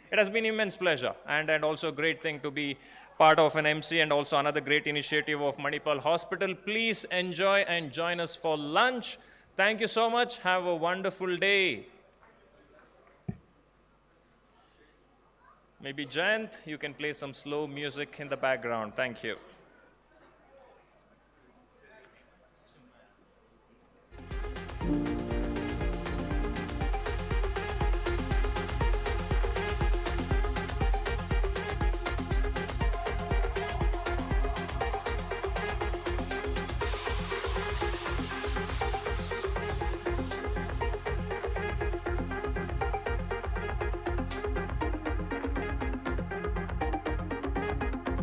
It has been immense pleasure and also a great thing to be part of an MC and also another great initiative of Manipal Hospital. Please enjoy and join us for lunch. Thank you so much. Have a wonderful day. Maybe Jayant, you can play some slow music in the background. Thank you.